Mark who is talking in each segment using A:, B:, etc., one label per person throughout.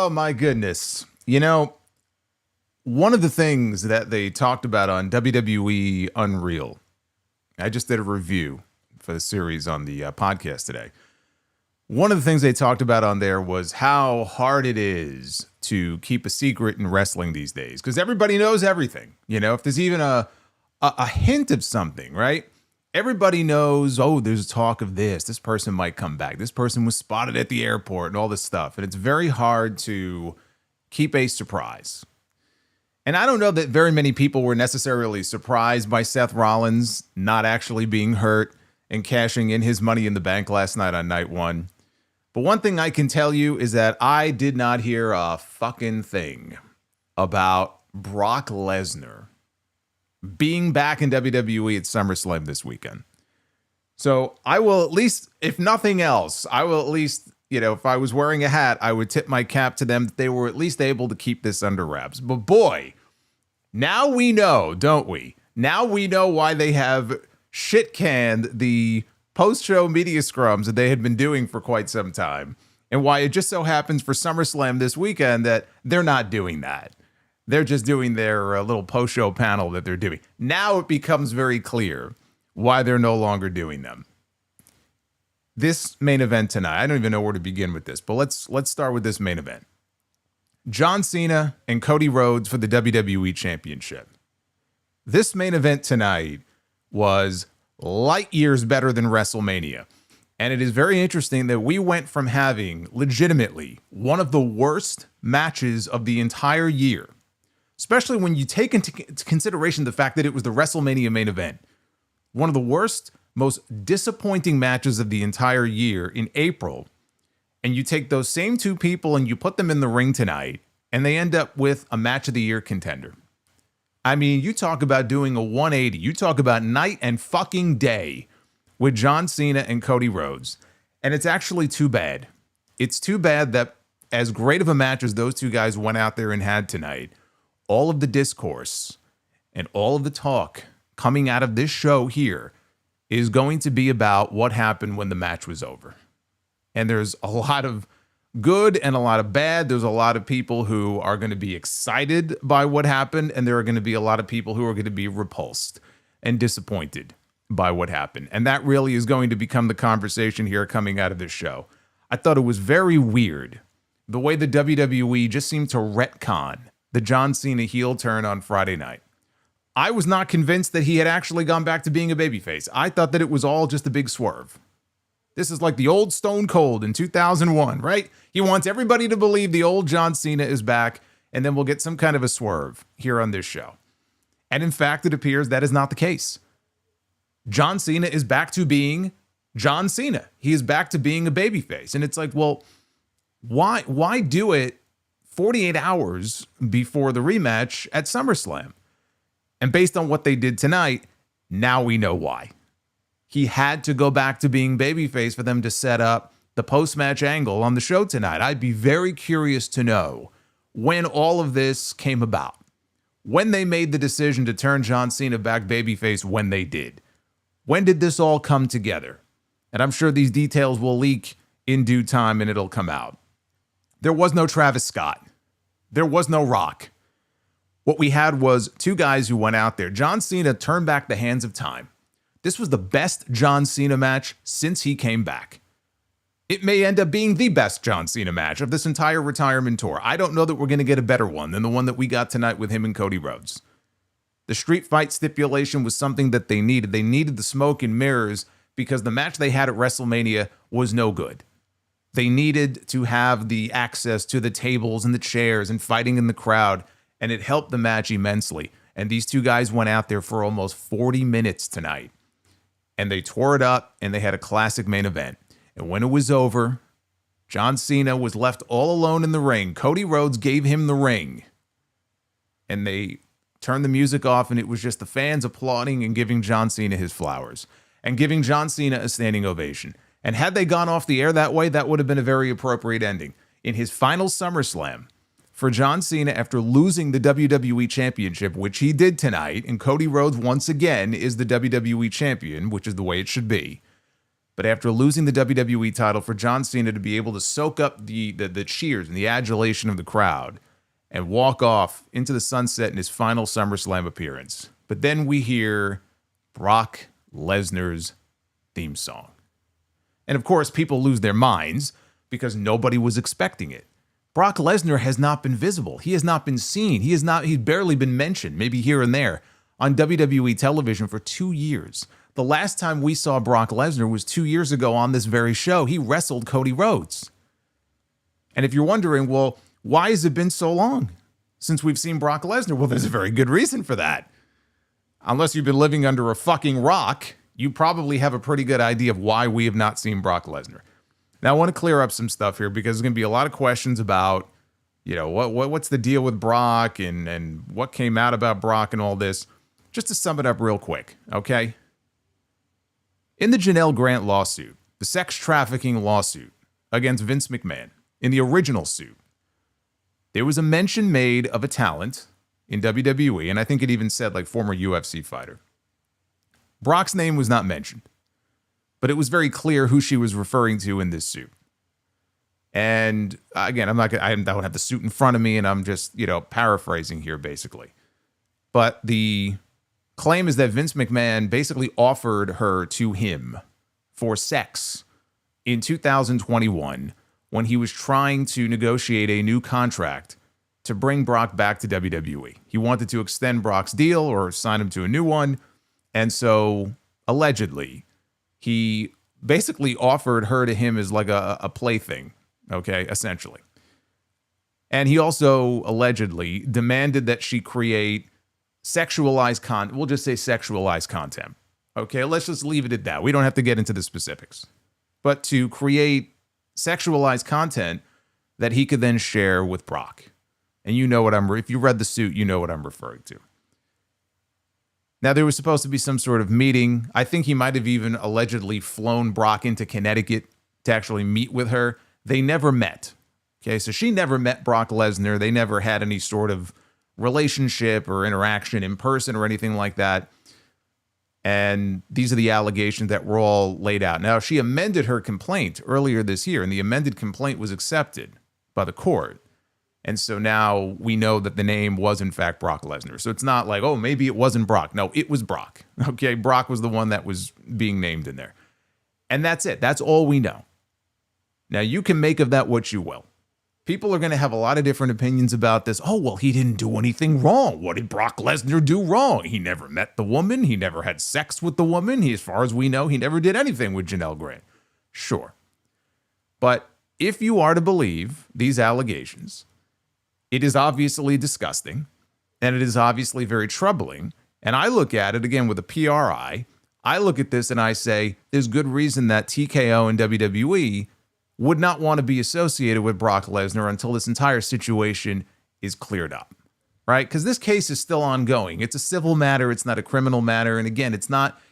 A: Oh, my goodness. You know, one of the things that they talked about on WWE Unreal, I just did a review for the series on the podcast today. One of the things they talked about on there was how hard it is to keep a secret in wrestling these days, because everybody knows everything. You know, if there's even a hint of something, right? Everybody knows, oh, there's talk of this. This person might come back. This person was spotted at the airport and all this stuff. And it's very hard to keep a surprise. And I don't know that very many people were necessarily surprised by Seth Rollins not actually being hurt and cashing in his Money in the Bank last night on night one. But one thing I can tell you is that I did not hear a fucking thing about Brock Lesnar being back in WWE at SummerSlam this weekend. So I will at least, if nothing else, I will at least, if I was wearing a hat, I would tip my cap to them that they were at least able to keep this under wraps. But boy, now we know, don't we? Now we know why they have shit-canned the post-show media scrums that they had been doing for quite some time, and why it just so happens for SummerSlam this weekend that they're not doing that. They're just doing their little post-show panel that they're doing. Now it becomes very clear why they're no longer doing them. This main event tonight, I don't even know where to begin with this, but let's start with this main event. John Cena and Cody Rhodes for the WWE Championship. This main event tonight was light years better than WrestleMania. And it is very interesting that we went from having legitimately one of the worst matches of the entire year, especially when you take into consideration the fact that it was the WrestleMania main event. One of the worst, most disappointing matches of the entire year in April. And you take those same two people and you put them in the ring tonight, and they end up with a match of the year contender. I mean, you talk about doing a 180. You talk about night and fucking day with John Cena and Cody Rhodes. And it's actually too bad. It's too bad that as great of a match as those two guys went out there and had tonight, all of the discourse and all of the talk coming out of this show here is going to be about what happened when the match was over. And there's a lot of good and a lot of bad. There's a lot of people who are going to be excited by what happened, and there are going to be a lot of people who are going to be repulsed and disappointed by what happened. And that really is going to become the conversation here coming out of this show. I thought it was very weird the way the WWE just seemed to retcon the John Cena heel turn on Friday night. I was not convinced that he had actually gone back to being a babyface. I thought that it was all just a big swerve. This is like the old Stone Cold in 2001, right? He wants everybody to believe the old John Cena is back, and then we'll get some kind of a swerve here on this show. And in fact, it appears that is not the case. John Cena is back to being John Cena. He is back to being a babyface. And it's like, well, why do it 48 hours before the rematch at SummerSlam? And based on what they did tonight, now we know why. He had to go back to being babyface for them to set up the post-match angle on the show tonight. I'd be very curious to know when all of this came about, when they made the decision to turn John Cena back babyface when they did. When did this all come together? And I'm sure these details will leak in due time and it'll come out. There was no Travis Scott. There was no Rock. What we had was two guys who went out there. John Cena turned back the hands of time. This was the best John Cena match since he came back. It may end up being the best John Cena match of this entire retirement tour. I don't know that we're going to get a better one than the one that we got tonight with him and Cody Rhodes. The street fight stipulation was something that they needed. They needed the smoke and mirrors because the match they had at WrestleMania was no good. They needed to have the access to the tables and the chairs and fighting in the crowd, and it helped the match immensely. And these two guys went out there for almost 40 minutes tonight. And they tore it up, and they had a classic main event. And when it was over, John Cena was left all alone in the ring. Cody Rhodes gave him the ring. And they turned the music off, and it was just the fans applauding and giving John Cena his flowers. And giving John Cena a standing ovation. And had they gone off the air that way, that would have been a very appropriate ending. In his final SummerSlam, for John Cena, after losing the WWE Championship, which he did tonight, and Cody Rhodes once again is the WWE Champion, which is the way it should be, But after losing the WWE title, for John Cena to be able to soak up the cheers and the adulation of the crowd and walk off into the sunset in his final SummerSlam appearance. But then we hear Brock Lesnar's theme song. And of course, people lose their minds because nobody was expecting it. Brock Lesnar has not been visible. He has not been seen. He's barely been mentioned, maybe here and there, on WWE television for 2 years. The last time we saw Brock Lesnar was 2 years ago on this very show. He wrestled Cody Rhodes. And if you're wondering, well, why has it been so long since we've seen Brock Lesnar? Well, there's a very good reason for that. Unless you've been living under a fucking rock, you probably have a pretty good idea of why we have not seen Brock Lesnar. Now, I want to clear up some stuff here because there's going to be a lot of questions about, what's the deal with Brock and what came out about Brock and all this. Just to sum it up real quick, okay? In the Janelle Grant lawsuit, the sex trafficking lawsuit against Vince McMahon, in the original suit, there was a mention made of a talent in WWE, and I think it even said like former UFC fighter. Brock's name was not mentioned, but it was very clear who she was referring to in this suit. And again, I don't have the suit in front of me, and I'm just, paraphrasing here basically. But the claim is that Vince McMahon basically offered her to him for sex in 2021 when he was trying to negotiate a new contract to bring Brock back to WWE. He wanted to extend Brock's deal or sign him to a new one. And so, allegedly, he basically offered her to him as like a plaything, okay, essentially. And he also allegedly demanded that she create sexualized content. We'll just say sexualized content. Okay, let's just leave it at that. We don't have to get into the specifics. But to create sexualized content that he could then share with Brock. And if you read the suit, you know what I'm referring to. Now, there was supposed to be some sort of meeting. I think he might have even allegedly flown Brock into Connecticut to actually meet with her. They never met. Okay, so she never met Brock Lesnar. They never had any sort of relationship or interaction in person or anything like that. And these are the allegations that were all laid out. Now, she amended her complaint earlier this year, and the amended complaint was accepted by the court. And so now we know that the name was, in fact, Brock Lesnar. So it's not like, oh, maybe it wasn't Brock. No, it was Brock. Okay, Brock was the one that was being named in there. And that's it. That's all we know. Now, you can make of that what you will. People are going to have a lot of different opinions about this. Oh, well, he didn't do anything wrong. What did Brock Lesnar do wrong? He never met the woman. He never had sex with the woman. As far as we know, he never did anything with Janelle Grant. Sure. But if you are to believe these allegations, it is obviously disgusting, and it is obviously very troubling. And I look at it, again, with a PRI. I look at this and I say, there's good reason that TKO and WWE would not want to be associated with Brock Lesnar until this entire situation is cleared up, right? Because this case is still ongoing. It's a civil matter. It's not a criminal matter. And again,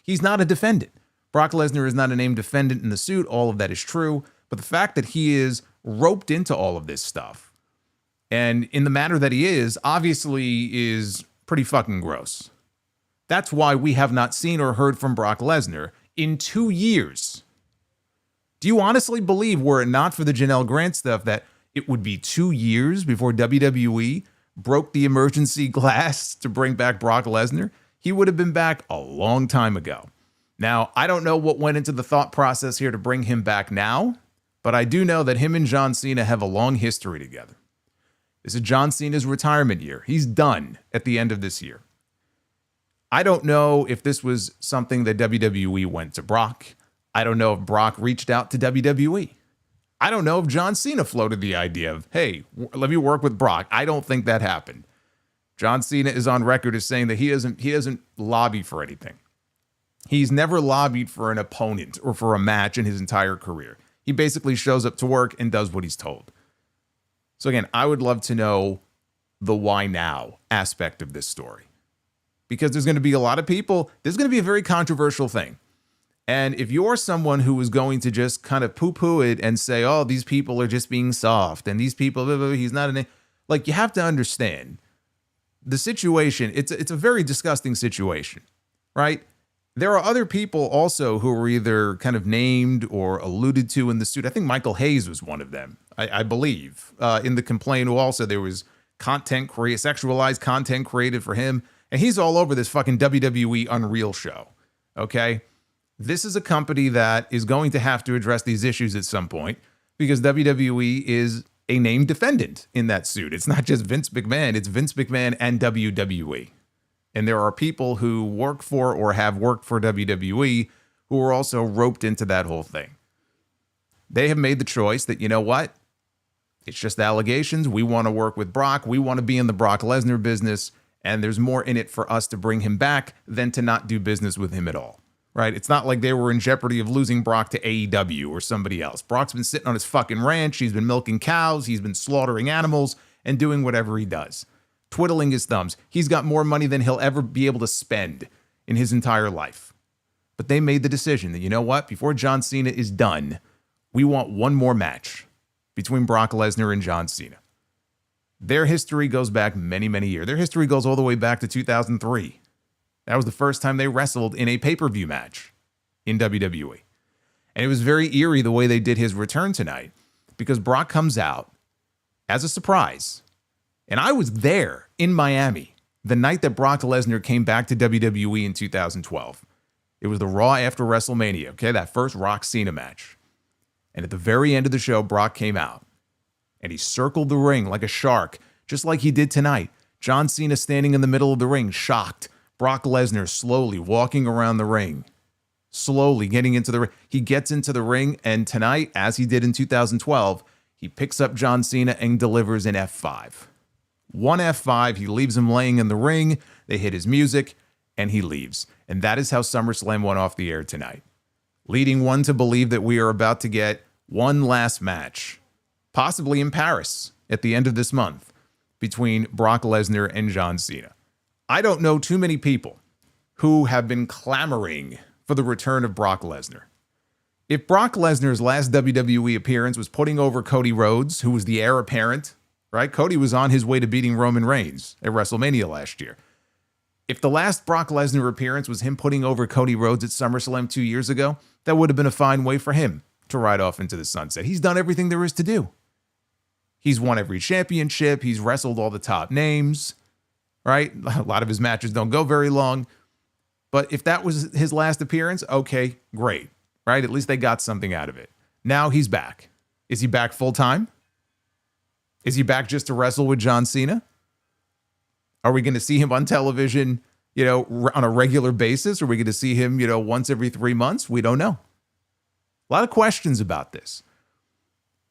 A: he's not a defendant. Brock Lesnar is not a named defendant in the suit. All of that is true. But the fact that he is roped into all of this stuff, and in the manner that he is, obviously is pretty fucking gross. That's why we have not seen or heard from Brock Lesnar in 2 years. Do you honestly believe, were it not for the Janelle Grant stuff, that it would be 2 years before WWE broke the emergency glass to bring back Brock Lesnar? He would have been back a long time ago. Now, I don't know what went into the thought process here to bring him back now, but I do know that him and John Cena have a long history together. This is John Cena's retirement year. He's done at the end of this year. I don't know if this was something that WWE went to Brock. I don't know if Brock reached out to WWE. I don't know if John Cena floated the idea of, hey, let me work with Brock. I don't think that happened. John Cena is on record as saying that he doesn't lobby for anything. He's never lobbied for an opponent or for a match in his entire career. He basically shows up to work and does what he's told. So again, I would love to know the why now aspect of this story, because there's going to be a lot of people. This is going to be a very controversial thing. And if you're someone who is going to just kind of poo-poo it and say, oh, these people are just being soft and these people, he's not like, you have to understand the situation. It's a very disgusting situation, right? There are other people also who were either kind of named or alluded to in the suit. I think Michael Hayes was one of them, I believe. In the complaint, also there was sexualized content created for him. And he's all over this fucking WWE Unreal show. Okay? This is a company that is going to have to address these issues at some point because WWE is a named defendant in that suit. It's not just Vince McMahon, it's Vince McMahon and WWE. And there are people who work for or have worked for WWE who are also roped into that whole thing. They have made the choice that, you know what? It's just allegations. We want to work with Brock. We want to be in the Brock Lesnar business. And there's more in it for us to bring him back than to not do business with him at all. Right? It's not like they were in jeopardy of losing Brock to AEW or somebody else. Brock's been sitting on his fucking ranch. He's been milking cows. He's been slaughtering animals and doing whatever he does. Twiddling his thumbs. He's got more money than he'll ever be able to spend in his entire life. But they made the decision that, you know what? Before John Cena is done, we want one more match between Brock Lesnar and John Cena. Their history goes back many, many years. Their history goes all the way back to 2003. That was the first time they wrestled in a pay-per-view match in WWE. And it was very eerie the way they did his return tonight because Brock comes out as a surprise. And I was there in Miami the night that Brock Lesnar came back to WWE in 2012. It was the Raw after WrestleMania, okay? That first Rock Cena match. And at the very end of the show, Brock came out. And he circled the ring like a shark, just like he did tonight. John Cena standing in the middle of the ring, shocked. Brock Lesnar slowly walking around the ring. Slowly getting into the ring. He gets into the ring, and tonight, as he did in 2012, he picks up John Cena and delivers an F5. One F5, he leaves him laying in the ring, they hit his music, and he leaves. And that is how SummerSlam went off the air tonight. Leading one to believe that we are about to get one last match, possibly in Paris at the end of this month, between Brock Lesnar and John Cena. I don't know too many people who have been clamoring for the return of Brock Lesnar. If Brock Lesnar's last WWE appearance was putting over Cody Rhodes, who was the heir apparent, right? Cody was on his way to beating Roman Reigns at WrestleMania last year. If the last Brock Lesnar appearance was him putting over Cody Rhodes at SummerSlam 2 years ago, that would have been a fine way for him to ride off into the sunset. He's done everything there is to do. He's won every championship. He's wrestled all the top names, right? A lot of his matches don't go very long. But if that was his last appearance, okay, great, right? At least they got something out of it. Now he's back. Is he back full time? Is he back just to wrestle with John Cena? Are we going to see him on television, on a regular basis? Are we going to see him, once every 3 months? We don't know. A lot of questions about this.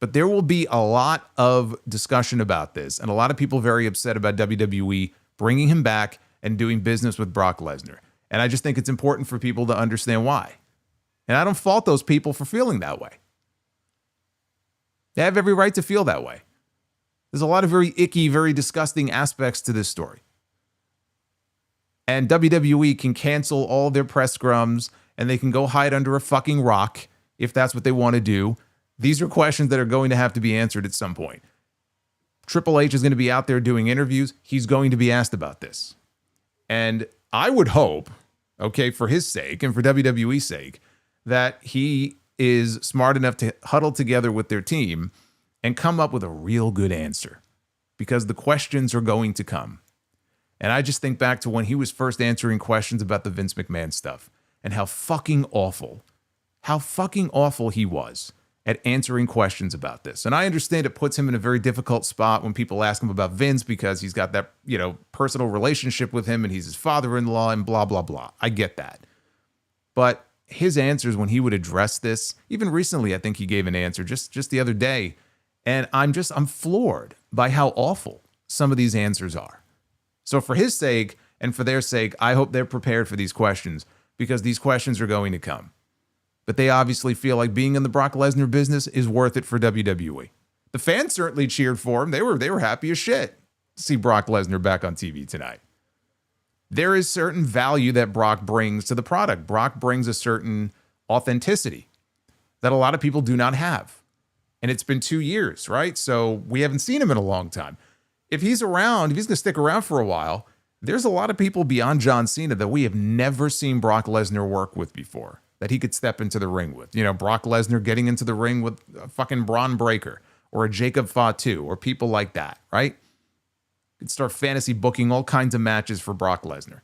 A: But there will be a lot of discussion about this and a lot of people very upset about WWE bringing him back and doing business with Brock Lesnar. And I just think it's important for people to understand why. And I don't fault those people for feeling that way. They have every right to feel that way. There's a lot of very icky, very disgusting aspects to this story. And WWE can cancel all their press scrums and they can go hide under a fucking rock if that's what they want to do. These are questions that are going to have to be answered at some point. Triple H is going to be out there doing interviews. He's going to be asked about this. And I would hope, okay, for his sake and for WWE's sake, that he is smart enough to huddle together with their team and come up with a real good answer, because the questions are going to come. And I just think back to when he was first answering questions about the Vince McMahon stuff and how fucking awful he was at answering questions about this. And I understand it puts him in a very difficult spot when people ask him about Vince because he's got that, personal relationship with him and he's his father-in-law and blah, blah, blah. I get that. But his answers when he would address this, even recently, I think he gave an answer just the other day. And I'm floored by how awful some of these answers are. So for his sake and for their sake, I hope they're prepared for these questions, because these questions are going to come. But they obviously feel like being in the Brock Lesnar business is worth it for WWE. The fans certainly cheered for him. They were happy as shit to see Brock Lesnar back on TV tonight. There is certain value that Brock brings to the product. Brock brings a certain authenticity that a lot of people do not have. And it's been 2 years, right? So we haven't seen him in a long time. If he's around, if he's going to stick around for a while, there's a lot of people beyond John Cena that we have never seen Brock Lesnar work with before, that he could step into the ring with. You know, Brock Lesnar getting into the ring with a fucking Braun Breaker or a Jacob Fatu or people like that, right? Could start fantasy booking all kinds of matches for Brock Lesnar.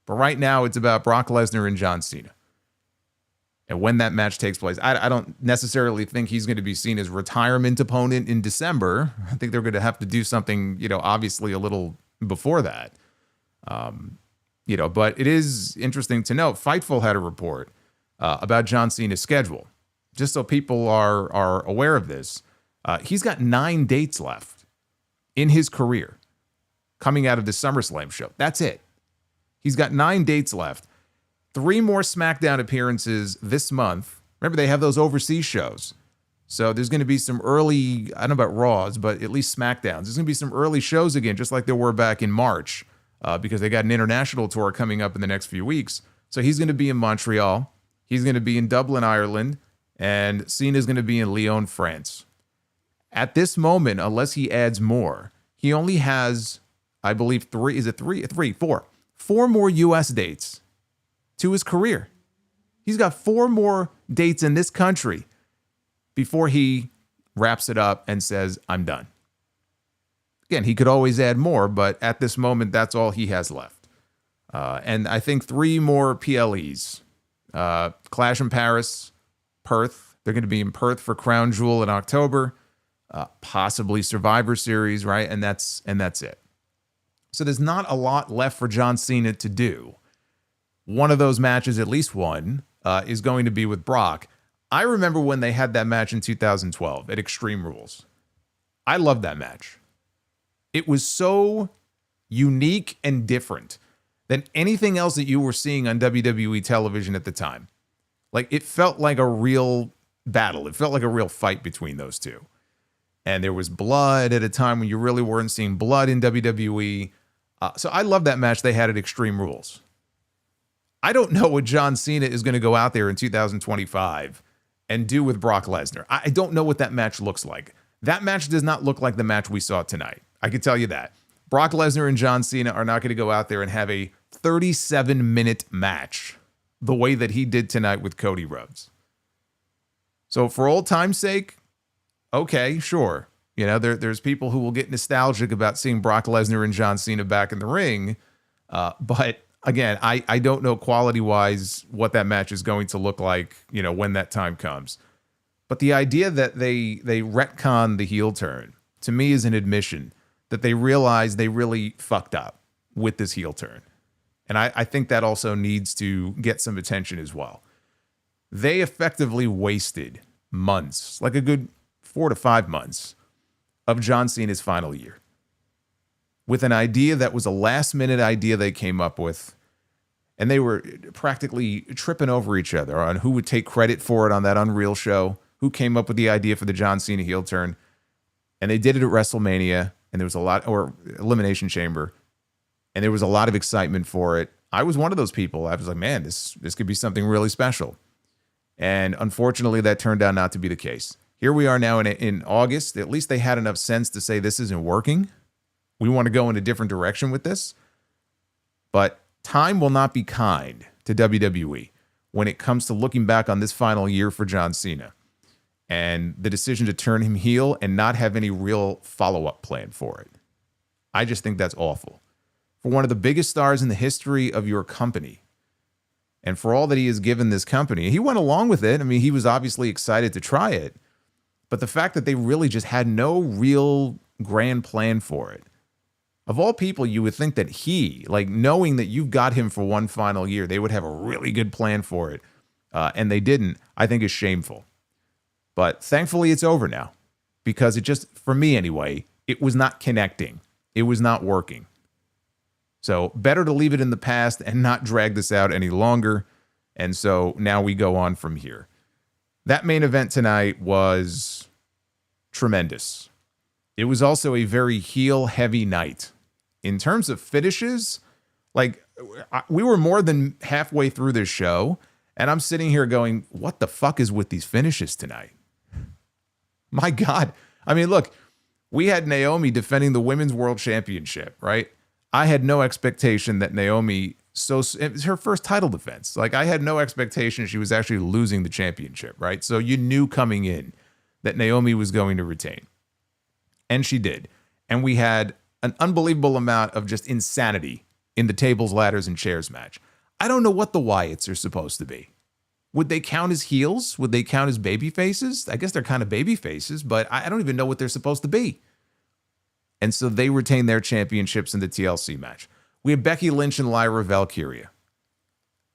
A: But right now, it's about Brock Lesnar and John Cena. And when that match takes place, I don't necessarily think he's going to be seen as retirement opponent in December. I think they're going to have to do something, you know, obviously a little before that. You know, but it is interesting to note, Fightful had a report about John Cena's schedule. Just so people are aware of this, he's got 9 dates left in his career coming out of the SummerSlam show. That's it. He's got 9 dates left. 3 more SmackDown appearances this month. Remember, they have those overseas shows. So there's going to be some early, I don't know about Raws, but at least SmackDowns. There's going to be some early shows again, just like there were back in March, because they got an international tour coming up in the next few weeks. So he's going to be in Montreal. He's going to be in Dublin, Ireland. And Cena's going to be in Lyon, France. At this moment, unless he adds more, he only has, I believe, 4 more U.S. dates to his career. He's got 4 more dates in this country before he wraps it up and says, I'm done. Again, he could always add more, but at this moment, that's all he has left. And I think 3 more PLEs. Clash in Paris, Perth. They're going to be in Perth for Crown Jewel in October. Possibly Survivor Series, right? And that's it. So there's not a lot left for John Cena to do. One of those matches, at least one, is going to be with Brock. I remember when they had that match in 2012 at Extreme Rules. I loved that match. It was so unique and different than anything else that you were seeing on WWE television at the time. Like, it felt like a real battle. It felt like a real fight between those two. And there was blood at a time when you really weren't seeing blood in WWE. So I love that match they had at Extreme Rules. I don't know what John Cena is going to go out there in 2025 and do with Brock Lesnar. I don't know what that match looks like. That match does not look like the match we saw tonight. I can tell you that. Brock Lesnar and John Cena are not going to go out there and have a 37-minute match the way that he did tonight with Cody Rhodes. So for old time's sake, okay, sure. You know, there's people who will get nostalgic about seeing Brock Lesnar and John Cena back in the ring. But again, I don't know quality-wise what that match is going to look like, you know, when that time comes. But the idea that they retcon the heel turn, to me, is an admission that they realize they really fucked up with this heel turn. And I think that also needs to get some attention as well. They effectively wasted months, like a good 4 to 5 months, of John Cena's final year with an idea that was a last-minute idea they came up with, and they were practically tripping over each other on who would take credit for it on that Unreal show, who came up with the idea for the John Cena heel turn, and they did it at WrestleMania, and there was a lot, or Elimination Chamber, and there was a lot of excitement for it. I was one of those people. I was like, man, this could be something really special. And unfortunately, that turned out not to be the case. Here we are now in August. At least they had enough sense to say this isn't working. We want to go in a different direction with this. But time will not be kind to WWE when it comes to looking back on this final year for John Cena and the decision to turn him heel and not have any real follow-up plan for it. I just think that's awful. For one of the biggest stars in the history of your company, and for all that he has given this company, he went along with it. I mean, he was obviously excited to try it. But the fact that they really just had no real grand plan for it. Of all people, you would think that he, like, knowing that you've got him for one final year, they would have a really good plan for it. And they didn't, I think, is shameful. But thankfully, it's over now. Because it just, for me anyway, it was not connecting. It was not working. So better to leave it in the past and not drag this out any longer. And so now we go on from here. That main event tonight was tremendous. It was also a very heel-heavy night. In terms of finishes, like, we were more than halfway through this show, and I'm sitting here going, what the fuck is with these finishes tonight? My God. I mean, look, we had Naomi defending the Women's World Championship, right? I had no expectation that Naomi, it was her first title defense. Like, I had no expectation she was actually losing the championship, right? So you knew coming in that Naomi was going to retain. And she did. And we had an unbelievable amount of just insanity in the tables, ladders, and chairs match. I don't know what the Wyatts are supposed to be. Would they count as heels? Would they count as baby faces? I guess they're kind of baby faces, but I don't even know what they're supposed to be. And so they retain their championships in the TLC match. We have Becky Lynch and Lyra Valkyria.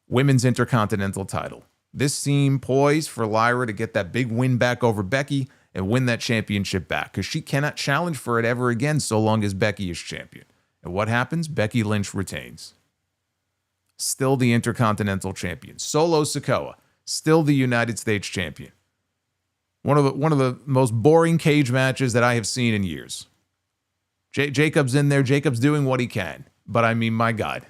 A: Women's Intercontinental title. This seemed poised for Lyra to get that big win back over Becky and win that championship back, because she cannot challenge for it ever again so long as Becky is champion. And what happens? Becky Lynch retains. Still the Intercontinental champion. Solo Sikoa, still the United States champion. One of the most boring cage matches that I have seen in years. Jacob's in there. Jacob's doing what he can. But I mean, my God.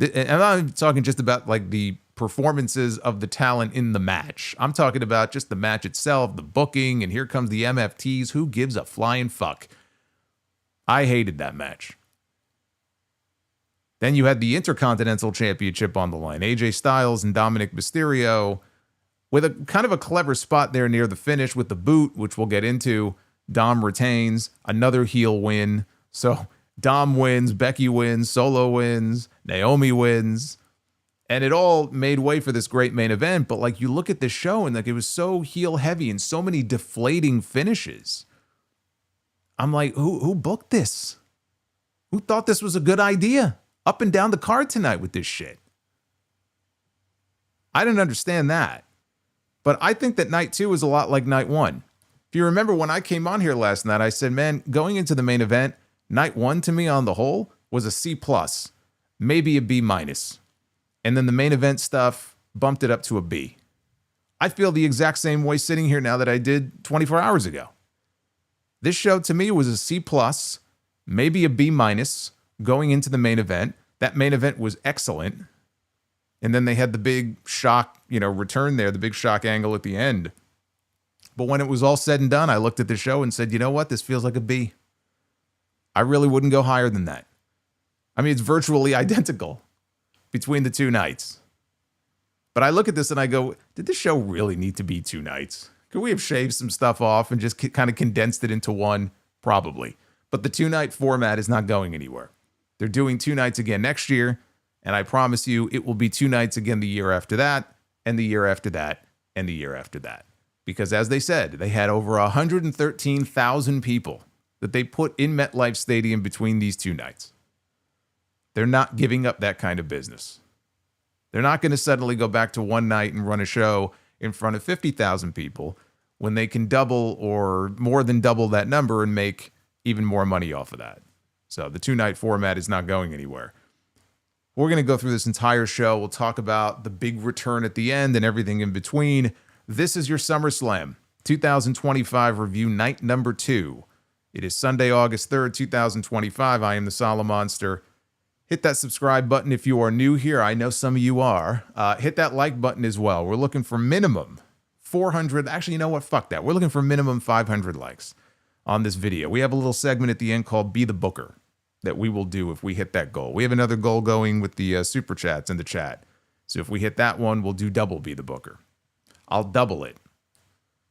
A: And I'm not talking just about like the performances of the talent in the match. I'm talking about just the match itself, the booking, and here comes the MFTs. Who gives a flying fuck? I hated that match. Then you had the Intercontinental Championship on the line. AJ Styles and Dominik Mysterio with a kind of a clever spot there near the finish with the boot, which we'll get into. Dom retains, another heel win. So Dom wins, Becky wins, Solo wins, Naomi wins. And it all made way for this great main event. But like, you look at this show and like, it was so heel heavy and so many deflating finishes. I'm like, who booked this? Who thought this was a good idea? Up and down the card tonight with this shit. I didn't understand that. But I think that night 2 is a lot like night 1. If you remember when I came on here last night, I said, man, going into the main event, night 1 to me on the whole was a C+, maybe a B-. And then the main event stuff bumped it up to a B. I feel the exact same way sitting here now that I did 24 hours ago. This show to me was a C+, maybe a B- going into the main event. That main event was excellent. And then they had the big shock, return there, the big shock angle at the end. But when it was all said and done, I looked at the show and said, you know what? This feels like a B. I really wouldn't go higher than that. I mean, it's virtually identical between the two nights. But I look at this and I go, did this show really need to be 2 nights? Could we have shaved some stuff off and just kind of condensed it into one? Probably. But the 2-night format is not going anywhere. They're doing 2 nights again next year, and I promise you it will be 2 nights again the year after that, and the year after that, and the year after that. Because as they said, they had over 113,000 people that they put in MetLife Stadium between these 2 nights. They're not giving up that kind of business. They're not going to suddenly go back to one night and run a show in front of 50,000 people when they can double or more than double that number and make even more money off of that. So the 2-night format is not going anywhere. We're going to go through this entire show. We'll talk about the big return at the end and everything in between. This is your SummerSlam 2025 review, night number 2. It is Sunday, August 3rd, 2025. I am the Solomonster. Hit that subscribe button if you are new here. I know some of you are. Hit that like button as well. We're looking for minimum 400. Actually, you know what? Fuck that. We're looking for minimum 500 likes on this video. We have a little segment at the end called Be the Booker that we will do if we hit that goal. We have another goal going with the super chats in the chat. So if we hit that one, we'll do double Be the Booker. I'll double it.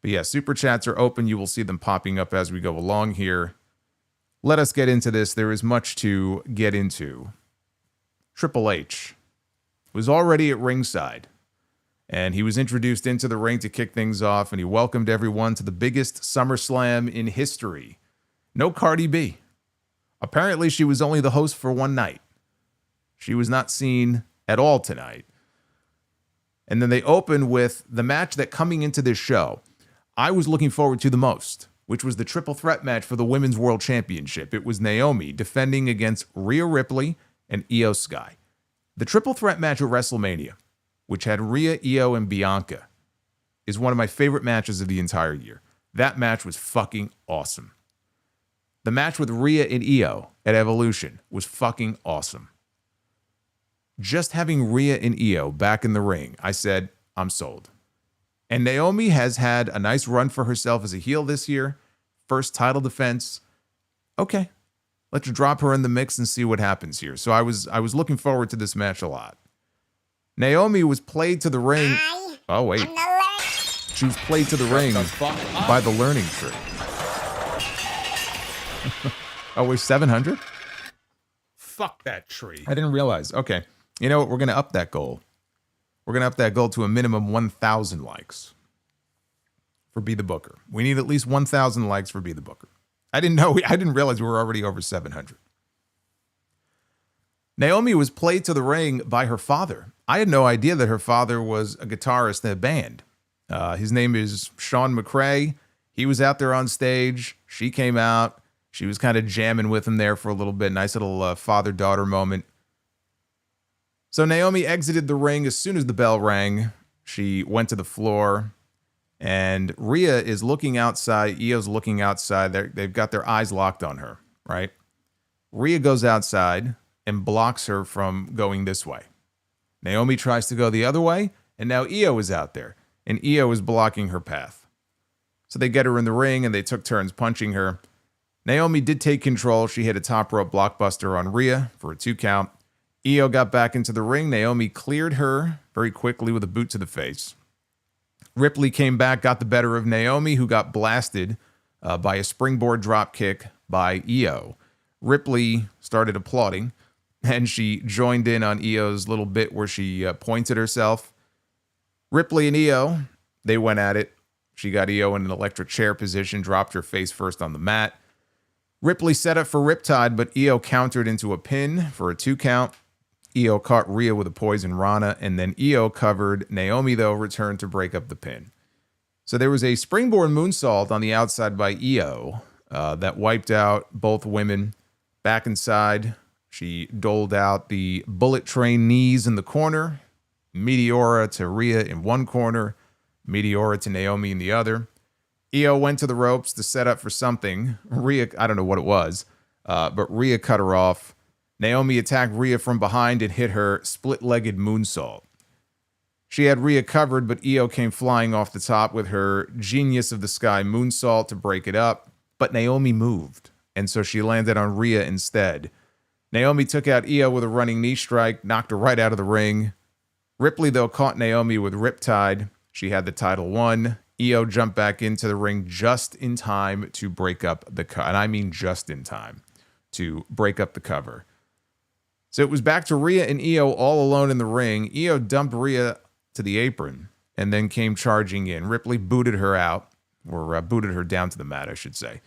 A: But yeah, super chats are open. You will see them popping up as we go along here. Let us get into this. There is much to get into. Triple H was already at ringside, and he was introduced into the ring to kick things off, and he welcomed everyone to the biggest SummerSlam in history. No Cardi B. Apparently, she was only the host for one night. She was not seen at all tonight. And then they opened with the match that coming into this show, I was looking forward to the most, which was the triple threat match for the Women's World Championship. It was Naomi defending against Rhea Ripley and Io Sky. The triple threat match at WrestleMania, which had Rhea, Io, and Bianca, is one of my favorite matches of the entire year. That match was fucking awesome. The match with Rhea and Io at Evolution was fucking awesome. Just having Rhea and Io back in the ring, I said, I'm sold. And Naomi has had a nice run for herself as a heel this year. First title defense. Okay. Let's drop her in the mix and see what happens here. So I was looking forward to this match a lot. Naomi was played to the ring. Oh, wait. She was played to the ring by the learning tree. Oh, we're 700?
B: Fuck that tree.
A: I didn't realize. Okay. You know what? We're going to up that goal. We're going to up that goal to a minimum 1,000 likes for Be the Booker. We need at least 1,000 likes for Be the Booker. I didn't realize we were already over 700. Naomi was played to the ring by her father. I had no idea that her father was a guitarist in a band. His name is Sean McRae. He was out there on stage. She came out. She was kind of jamming with him there for a little bit. Nice little father-daughter moment. So Naomi exited the ring as soon as the bell rang. She went to the floor. And Rhea is looking outside. Io's looking outside. They've got their eyes locked on her, right? Rhea goes outside and blocks her from going this way. Naomi tries to go the other way, and now Io is out there, and Io is blocking her path. So they get her in the ring, and they took turns punching her. Naomi did take control. She hit a top rope blockbuster on Rhea for a 2 count. Io got back into the ring. Naomi cleared her very quickly with a boot to the face. Ripley came back, got the better of Naomi, who got blasted by a springboard drop kick by Io. Ripley started applauding, and she joined in on Io's little bit where she pointed herself. Ripley and Io, they went at it. She got Io in an electric chair position, dropped her face first on the mat. Ripley set up for Riptide, but Io countered into a pin for a 2 count. Io caught Rhea with a poison Rana, and then Io covered. Naomi, though, returned to break up the pin. So there was a springboard moonsault on the outside by Io that wiped out both women. Back inside, she doled out the bullet train knees in the corner, Meteora to Rhea in one corner, Meteora to Naomi in the other. Io went to the ropes to set up for something. Rhea, I don't know what it was, but Rhea cut her off. Naomi attacked Rhea from behind and hit her split-legged moonsault. She had Rhea covered, but Io came flying off the top with her Genius of the Sky moonsault to break it up. But Naomi moved, and so she landed on Rhea instead. Naomi took out Io with a running knee strike, knocked her right out of the ring. Ripley, though, caught Naomi with Riptide. She had the title won. Io jumped back into the ring just in time to break up the cover. And I mean just in time to break up the cover. So it was back to Rhea and Io all alone in the ring. Io dumped Rhea to the apron and then came charging in. Ripley booted her out, or booted her down to the mat, I should say.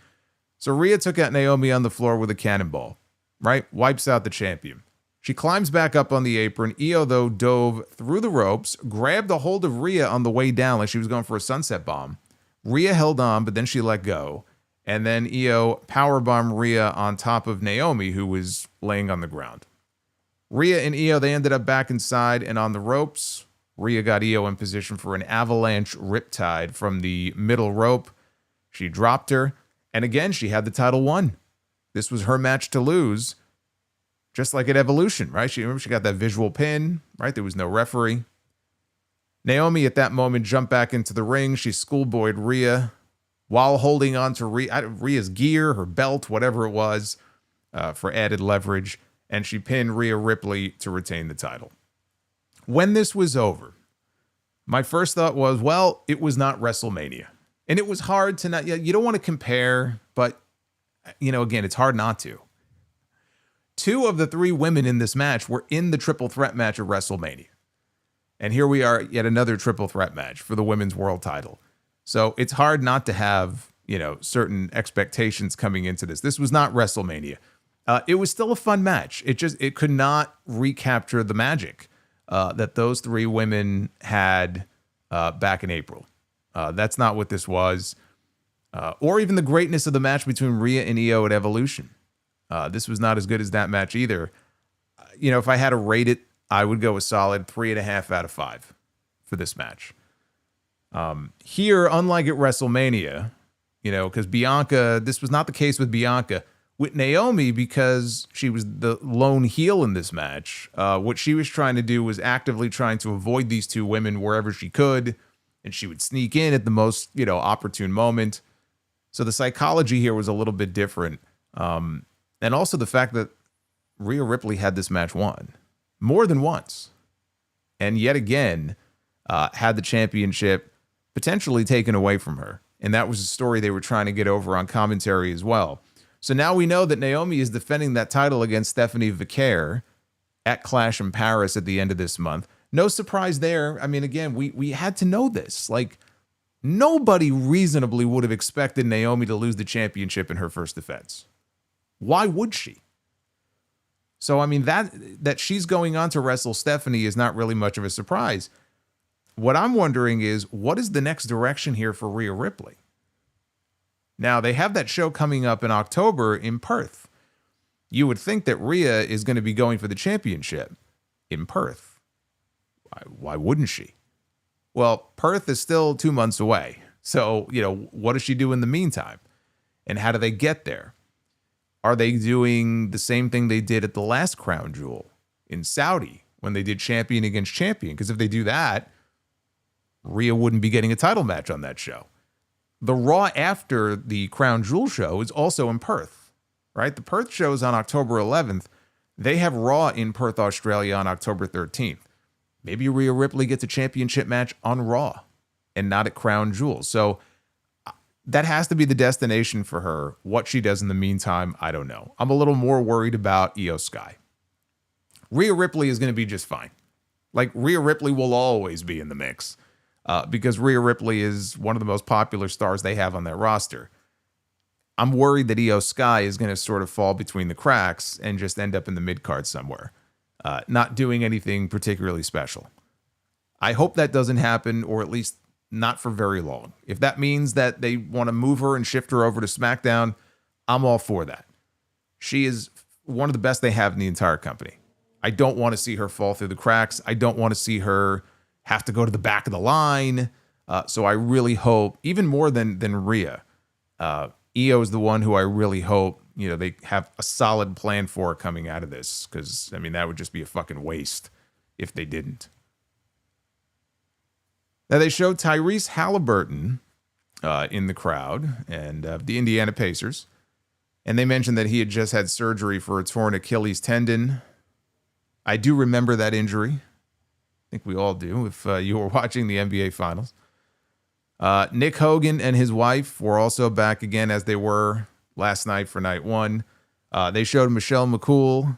A: So Rhea took out Naomi on the floor with a cannonball, right? Wipes out the champion. She climbs back up on the apron. Io, though, dove through the ropes, grabbed a hold of Rhea on the way down like she was going for a sunset bomb. Rhea held on, but then she let go. And then Io powerbombed Rhea on top of Naomi, who was laying on the ground. Rhea and Io, they ended up back inside and on the ropes. Rhea got Io in position for an avalanche riptide from the middle rope. She dropped her, and again, she had the title won. This was her match to lose, just like at Evolution, right? She got that visual pin, right? There was no referee. Naomi, at that moment, jumped back into the ring. She schoolboyed Rhea while holding on to Rhea's gear, her belt, whatever it was, for added leverage. And she pinned Rhea Ripley to retain the title. When this was over, my first thought was, well, it was not WrestleMania. And it was hard to not, you don't want to compare, but, again, it's hard not to. 2 of the 3 women in this match were in the triple threat match at WrestleMania. And here we are, yet another triple threat match for the women's world title. So it's hard not to have, certain expectations coming into this. This was not WrestleMania. It was still a fun match. It could not recapture the magic that those 3 women had back in April. That's not what this was. Or even the greatness of the match between Rhea and Io at Evolution. This was not as good as that match either. If I had to rate it, I would go a solid 3.5 out of 5 for this match. Here, unlike at WrestleMania, because Bianca, this was not the case with Bianca. With Naomi, because she was the lone heel in this match, what she was trying to do was actively trying to avoid these 2 women wherever she could, and she would sneak in at the most, opportune moment. So the psychology here was a little bit different. And also the fact that Rhea Ripley had this match won more than once. And yet again, had the championship potentially taken away from her. And that was a story they were trying to get over on commentary as well. So now we know that Naomi is defending that title against Stephanie Vicaire at Clash in Paris at the end of this month. No surprise there. I mean, again, we had to know this. Like, nobody reasonably would have expected Naomi to lose the championship in her first defense. Why would she? So, I mean, that she's going on to wrestle Stephanie is not really much of a surprise. What I'm wondering is, what is the next direction here for Rhea Ripley? Now, they have that show coming up in October in Perth. You would think that Rhea is going to be going for the championship in Perth. Why wouldn't she? Well, Perth is still 2 months away. So, what does she do in the meantime? And how do they get there? Are they doing the same thing they did at the last Crown Jewel in Saudi when they did champion against champion? Because if they do that, Rhea wouldn't be getting a title match on that show. The Raw after the Crown Jewel show is also in Perth, right? The Perth show is on October 11th. They have Raw in Perth, Australia on October 13th. Maybe Rhea Ripley gets a championship match on Raw and not at Crown Jewel. So that has to be the destination for her. What she does in the meantime, I don't know. I'm a little more worried about Io Sky. Rhea Ripley is going to be just fine. Like, Rhea Ripley will always be in the mix because Rhea Ripley is one of the most popular stars they have on their roster. I'm worried that Io Sky is going to sort of fall between the cracks and just end up in the mid-card somewhere, not doing anything particularly special. I hope that doesn't happen, or at least not for very long. If that means that they want to move her and shift her over to SmackDown, I'm all for that. She is one of the best they have in the entire company. I don't want to see her fall through the cracks. I don't want to see her have to go to the back of the line. So I really hope, even more than Rhea, Io is the one who I really hope, they have a solid plan for coming out of this. Because, I mean, that would just be a fucking waste if they didn't. Now, they showed Tyrese Halliburton in the crowd and the Indiana Pacers. And they mentioned that he had just had surgery for a torn Achilles tendon. I do remember that injury. I think we all do if you were watching the NBA Finals. Nick Hogan and his wife were also back again as they were last night for night one. They showed Michelle McCool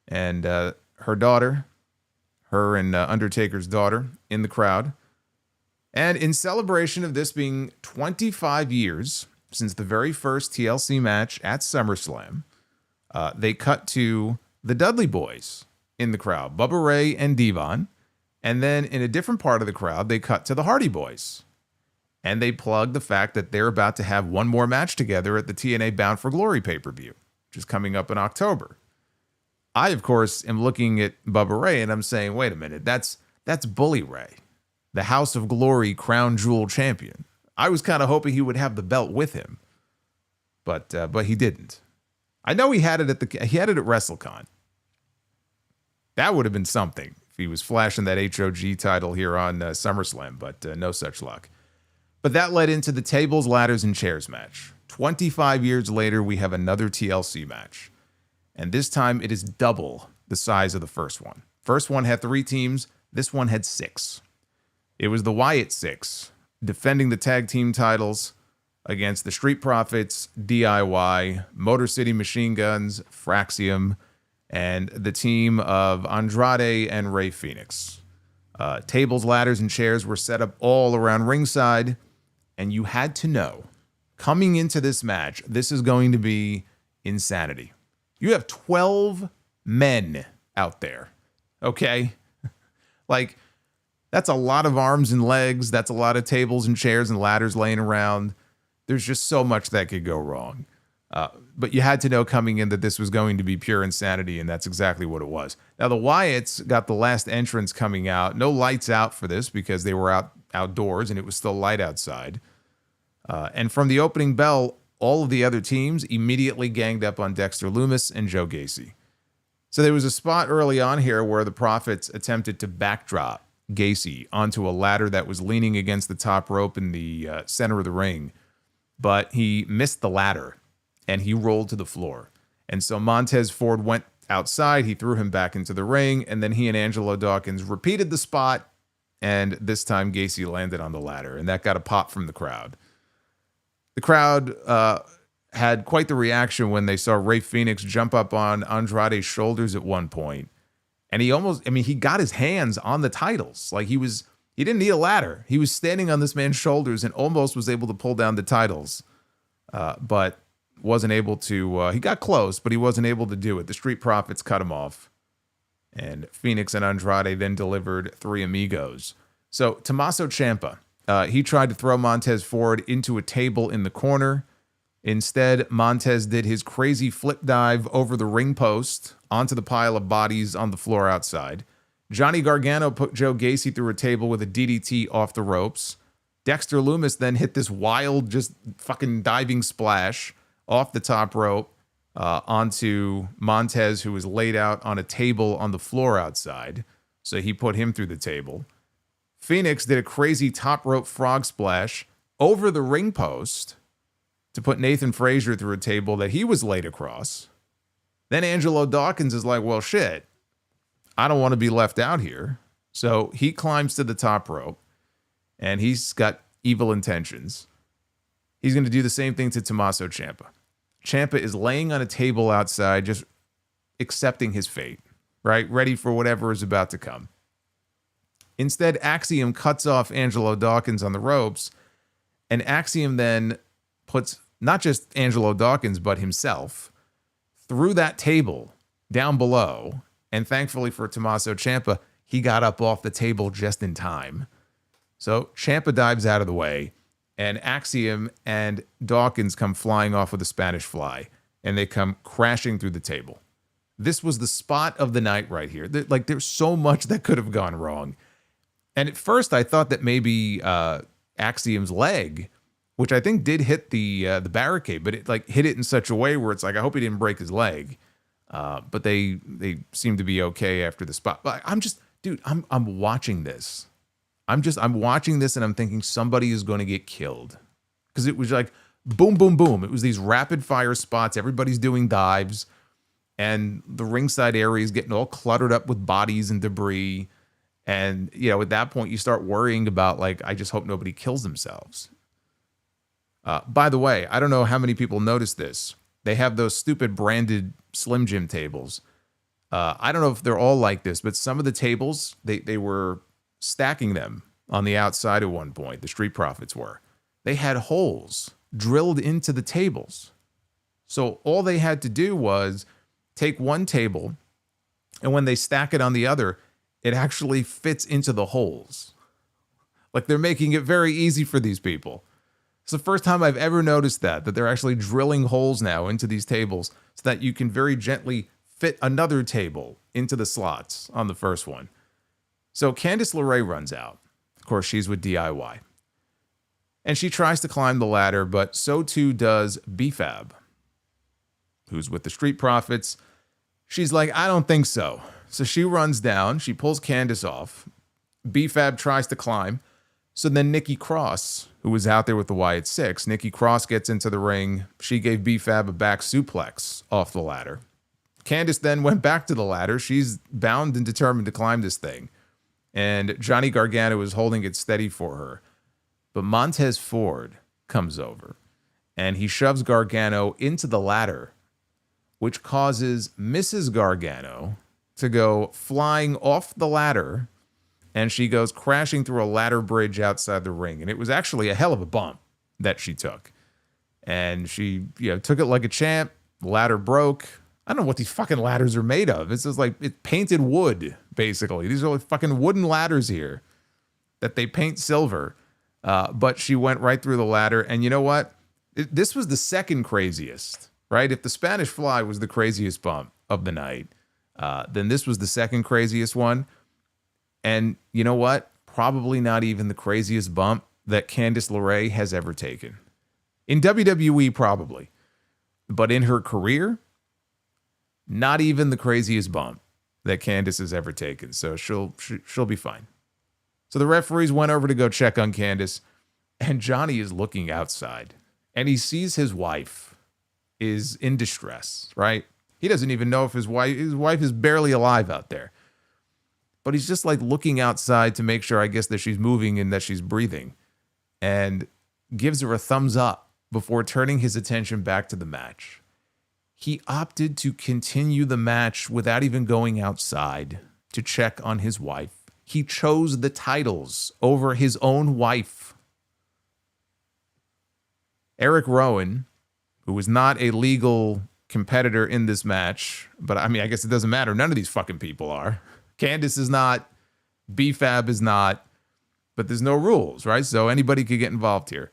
A: and her daughter, her and Undertaker's daughter, in the crowd. And in celebration of this being 25 years since the very first TLC match at SummerSlam, they cut to the Dudley Boys in the crowd, Bubba Ray and Devon. And then in a different part of the crowd, they cut to the Hardy Boys. And they plug the fact that they're about to have one more match together at the TNA Bound for Glory pay-per-view, which is coming up in October. I, of course, am looking at Bubba Ray and I'm saying, wait a minute, that's Bully Ray, the House of Glory Crown Jewel champion. I was kind of hoping he would have the belt with him, but he didn't. I know he had it at WrestleCon. That would have been something if he was flashing that HOG title here on SummerSlam, but no such luck. But that led into the tables, ladders, and chairs match. 25 years later, we have another TLC match. And this time, it is double the size of the first one. First one had 3 teams. This one had 6. It was the Wyatt Six defending the tag team titles against the Street Profits, DIY, Motor City Machine Guns, Fraxium, and the team of Andrade and Rey Fenix. Tables, ladders, and chairs were set up all around ringside. And you had to know, coming into this match, this is going to be insanity. You have 12 men out there, okay? Like, that's a lot of arms and legs. That's a lot of tables and chairs and ladders laying around. There's just so much that could go wrong. But you had to know coming in that this was going to be pure insanity, and that's exactly what it was. Now, the Wyatts got the last entrance coming out. No lights out for this because they were outdoors and it was still light outside. And from the opening bell, all of the other teams immediately ganged up on Dexter Lumis and Joe Gacy. So there was a spot early on here where the Profits attempted to backdrop Gacy onto a ladder that was leaning against the top rope in the center of the ring. But he missed the ladder and he rolled to the floor. And so Montez Ford went outside. He threw him back into the ring, and then he and Angelo Dawkins repeated the spot, and this time Gacy landed on the ladder, and that got a pop from the crowd. The crowd had quite the reaction when they saw Rey Fenix jump up on Andrade's shoulders at one point. And he got his hands on the titles. Like he didn't need a ladder. He was standing on this man's shoulders and almost was able to pull down the titles. But wasn't able to, he got close, but he wasn't able to do it. The Street Profits cut him off. And Fenix and Andrade then delivered Three Amigos. So Tommaso Ciampa, he tried to throw Montez Ford into a table in the corner. Instead, Montez did his crazy flip dive over the ring post onto the pile of bodies on the floor outside. Johnny Gargano put Joe Gacy through a table with a DDT off the ropes. Dexter Lumis then hit this wild, just fucking diving splash off the top rope onto Montez, who was laid out on a table on the floor outside. So he put him through the table. Fenix did a crazy top rope frog splash over the ring post to put Nathan Frazier through a table that he was laid across. Then Angelo Dawkins is like, well, shit, I don't want to be left out here. So he climbs to the top rope, and he's got evil intentions. He's going to do the same thing to Tommaso Ciampa. Ciampa is laying on a table outside, just accepting his fate, right? Ready for whatever is about to come. Instead, Axiom cuts off Angelo Dawkins on the ropes, and Axiom then puts not just Angelo Dawkins, but himself through that table down below. And thankfully for Tommaso Ciampa, he got up off the table just in time. So Ciampa dives out of the way, and Axiom and Dawkins come flying off with a Spanish fly, and they come crashing through the table. This was the spot of the night right here. There's so much that could have gone wrong. And at first I thought that maybe Axiom's leg, which I think did hit the barricade, but it hit it in such a way where it's like, I hope he didn't break his leg. But they seem to be okay after the spot. But I'm watching this. I'm watching this and I'm thinking somebody is going to get killed. Because it was like boom, boom, boom. It was these rapid fire spots. Everybody's doing dives. And the ringside area is getting all cluttered up with bodies and debris. And, at that point you start worrying about I just hope nobody kills themselves. By the way, I don't know how many people noticed this. They have those stupid branded Slim Jim tables. I don't know if they're all like this, but some of the tables, they were stacking them on the outside at one point. The Street Profits were. They had holes drilled into the tables. So all they had to do was take one table, and when they stack it on the other, it actually fits into the holes. They're making it very easy for these people. It's the first time I've ever noticed that they're actually drilling holes now into these tables so that you can very gently fit another table into the slots on the first one. So Candice LeRae runs out. Of course, she's with DIY. And she tries to climb the ladder, but so too does B-Fab, who's with the Street Profits. She's like, I don't think so. So she runs down. She pulls Candice off. B-Fab tries to climb. So then Nikki Cross, who was out there with the Wyatt Six, Nikki Cross gets into the ring. She gave B-Fab a back suplex off the ladder. Candice then went back to the ladder. She's bound and determined to climb this thing. And Johnny Gargano is holding it steady for her. But Montez Ford comes over, and he shoves Gargano into the ladder, which causes Mrs. Gargano to go flying off the ladder, and she goes crashing through a ladder bridge outside the ring. And it was actually a hell of a bump that she took. And she, took it like a champ. The ladder broke. I don't know what these fucking ladders are made of. It's just it's painted wood, basically. These are fucking wooden ladders here that they paint silver. But she went right through the ladder. And you know what? This was the second craziest, right? If the Spanish Fly was the craziest bump of the night, then this was the second craziest one. And you know what? Probably not even the craziest bump that Candice LeRae has ever taken. In WWE, probably. But in her career, not even the craziest bump that Candice has ever taken. So she'll be fine. So the referees went over to go check on Candice, and Johnny is looking outside, and he sees his wife is in distress, right? He doesn't even know if his wife is barely alive out there. But he's just like looking outside to make sure, I guess, that she's moving and that she's breathing, and gives her a thumbs up before turning his attention back to the match. He opted to continue the match without even going outside to check on his wife. He chose the titles over his own wife. Eric Rowan, who was not a legal competitor in this match, but I mean, I guess it doesn't matter. None of these fucking people are. Candice is not. BFAB is not. But there's no rules, right? So anybody could get involved here.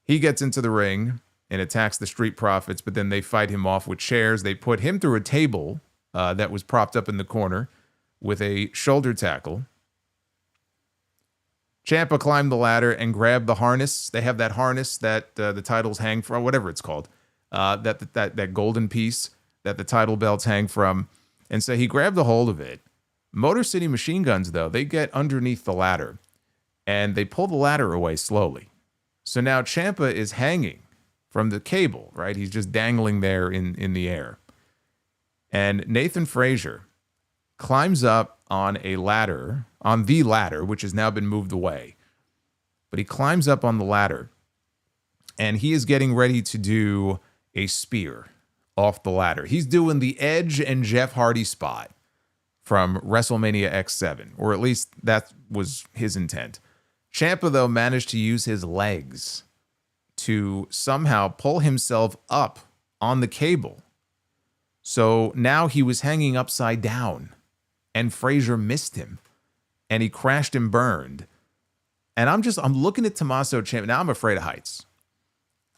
A: He gets into the ring and attacks the Street Profits, but then they fight him off with chairs. They put him through a table that was propped up in the corner with a shoulder tackle. Ciampa climbed the ladder and grabbed the harness. They have that harness that the titles hang from, whatever it's called, that golden piece that the title belts hang from. And so he grabbed a hold of it. Motor City Machine Guns, though, they get underneath the ladder and they pull the ladder away slowly. So now Ciampa is hanging from the cable, right? He's just dangling there in the air. And Nathan Frazier climbs up on the ladder, which has now been moved away. But he climbs up on the ladder and he is getting ready to do a spear off the ladder. He's doing the Edge and Jeff Hardy spot from WrestleMania X7, or at least that was his intent. Ciampa, though, managed to use his legs to somehow pull himself up on the cable. So now he was hanging upside down, and Frazier missed him, and he crashed and burned. And I'm looking at Tommaso Ciampa. Now I'm afraid of heights.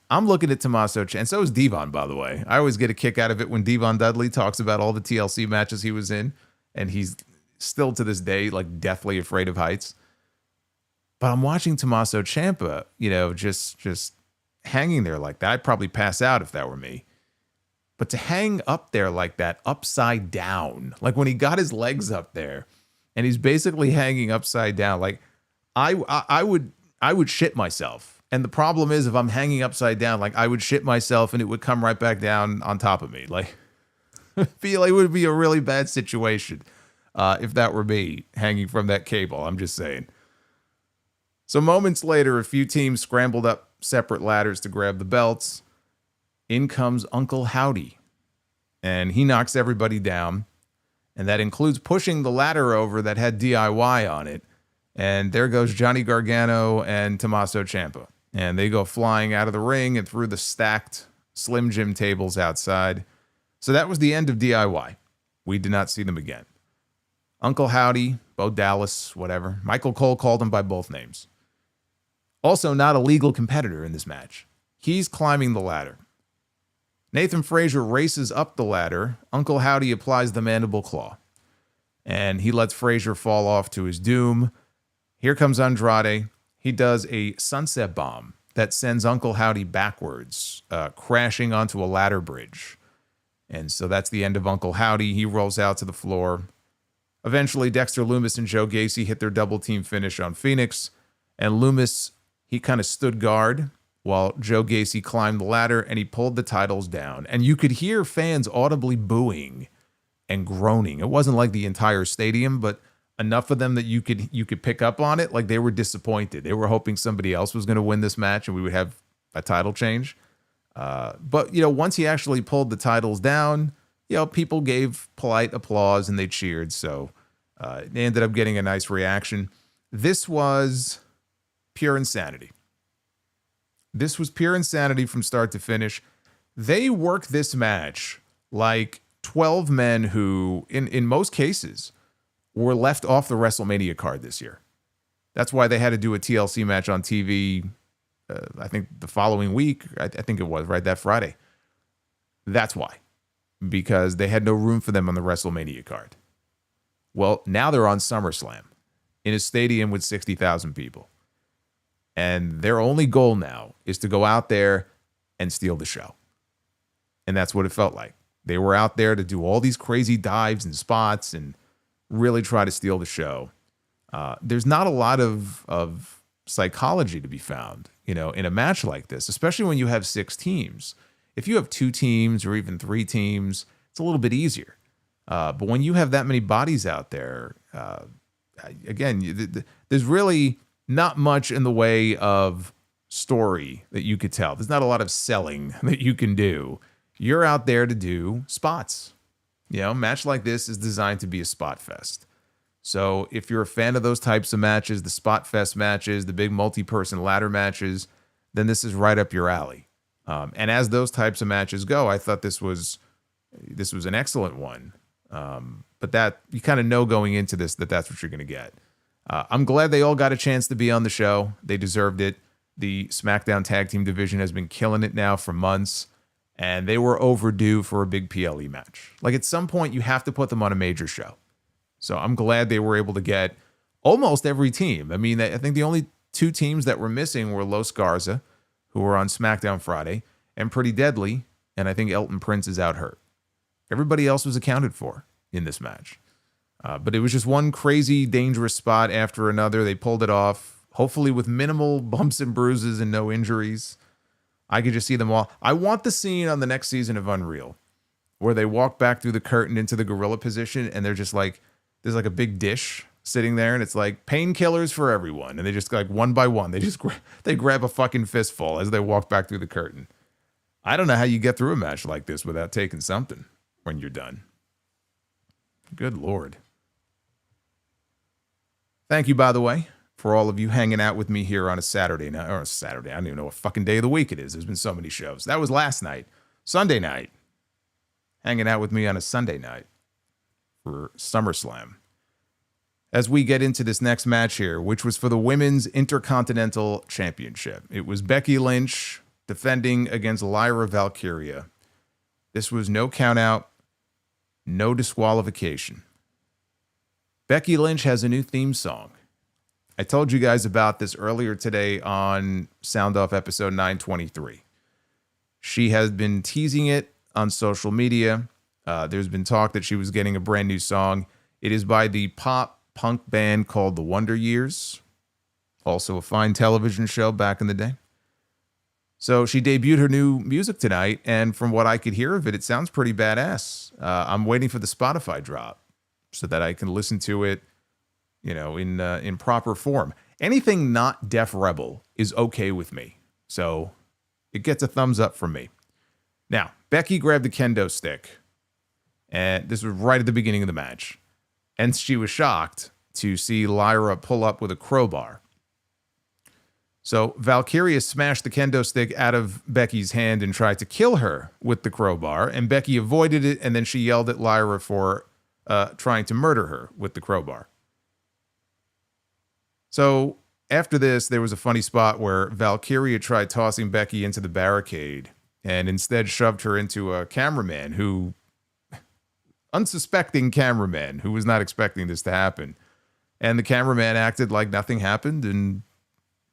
A: I'm looking at Tommaso Ciampa, and so is Devon, by the way. I always get a kick out of it when Devon Dudley talks about all the TLC matches he was in. And he's still to this day like deathly afraid of heights. But I'm watching Tommaso Ciampa, just hanging there like that. I'd probably pass out if that were me. But to hang up there like that, upside down, like when he got his legs up there, and he's basically hanging upside down, like I would shit myself. And the problem is, if I'm hanging upside down, like I would shit myself, and it would come right back down on top of me, like. I feel like it would be a really bad situation if that were me hanging from that cable. I'm just saying. So moments later, a few teams scrambled up separate ladders to grab the belts. In comes Uncle Howdy, and he knocks everybody down, and that includes pushing the ladder over that had DIY on it. And there goes Johnny Gargano and Tommaso Ciampa, and they go flying out of the ring and through the stacked Slim Jim tables outside. So that was the end of DIY. We did not see them again. Uncle Howdy, Bo Dallas, whatever. Michael Cole called him by both names. Also not a legal competitor in this match. He's climbing the ladder. Nathan Frazier races up the ladder. Uncle Howdy applies the mandible claw. And he lets Frazier fall off to his doom. Here comes Andrade. He does a sunset bomb that sends Uncle Howdy backwards, crashing onto a ladder bridge. And so that's the end of Uncle Howdy. He rolls out to the floor. Eventually, Dexter Lumis and Joe Gacy hit their double team finish on Phoenix. And Lumis, he kind of stood guard while Joe Gacy climbed the ladder and he pulled the titles down. And you could hear fans audibly booing and groaning. It wasn't like the entire stadium, but enough of them that you could pick up on it. Like they were disappointed. They were hoping somebody else was going to win this match and we would have a title change. But, once he actually pulled the titles down, people gave polite applause and they cheered. So they ended up getting a nice reaction. This was pure insanity. This was pure insanity from start to finish. They worked this match like 12 men who, in most cases, were left off the WrestleMania card this year. That's why they had to do a TLC match on TV. I think the following week, I think it was, right, that Friday. That's why. Because they had no room for them on the WrestleMania card. Well, now they're on SummerSlam in a stadium with 60,000 people. And their only goal now is to go out there and steal the show. And that's what it felt like. They were out there to do all these crazy dives and spots and really try to steal the show. There's not a lot of psychology to be found, in a match like this, especially when you have 6 teams. If you have 2 teams or even 3 teams, it's a little bit easier. But when you have that many bodies out there, again, there's really not much in the way of story that you could tell. There's not a lot of selling that you can do. You're out there to do spots. A match like this is designed to be a spot fest. So if you're a fan of those types of matches, the spot fest matches, the big multi-person ladder matches, then this is right up your alley. And as those types of matches go, I thought this was an excellent one. But that you kind of know going into this that's what you're going to get. I'm glad they all got a chance to be on the show. They deserved it. The SmackDown Tag Team division has been killing it now for months, and they were overdue for a big PLE match. Like at some point, you have to put them on a major show. So I'm glad they were able to get almost every team. I mean, I think the only two teams that were missing were Los Garza, who were on SmackDown Friday, and Pretty Deadly, and I think Elton Prince is out hurt. Everybody else was accounted for in this match. But it was just one crazy, dangerous spot after another. They pulled it off, hopefully with minimal bumps and bruises and no injuries. I could just see them all. I want the scene on the next season of Unreal where they walk back through the curtain into the gorilla position and they're just like, there's like a big dish sitting there and it's like painkillers for everyone. And they just like one by one, they grab a fucking fistful as they walk back through the curtain. I don't know how you get through a match like this without taking something when you're done. Good Lord. Thank you, by the way, for all of you hanging out with me here on a Saturday night, or a Saturday. I don't even know what fucking day of the week it is. There's been so many shows. That was last night. Sunday night. Hanging out with me on a Sunday night for SummerSlam. As we get into this next match here, which was for the Women's Intercontinental Championship. It was Becky Lynch defending against Lyra Valkyria. This was no countout, no disqualification. Becky Lynch has a new theme song. I told you guys about this earlier today on Sound Off episode 923. She has been teasing it on social media. There's been talk that she was getting a brand new song. It is by the pop punk band called The Wonder Years. Also a fine television show back in the day. So she debuted her new music tonight, and from what I could hear of it, it sounds pretty badass. I'm waiting for the Spotify drop so that I can listen to it, in proper form. Anything not Def Rebel is okay with me. So it gets a thumbs up from me. Now, Becky grabbed the kendo stick, and this was right at the beginning of the match. And she was shocked to see Lyra pull up with a crowbar. So Valkyria smashed the kendo stick out of Becky's hand and tried to kill her with the crowbar, and Becky avoided it, and then she yelled at Lyra for trying to murder her with the crowbar. So after this, there was a funny spot where Valkyria tried tossing Becky into the barricade and instead shoved her into a unsuspecting cameraman who was not expecting this to happen. And the cameraman acted like nothing happened and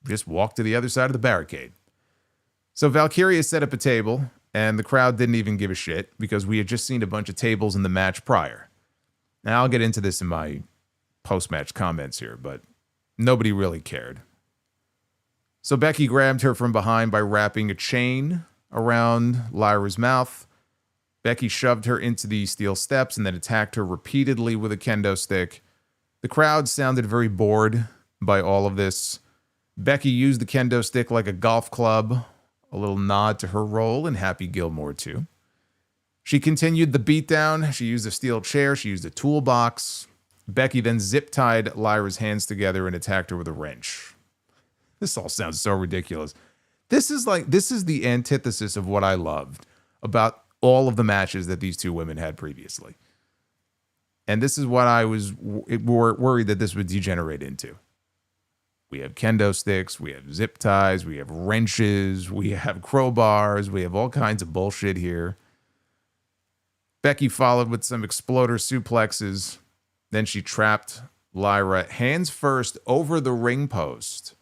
A: just walked to the other side of the barricade. So Valkyria set up a table, and the crowd didn't even give a shit because we had just seen a bunch of tables in the match prior. Now, I'll get into this in my post-match comments here, but nobody really cared. So Becky grabbed her from behind by wrapping a chain around Lyra's mouth. Becky shoved her into the steel steps and then attacked her repeatedly with a kendo stick. The crowd sounded very bored by all of this. Becky used the kendo stick like a golf club, a little nod to her role in Happy Gilmore 2. She continued the beatdown. She used a steel chair. She used a toolbox. Becky then zip-tied Lyra's hands together and attacked her with a wrench. This all sounds so ridiculous. This is the antithesis of what I loved about all of the matches that these two women had previously. And this is what I was worried that this would degenerate into. We have kendo sticks, we have zip ties, we have wrenches, we have crowbars, we have all kinds of bullshit here. Becky followed with some exploder suplexes. Then she trapped Lyra hands first over the ring post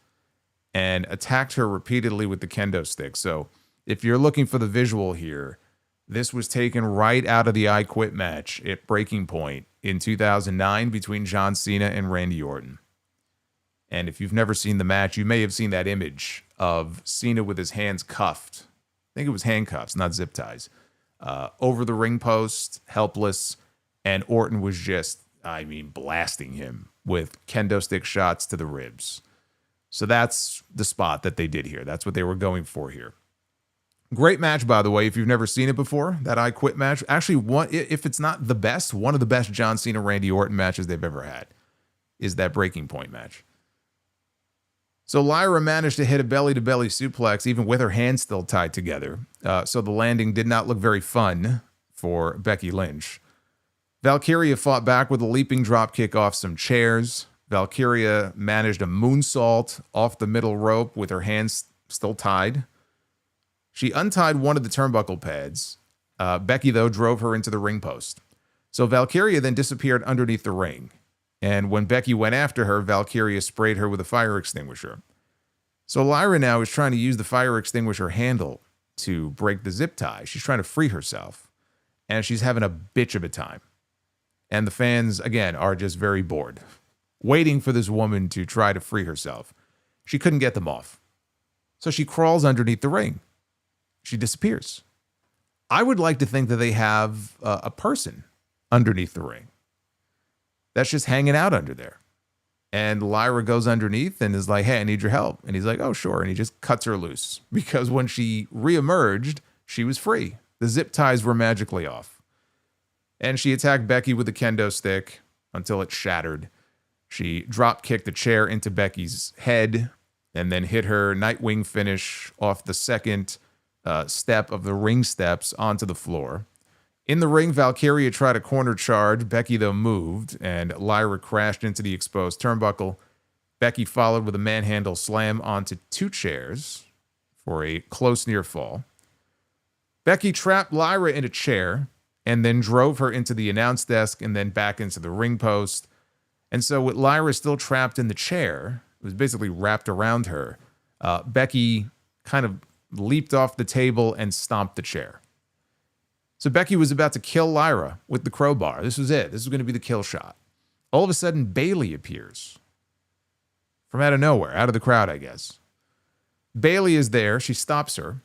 A: and attacked her repeatedly with the kendo stick. So if you're looking for the visual here, this was taken right out of the I Quit match at Breaking Point in 2009 between John Cena and Randy Orton. And if you've never seen the match, you may have seen that image of Cena with his hands cuffed. I think it was handcuffs, not zip ties. over the ring post, helpless, and Orton was just, blasting him with kendo stick shots to the ribs. So that's the spot that they did here. That's what they were going for here. Great match, by the way, if you've never seen it before, that I Quit match. Actually, if it's not the best, one of the best John Cena, Randy Orton matches they've ever had is that Breaking Point match. So Lyra managed to hit a belly-to-belly suplex, even with her hands still tied together. So the landing did not look very fun for Becky Lynch. Valkyria fought back with a leaping dropkick off some chairs. Valkyria managed a moonsault off the middle rope with her hands still tied. She untied one of the turnbuckle pads. Becky, though, drove her into the ring post. So Valkyria then disappeared underneath the ring. And when Becky went after her, Valkyria sprayed her with a fire extinguisher. So Lyra now is trying to use the fire extinguisher handle to break the zip tie. She's trying to free herself. And she's having a bitch of a time. And the fans, again, are just very bored, waiting for this woman to try to free herself. She couldn't get them off. So she crawls underneath the ring. She disappears. I would like to think that they have a person underneath the ring that's just hanging out under there. And Lyra goes underneath and is like, hey, I need your help. And he's like, oh, sure. And he just cuts her loose because when she reemerged, she was free. The zip ties were magically off. And she attacked Becky with a kendo stick until it shattered. She drop kicked the chair into Becky's head and then hit her Nightwing finish off the second step of the ring steps onto the floor. In the ring, Valkyria tried a corner charge. Becky, though, moved, and Lyra crashed into the exposed turnbuckle. Becky followed with a manhandle slam onto two chairs for a close near fall. Becky trapped Lyra in a chair and then drove her into the announce desk and then back into the ring post. And so with Lyra still trapped in the chair, it was basically wrapped around her, Becky kind of leaped off the table and stomped the chair. So Becky was about to kill Lyra with the crowbar. This was it. This was going to be the kill shot. All of a sudden, Bayley appears. From out of nowhere, out of the crowd, I guess. Bayley is there. She stops her.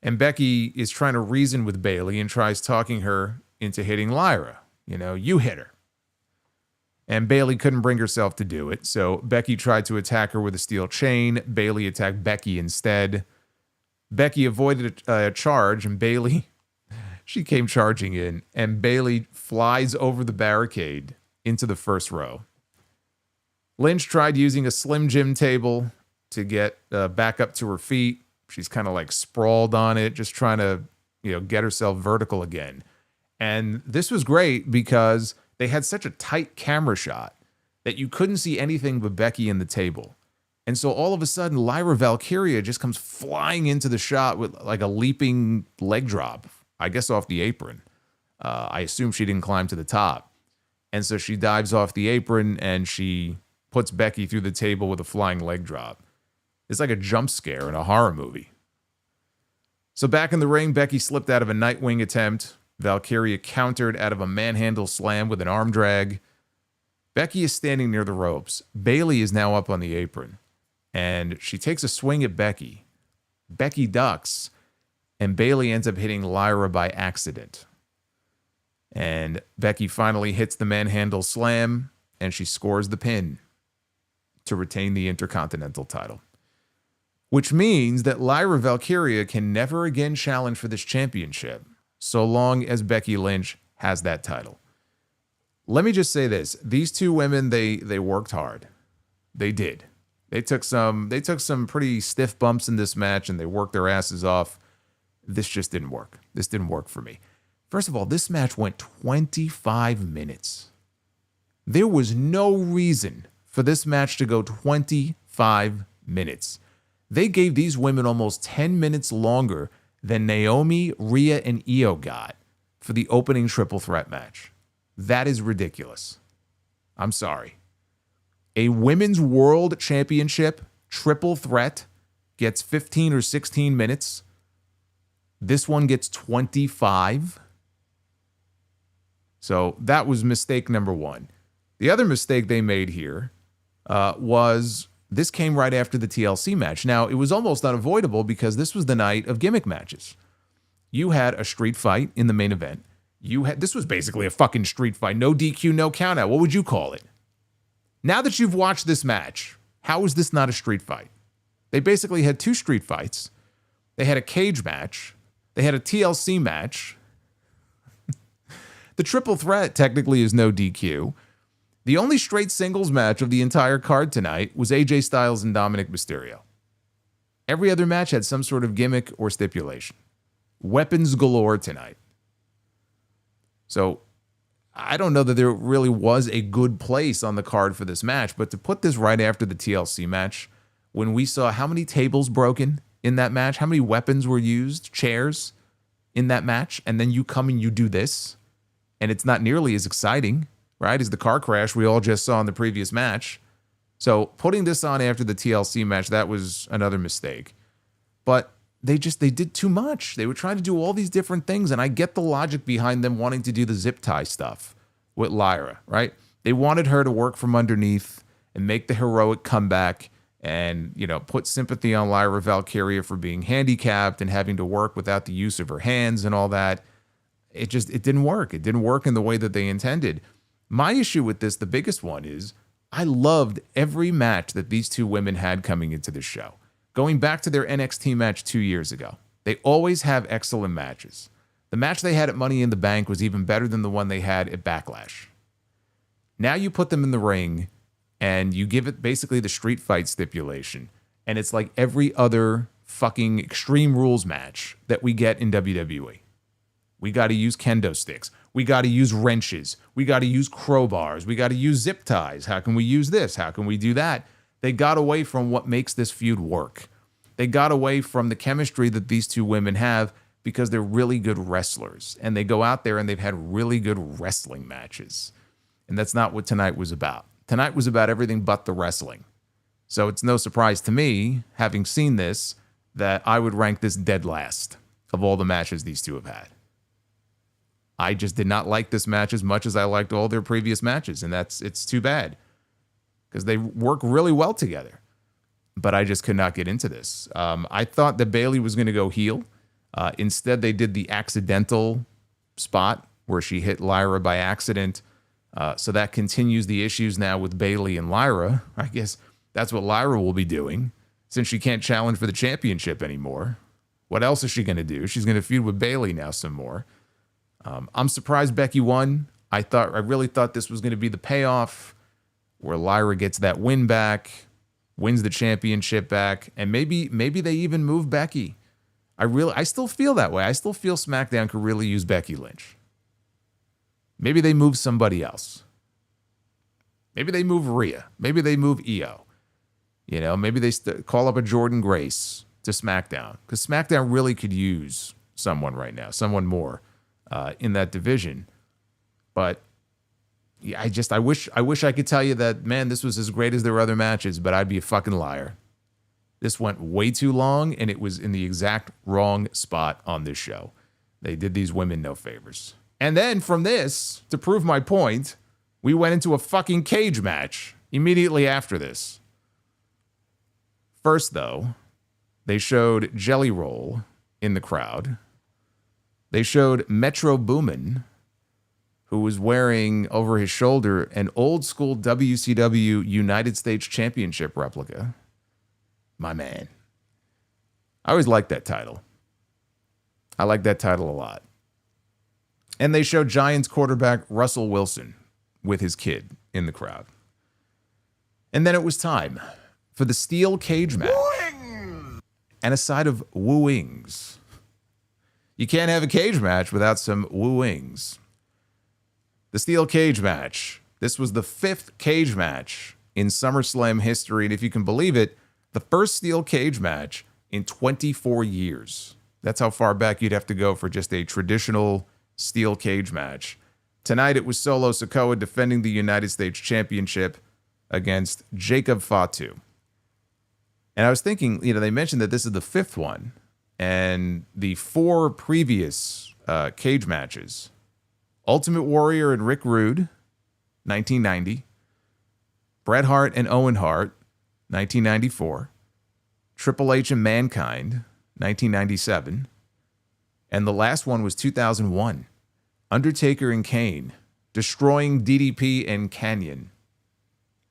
A: And Becky is trying to reason with Bayley and tries talking her into hitting Lyra. You know, you hit her. And Bayley couldn't bring herself to do it. So Becky tried to attack her with a steel chain. Bayley attacked Becky instead. Becky avoided a charge, and Bayley, she came charging in, and Bayley flies over the barricade into the first row. Lynch tried using a Slim Jim table to get back up to her feet. She's kind of like sprawled on it, just trying to, get herself vertical again. And this was great because they had such a tight camera shot that you couldn't see anything but Becky and the table. And so all of a sudden, Lyra Valkyria just comes flying into the shot with like a leaping leg drop, I guess off the apron. I assume she didn't climb to the top. And so she dives off the apron and she puts Becky through the table with a flying leg drop. It's like a jump scare in a horror movie. So back in the ring, Becky slipped out of a Nightwing attempt. Valkyria countered out of a manhandle slam with an arm drag. Becky is standing near the ropes. Bayley is now up on the apron. And she takes a swing at Becky. Becky ducks. And Bayley ends up hitting Lyra by accident. And Becky finally hits the manhandle slam. And she scores the pin to retain the Intercontinental title. Which means that Lyra Valkyria can never again challenge for this championship so long as Becky Lynch has that title. Let me just say this. These two women, they worked hard. They did. They took some pretty stiff bumps in this match and they worked their asses off. This just didn't work. This didn't work for me. First of all, this match went 25 minutes. There was no reason for this match to go 25 minutes. They gave these women almost 10 minutes longer than Naomi, Rhea, and Io got for the opening triple threat match. That is ridiculous. I'm sorry. A women's world championship triple threat gets 15 or 16 minutes. This one gets 25. So that was mistake number one. The other mistake they made here was this came right after the TLC match. Now, it was almost unavoidable because this was the night of gimmick matches. You had a street fight in the main event. This was basically a fucking street fight. No DQ, no countout. What would you call it? Now that you've watched this match, how is this not a street fight? They basically had 2 street fights. They had a cage match. They had a TLC match. The triple threat technically is no DQ. The only straight singles match of the entire card tonight was AJ Styles and Dominik Mysterio. Every other match had some sort of gimmick or stipulation. Weapons galore tonight. So I don't know that there really was a good place on the card for this match, but to put this right after the TLC match, when we saw how many tables broken in that match, how many weapons were used, chairs in that match, and then you come and you do this, and it's not nearly as exciting, right, as the car crash we all just saw in the previous match. So putting this on after the TLC match, that was another mistake. But they did too much. They were trying to do all these different things, and I get the logic behind them wanting to do the zip tie stuff with Lyra, right? They wanted her to work from underneath and make the heroic comeback and, put sympathy on Lyra Valkyria for being handicapped and having to work without the use of her hands and all that. It didn't work. It didn't work in the way that they intended. My issue with this, the biggest one, is I loved every match that these 2 women had coming into the show. Going back to their NXT match 2 years ago, they always have excellent matches. The match they had at Money in the Bank was even better than the one they had at Backlash. Now you put them in the ring and you give it basically the street fight stipulation, and it's like every other fucking Extreme Rules match that we get in WWE. We got to use kendo sticks. We got to use wrenches. We got to use crowbars. We got to use zip ties. How can we use this? How can we do that? They got away from what makes this feud work. They got away from the chemistry that these 2 women have because they're really good wrestlers. And they go out there and they've had really good wrestling matches. And that's not what tonight was about. Tonight was about everything but the wrestling. So it's no surprise to me, having seen this, that I would rank this dead last of all the matches these 2 have had. I just did not like this match as much as I liked all their previous matches, and it's too bad because they work really well together. But I just could not get into this. I thought that Bayley was going to go heel. Instead, they did the accidental spot where she hit Lyra by accident. So that continues the issues now with Bayley and Lyra. I guess that's what Lyra will be doing since she can't challenge for the championship anymore. What else is she going to do? She's going to feud with Bayley now some more. I'm surprised Becky won. I really thought this was going to be the payoff where Lyra gets that win back, wins the championship back, and maybe they even move Becky. I still feel that way. I still feel SmackDown could really use Becky Lynch. Maybe they move somebody else. Maybe they move Rhea. Maybe they move Io. Maybe they call up a Jordan Grace to SmackDown, because SmackDown really could use someone right now, someone more in that division. But yeah, I wish I could tell you that, man, this was as great as their other matches, but I'd be a fucking liar. This went way too long, and it was in the exact wrong spot on this show. They did these women no favors. And then from this, to prove my point, we went into a fucking cage match immediately after this. First, though, they showed Jelly Roll in the crowd. They showed Metro Boomin, who was wearing over his shoulder an old school WCW United States Championship replica. My man. I always liked that title. I like that title a lot. And they showed Giants quarterback Russell Wilson with his kid in the crowd. And then it was time for the steel cage match. Wooing! And a side of wooings. You can't have a cage match without some wooings. The steel cage match. This was the 5th cage match in SummerSlam history. And if you can believe it, the first steel cage match in 24 years. That's how far back you'd have to go for just a traditional steel cage match. Tonight it was Solo Sikoa defending the United States Championship against Jacob Fatu. And I was thinking, they mentioned that this is the 5th one, and the 4 previous cage matches, Ultimate Warrior and Rick Rude, 1990, Bret Hart and Owen Hart, 1994, Triple H and Mankind, 1997, And the last one was 2001. Undertaker and Kane destroying DDP and Canyon.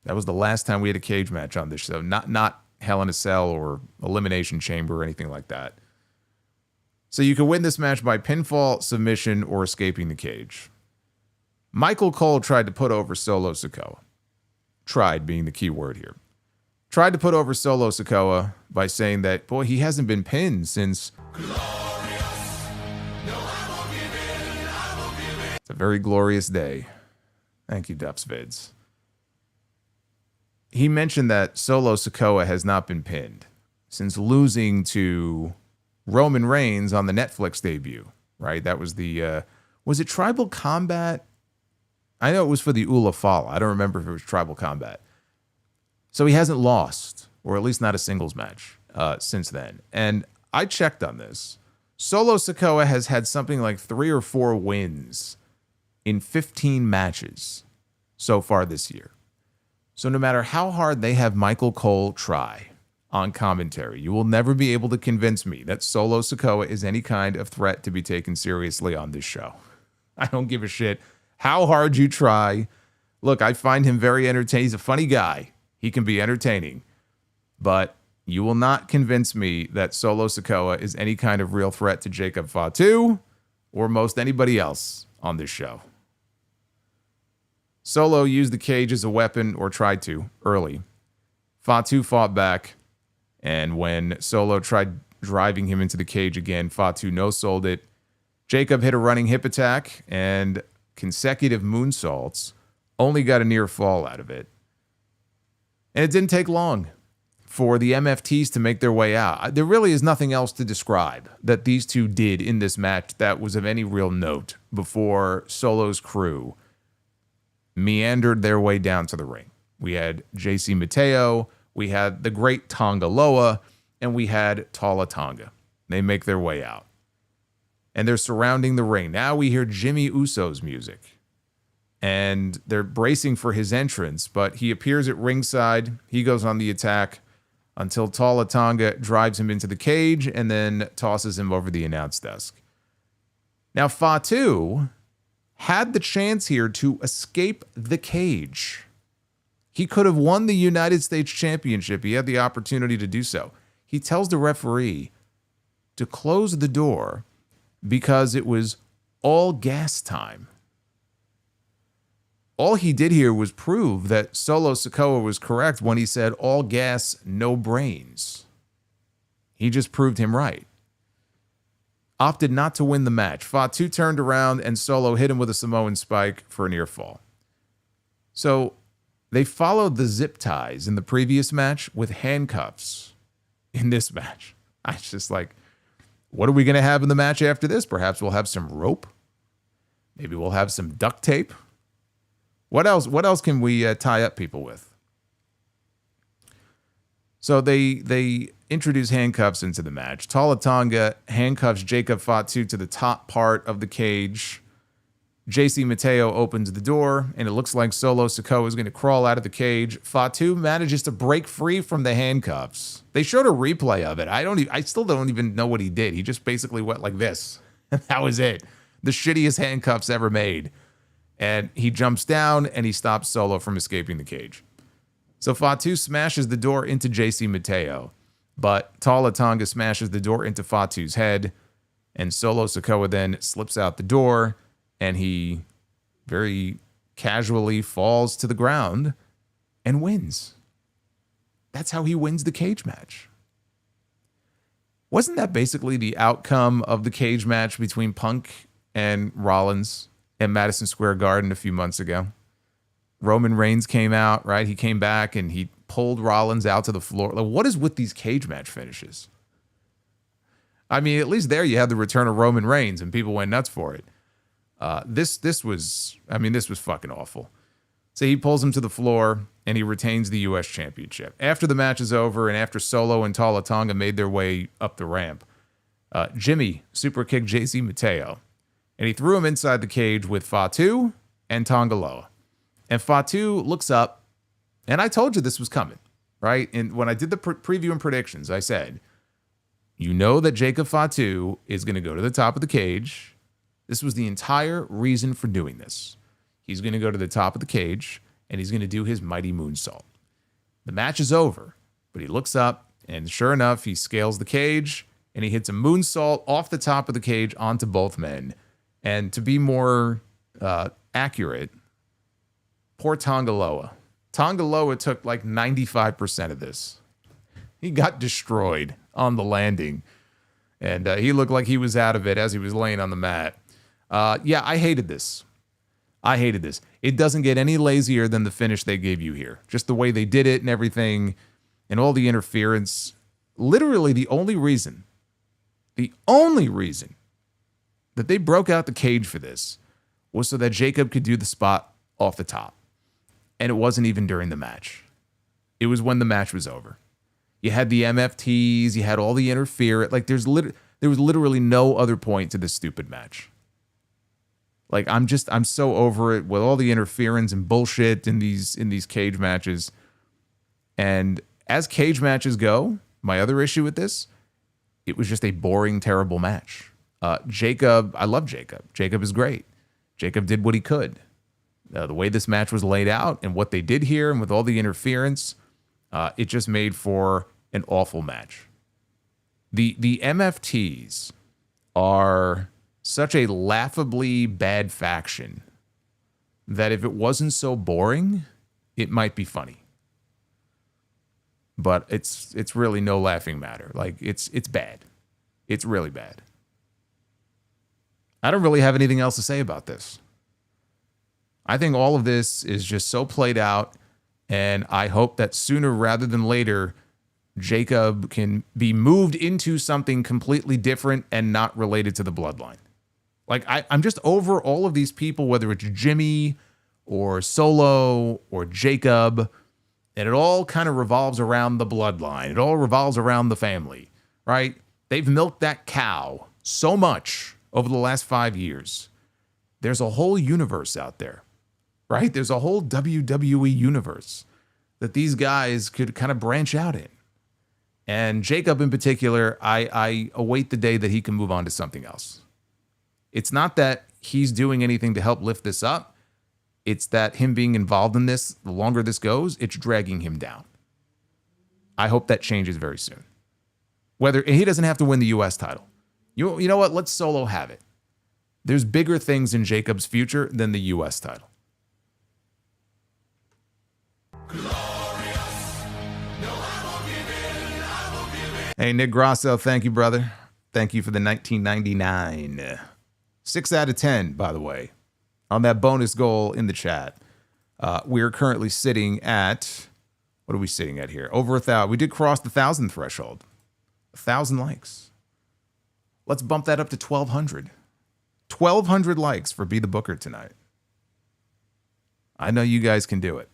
A: That was the last time we had a cage match on this show. Not Hell in a Cell or Elimination Chamber or anything like that. So you can win this match by pinfall, submission, or escaping the cage. Michael Cole tried to put over Solo Sikoa. Tried being the key word here. Tried to put over Solo Sikoa by saying that, boy, he hasn't been pinned since... It's a very glorious day. Thank you, Dups Vids. He mentioned that Solo Sikoa has not been pinned since losing to Roman Reigns on the Netflix debut, right? That was the, was it Tribal Combat? I know it was for the Ula Fala. I don't remember if it was Tribal Combat. So he hasn't lost, or at least not a singles match since then. And I checked on this. Solo Sikoa has had something like 3 or 4 wins in 15 matches so far this year. So no matter how hard they have Michael Cole try on commentary, you will never be able to convince me that Solo Sikoa is any kind of threat to be taken seriously on this show. I don't give a shit how hard you try. Look, I find him very entertaining. He's a funny guy. He can be entertaining. But you will not convince me that Solo Sikoa is any kind of real threat to Jacob Fatu or most anybody else on this show. Solo used the cage as a weapon, or tried to, early. Fatu fought back, and when Solo tried driving him into the cage again, Fatu no-sold it. Jacob hit a running hip attack, and consecutive moonsaults only got a near fall out of it. And it didn't take long for the MFTs to make their way out. There really is nothing else to describe that these two did in this match that was of any real note before Solo's crew meandered their way down to the ring. We had JC Mateo, we had the great Tonga Loa, and we had Tala Tonga. They make their way out. And they're surrounding the ring. Now we hear Jimmy Uso's music. And they're bracing for his entrance, but he appears at ringside. He goes on the attack until Tala Tonga drives him into the cage and then tosses him over the announce desk. Now Fatu had the chance here to escape the cage. He could have won the United States Championship. He had the opportunity to do so. He tells the referee to close the door because it was all gas time. All he did here was prove that Solo Sikoa was correct when he said all gas, no brains. He just proved him right. Opted not to win the match. Fatu turned around and Solo hit him with a Samoan spike for a near fall. So they followed the zip ties in the previous match with handcuffs in this match. I was just like, what are we going to have in the match after this? Perhaps we'll have some rope. Maybe we'll have some duct tape. What else? What else can we tie up people with? So they introduce handcuffs into the match. Tala Tonga handcuffs Jacob Fatu to the top part of the cage. JC Mateo opens the door, and it looks like Solo Sikoa is going to crawl out of the cage. Fatu manages to break free from the handcuffs. They showed a replay of it. I still don't even know what he did. He just basically went like this. And that was it. The shittiest handcuffs ever made. And he jumps down, and he stops Solo from escaping the cage. So Fatu smashes the door into JC Mateo, but Tala Tonga smashes the door into Fatu's head, and Solo Sikoa then slips out the door, and he very casually falls to the ground and wins. That's how he wins the cage match. Wasn't that basically the outcome of the cage match between Punk and Rollins at Madison Square Garden a few months ago? Roman Reigns came out, right? He came back and he pulled Rollins out to the floor. Like, what is with these cage match finishes? I mean, at least there you had the return of Roman Reigns and people went nuts for it. This was fucking awful. So he pulls him to the floor and he retains the U.S. Championship. After the match is over and after Solo and Tala Tonga made their way up the ramp, Jimmy super kicked JC Mateo and he threw him inside the cage with Fatu and Tonga Loa. And Fatu looks up, and I told you this was coming, right? And when I did the preview and predictions, I said, You know that Jacob Fatu is going to go to the top of the cage. This was the entire reason for doing this. He's going to go to the top of the cage, and he's going to do his mighty moonsault. The match is over, but he looks up, and sure enough, he scales the cage, and he hits a moonsault off the top of the cage onto both men. And to be more accurate, poor Tongaloa. Tongaloa took like 95% of this. He got destroyed on the landing, and he looked like he was out of it as he was laying on the mat. Yeah, I hated this. It doesn't get any lazier than the finish they gave you here. Just the way they did it and everything, and all the interference. Literally the only reason that they broke out the cage for this was so that Jacob could do the spot off the top. And it wasn't even during the match. It was when the match was over. You had the MFTs, you had all the interference. Like there was literally no other point to this stupid match. Like I'm so over it with all the interference and bullshit in these cage matches. And as cage matches go, my other issue with this, it was just a boring, terrible match. Jacob, I love Jacob. Jacob is great. Jacob did what he could. The way this match was laid out and what they did here and with all the interference, it just made for an awful match. The MFTs are such a laughably bad faction that if it wasn't so boring, it might be funny. But it's really no laughing matter. Like it's bad. It's really bad. I don't really have anything else to say about this. I think all of this is just so played out, and I hope that sooner rather than later, Jacob can be moved into something completely different and not related to the bloodline. Like, I'm just over all of these people, whether it's Jimmy or Solo or Jacob, and it all kind of revolves around the bloodline. It all revolves around the family, right? They've milked that cow so much over the last 5 years. There's a whole universe out there, right? There's a whole WWE universe that these guys could kind of branch out in. And Jacob in particular, I await the day that he can move on to something else. It's not that he's doing anything to help lift this up. It's that him being involved in this, the longer this goes, it's dragging him down. I hope that changes very soon. Whether he doesn't have to win the U.S. title. You know what? Let Solo have it. There's bigger things in Jacob's future than the U.S. title. Hey, Nick Grosso, thank you, brother. Thank you for the 1999. 6 out of 10, by the way, on that bonus goal in the chat. We're currently sitting at, what are we sitting at here? Over 1,000. We did cross the 1,000 threshold. 1,000 likes. Let's bump that up to 1,200. 1,200 likes for Be the Booker tonight. I know you guys can do it.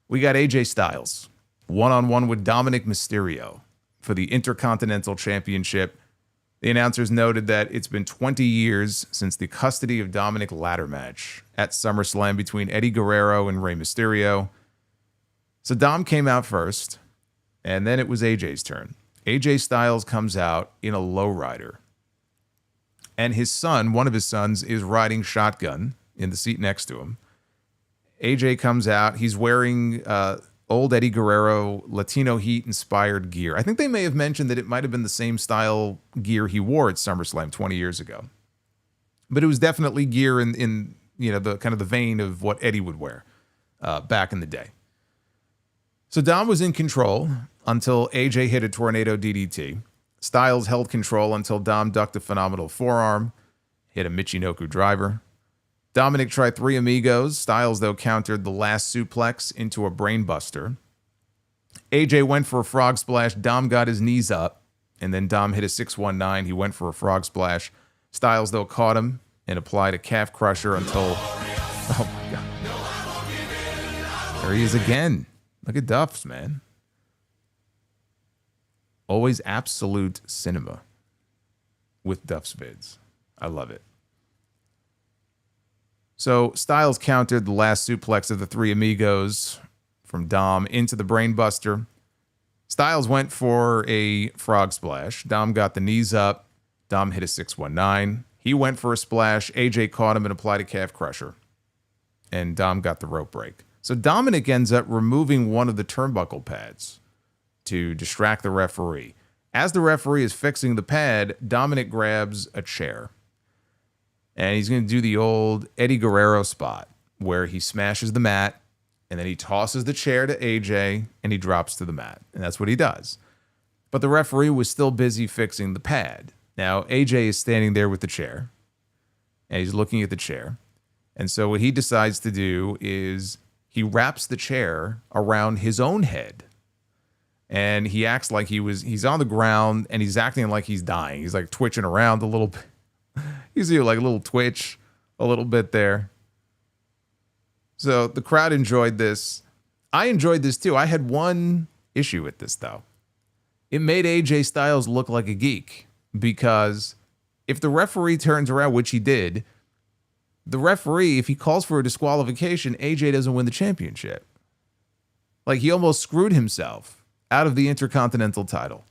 A: We got AJ Styles, one-on-one with Dominik Mysterio for the Intercontinental Championship. The announcers noted that it's been 20 years since the custody of Dominik ladder match at SummerSlam between Eddie Guerrero and Rey Mysterio. So Dom came out first, and then it was AJ's turn. AJ Styles comes out in a lowrider. And his son, one of his sons, is riding shotgun in the seat next to him. AJ comes out. He's wearing old Eddie Guerrero Latino Heat-inspired gear. I think they may have mentioned that it might have been the same style gear he wore at SummerSlam 20 years ago. But it was definitely gear in the kind of the vein of what Eddie would wear back in the day. So Dom was in control until AJ hit a tornado DDT. Styles held control until Dom ducked a phenomenal forearm, hit a Michinoku driver. Dominik tried 3 amigos. Styles, though, countered the last suplex into a brainbuster. AJ went for a frog splash. Dom got his knees up, and then Dom hit a 619. He went for a frog splash. Styles, though, caught him and applied a calf crusher until... Oh, my God. There he is again. Look at Duff's, man. Always absolute cinema with Duff's vids. I love it. So Styles countered the last suplex of the 3 amigos from Dom into the brainbuster. Styles went for a frog splash. Dom got the knees up. Dom hit a 619. He went for a splash. AJ caught him and applied a calf crusher. And Dom got the rope break. So Dominik ends up removing one of the turnbuckle pads to distract the referee. As the referee is fixing the pad, Dominik grabs a chair. And he's going to do the old Eddie Guerrero spot where he smashes the mat and then he tosses the chair to AJ and he drops to the mat. And that's what he does. But the referee was still busy fixing the pad. Now, AJ is standing there with the chair and he's looking at the chair. And so what he decides to do is he wraps the chair around his own head. And he acts like he's on the ground and he's acting like he's dying. He's like twitching around a little bit. You see like a little twitch a little bit there. So the crowd enjoyed this. I enjoyed this too. I had one issue with this though. It made AJ Styles look like a geek because if the referee turns around, which he did, the referee, if he calls for a disqualification, AJ doesn't win the championship. Like he almost screwed himself out of the Intercontinental title.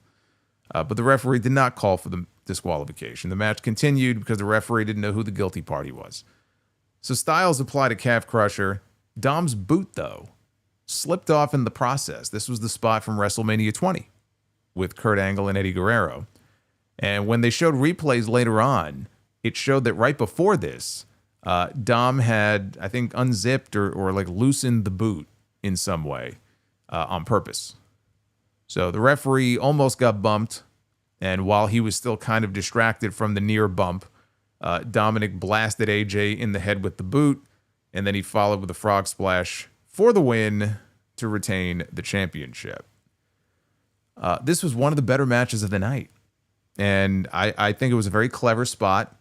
A: But the referee did not call for the disqualification. The match continued because the referee didn't know who the guilty party was. So Styles applied a calf crusher. Dom's boot, though, slipped off in the process. This was the spot from WrestleMania 20 with Kurt Angle and Eddie Guerrero. And when they showed replays later on, it showed that right before this, Dom had, I think, unzipped or like loosened the boot in some way on purpose. So the referee almost got bumped. And while he was still kind of distracted from the near bump, Dominik blasted AJ in the head with the boot, and then he followed with a frog splash for the win to retain the championship. This was one of the better matches of the night, and I think it was a very clever spot.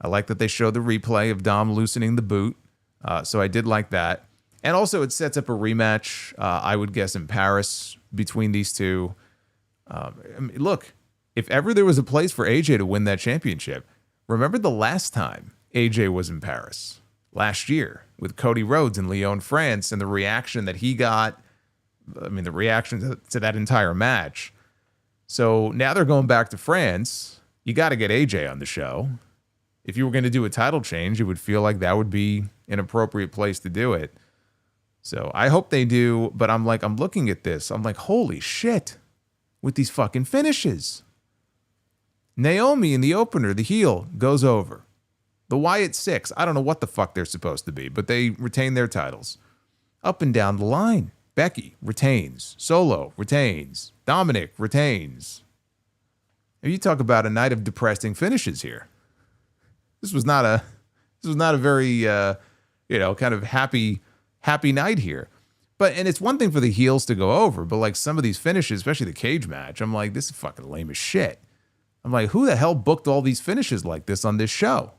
A: I like that they showed the replay of Dom loosening the boot, so I did like that. And also it sets up a rematch, I would guess, in Paris between these two. I mean, look, if ever there was a place for AJ to win that championship, remember the last time AJ was in Paris? Last year with Cody Rhodes in Lyon, France, and the reaction that he got. I mean, the reaction to that entire match. So now they're going back to France. You got to get AJ on the show. If you were going to do a title change, it would feel like that would be an appropriate place to do it. So I hope they do, but I'm looking at this. I'm like, holy shit, with these fucking finishes. Naomi in the opener, the heel, goes over. The Wyatt Six, I don't know what the fuck they're supposed to be, but they retain their titles. Up and down the line, Becky retains. Solo retains. Dominik retains. If you talk about a night of depressing finishes here. This was not a very kind of happy night here. And it's one thing for the heels to go over, but like some of these finishes, especially the cage match, I'm like, this is fucking lame as shit. I'm like, who the hell booked all these finishes like this on this show?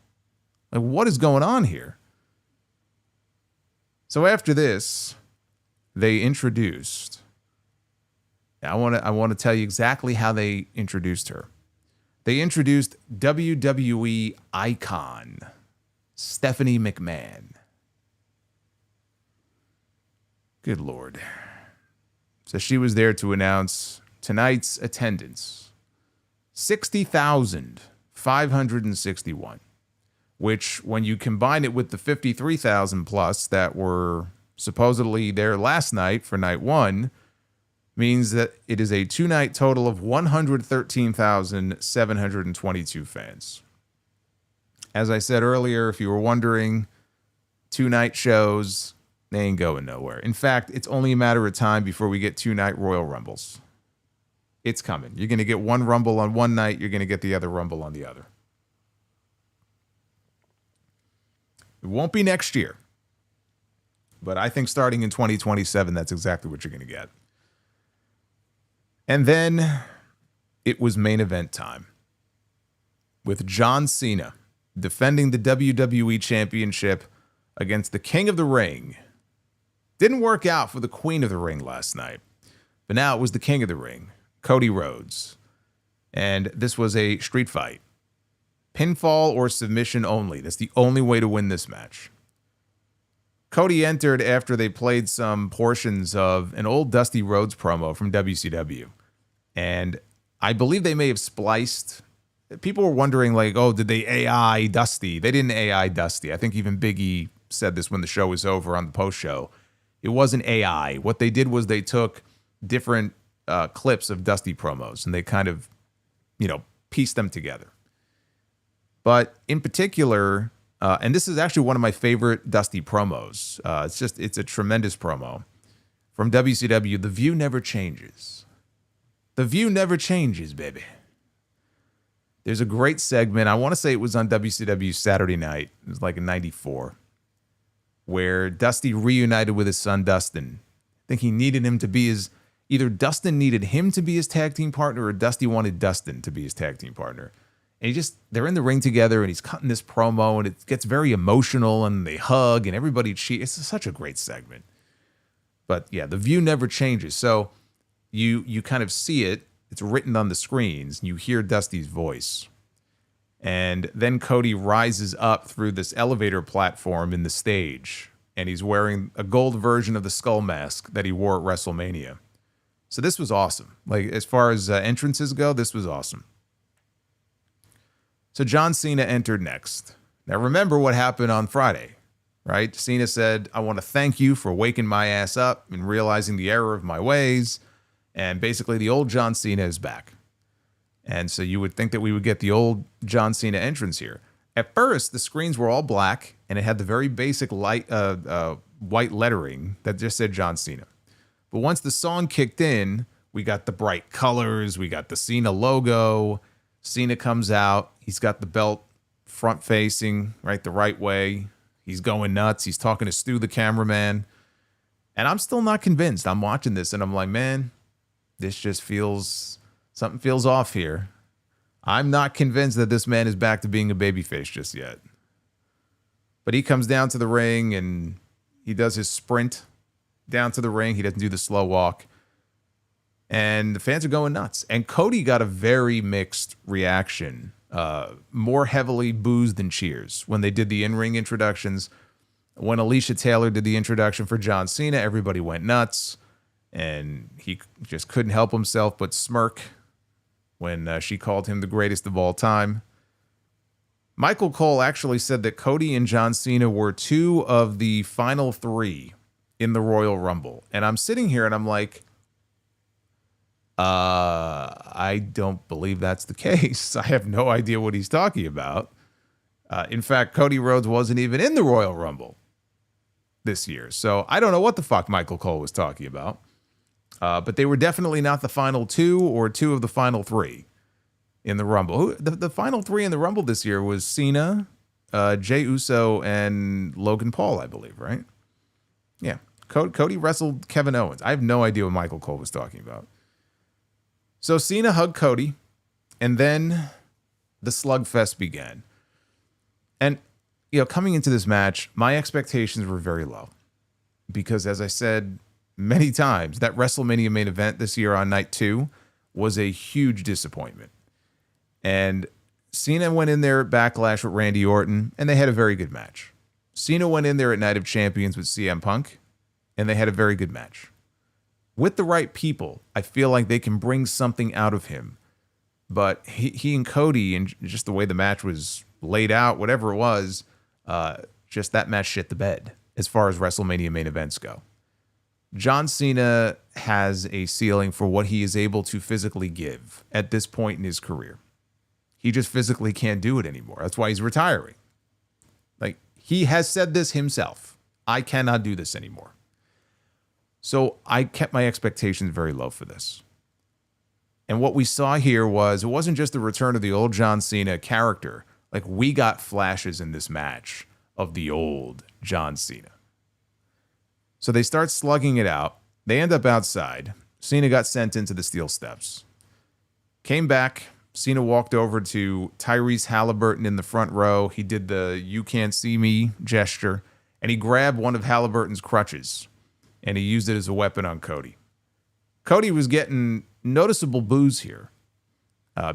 A: Like, what is going on here? So after this, they introduced. I want to tell you exactly how they introduced her. They introduced WWE icon Stephanie McMahon. Good Lord. So she was there to announce tonight's attendance. 60,561, which when you combine it with the 53,000 plus that were supposedly there last night for night one, means that it is a two-night total of 113,722 fans. As I said earlier, if you were wondering, two-night shows, they ain't going nowhere. In fact, it's only a matter of time before we get two-night Royal Rumbles. It's coming. You're going to get one Rumble on one night. You're going to get the other Rumble on the other. It won't be next year. But I think starting in 2027, that's exactly what you're going to get. And then it was main event time. With John Cena defending the WWE Championship against the King of the Ring. Didn't work out for the Queen of the Ring last night. But now it was the King of the Ring. Cody Rhodes. And this was a street fight. Pinfall or submission only. That's the only way to win this match. Cody entered after they played some portions of an old Dusty Rhodes promo from WCW. And I believe they may have spliced. People were wondering, like, oh, did they AI Dusty? They didn't AI Dusty. I think even Big E said this when the show was over on the post show. It wasn't AI. What they did was they took different clips of Dusty promos and they kind of, pieced them together. But in particular, and this is actually one of my favorite Dusty promos. It's a tremendous promo from WCW. The view never changes. The view never changes, baby. There's a great segment. I want to say it was on WCW Saturday Night. It was like in '94, where Dusty reunited with his son, Dustin. I think he needed him to be either Dustin needed him to be his tag team partner or Dusty wanted Dustin to be his tag team partner. And they're in the ring together and he's cutting this promo and it gets very emotional and they hug and everybody cheers. It's such a great segment. But yeah, the view never changes. So you kind of see it. It's written on the screens. And you hear Dusty's voice. And then Cody rises up through this elevator platform in the stage. And he's wearing a gold version of the skull mask that he wore at WrestleMania. So this was awesome. Like, as far as entrances go, this was awesome. So John Cena entered next. Now, remember what happened on Friday, right? Cena said, I want to thank you for waking my ass up and realizing the error of my ways. And basically, the old John Cena is back. And so you would think that we would get the old John Cena entrance here. At first, the screens were all black, and it had the very basic white lettering that just said John Cena. But once the song kicked in, we got the bright colors, we got the Cena logo. Cena comes out. He's got the belt front facing, right, the right way. He's going nuts. He's talking to Stu, the cameraman. And I'm still not convinced. I'm watching this, and I'm like, man, this just something feels off here. I'm not convinced that this man is back to being a babyface just yet. But he comes down to the ring and he does his sprint down to the ring. He doesn't do the slow walk. And the fans are going nuts. And Cody got a very mixed reaction. More heavily boos than cheers when they did the in-ring introductions. When Alicia Taylor did the introduction for John Cena, everybody went nuts. And he just couldn't help himself but smirk when she called him the greatest of all time. Michael Cole actually said that Cody and John Cena were two of the final three in the Royal Rumble. And I'm sitting here and I'm like, I don't believe that's the case. I have no idea what he's talking about. In fact, Cody Rhodes wasn't even in the Royal Rumble this year. So I don't know what the fuck Michael Cole was talking about. But they were definitely not the final two or two of the final three in the Rumble. The final three in the Rumble this year was Cena, Jey Uso, and Logan Paul, I believe, right? Yeah. Cody wrestled Kevin Owens. I have no idea what Michael Cole was talking about. So Cena hugged Cody, and then the slugfest began. And, coming into this match, my expectations were very low. Because, as I said many times, that WrestleMania main event this year on night 2 was a huge disappointment. And Cena went in there at Backlash with Randy Orton, and they had a very good match. Cena went in there at Night of Champions with CM Punk, and they had a very good match. With the right people, I feel like they can bring something out of him. But he and Cody, and just the way the match was laid out, whatever it was, just that match shit the bed as far as WrestleMania main events go. John Cena has a ceiling for what he is able to physically give at this point in his career. He just physically can't do it anymore. That's why he's retiring. Like, he has said this himself. I cannot do this anymore. So I kept my expectations very low for this. And what we saw here was, it wasn't just the return of the old John Cena character. Like, we got flashes in this match of the old John Cena. So they start slugging it out. They end up outside. Cena got sent into the steel steps. Came back. Cena walked over to Tyrese Halliburton in the front row. He did the "you can't see me" gesture. And he grabbed one of Halliburton's crutches. And he used it as a weapon on Cody. Cody was getting noticeable boos here.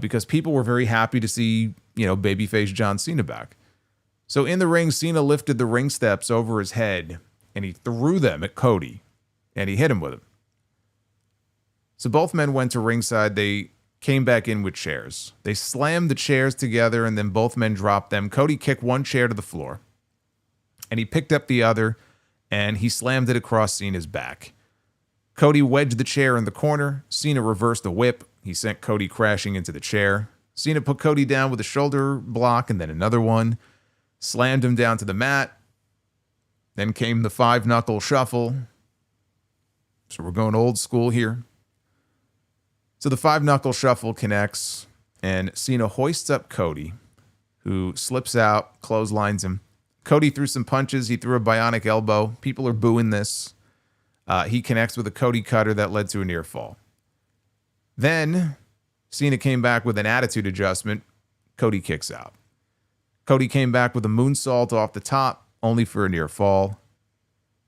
A: Because people were very happy to see, babyface John Cena back. So in the ring, Cena lifted the ring steps over his head and he threw them at Cody, and he hit him with them. So both men went to ringside. They came back in with chairs. They slammed the chairs together, and then both men dropped them. Cody kicked one chair to the floor, and he picked up the other, and he slammed it across Cena's back. Cody wedged the chair in the corner. Cena reversed the whip. He sent Cody crashing into the chair. Cena put Cody down with a shoulder block and then another one. Slammed him down to the mat. Then came the 5-knuckle shuffle. So we're going old school here. So the 5-knuckle shuffle connects, and Cena hoists up Cody, who slips out, clotheslines him. Cody threw some punches. He threw a bionic elbow. People are booing this. He connects with a Cody cutter that led to a near fall. Then Cena came back with an attitude adjustment. Cody kicks out. Cody came back with a moonsault off the top, only for a near fall.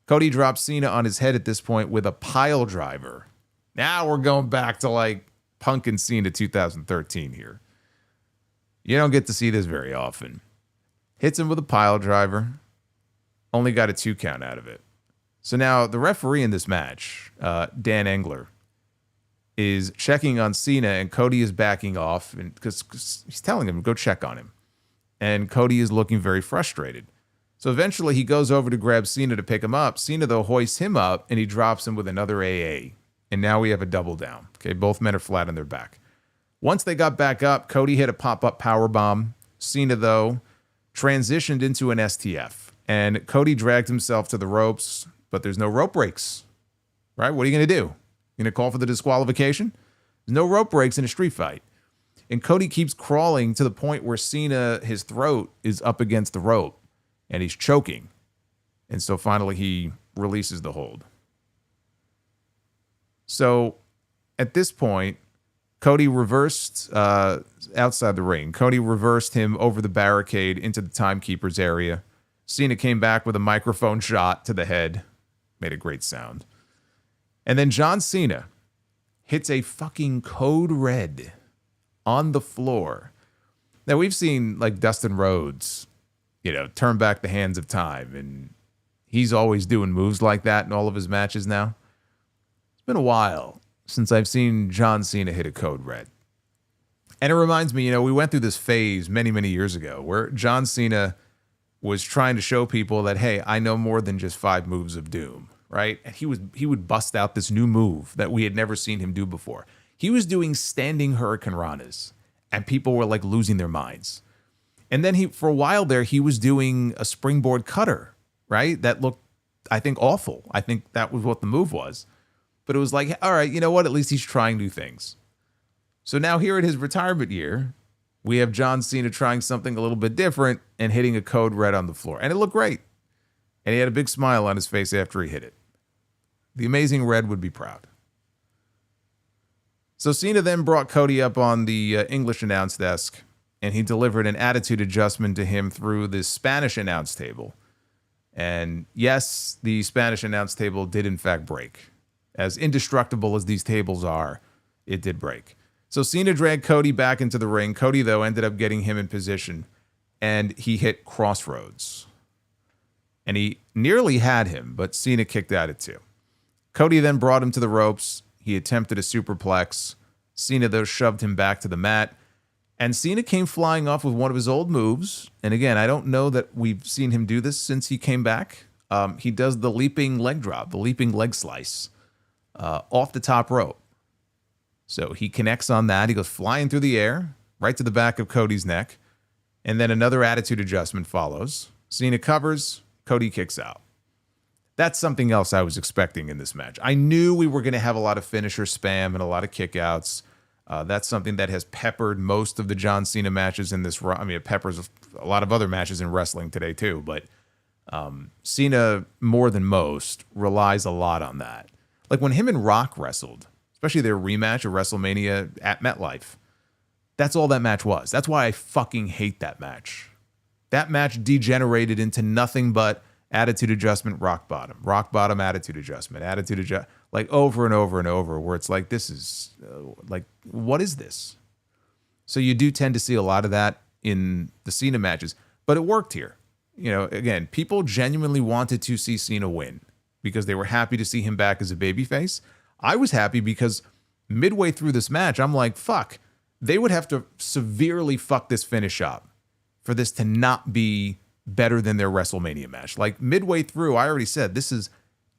A: Cody drops Cena on his head at this point with a pile driver. Now we're going back to like Punk and Cena 2013 here. You don't get to see this very often. Hits him with a pile driver. Only got a 2 count out of it. So now the referee in this match, Dan Engler, is checking on Cena, and Cody is backing off because he's telling him, go check on him. And Cody is looking very frustrated. So eventually he goes over to grab Cena to pick him up. Cena, though, hoists him up, and he drops him with another AA. And now we have a double down. Okay, both men are flat on their back. Once they got back up, Cody hit a pop-up powerbomb. Cena, though, transitioned into an STF. And Cody dragged himself to the ropes, but there's no rope breaks. Right? What are you going to do? You going to call for the disqualification? There's no rope breaks in a street fight. And Cody keeps crawling to the point where Cena, his throat is up against the rope, and he's choking. And so finally he releases the hold. So at this point, Cody reversed outside the ring. Cody reversed him over the barricade into the timekeeper's area. Cena came back with a microphone shot to the head. Made a great sound. And then John Cena hits a fucking code red on the floor. Now, we've seen like Dustin Rhodes, turn back the hands of time. And he's always doing moves like that in all of his matches now. It's been a while since I've seen John Cena hit a code red. And it reminds me, we went through this phase many, many years ago where John Cena was trying to show people that, hey, I know more than just 5 moves of doom, right? And he would bust out this new move that we had never seen him do before. He was doing standing Hurricane Ranas, and people were like losing their minds. And then for a while there, he was doing a springboard cutter, right? That looked, I think, awful. I think that was what the move was. But it was like, all right, you know what? At least he's trying new things. So now here at his retirement year, we have John Cena trying something a little bit different and hitting a code red on the floor. And it looked great. And he had a big smile on his face after he hit it. The Amazing Red would be proud. So Cena then brought Cody up on the English announce desk, and he delivered an attitude adjustment to him through the Spanish announce table. And yes, the Spanish announce table did in fact break. As indestructible as these tables are, it did break. So Cena dragged Cody back into the ring. Cody, though, ended up getting him in position, and he hit Crossroads. And he nearly had him, but Cena kicked out at 2. Cody then brought him to the ropes. He attempted a superplex. Cena, though, shoved him back to the mat. And Cena came flying off with one of his old moves. And again, I don't know that we've seen him do this since he came back. He does the leaping leg drop, the leaping leg slice off the top rope. So he connects on that. He goes flying through the air, right to the back of Cody's neck. And then another attitude adjustment follows. Cena covers. Cody kicks out. That's something else I was expecting in this match. I knew we were going to have a lot of finisher spam and a lot of kickouts. That's something that has peppered most of the John Cena matches in this. I mean, it peppers a lot of other matches in wrestling today too. But Cena, more than most, relies a lot on that. Like when him and Rock wrestled, especially their rematch of WrestleMania at MetLife, that's all that match was. That's why I fucking hate that match. That match degenerated into nothing but attitude adjustment, rock bottom, attitude adjustment, like over and over and over, where it's like, this is like, what is this? So you do tend to see a lot of that in the Cena matches, but it worked here. again, people genuinely wanted to see Cena win because they were happy to see him back as a babyface. I was happy because midway through this match, I'm like, fuck, they would have to severely fuck this finish up for this to not be better than their WrestleMania match. Like midway through, I already said this is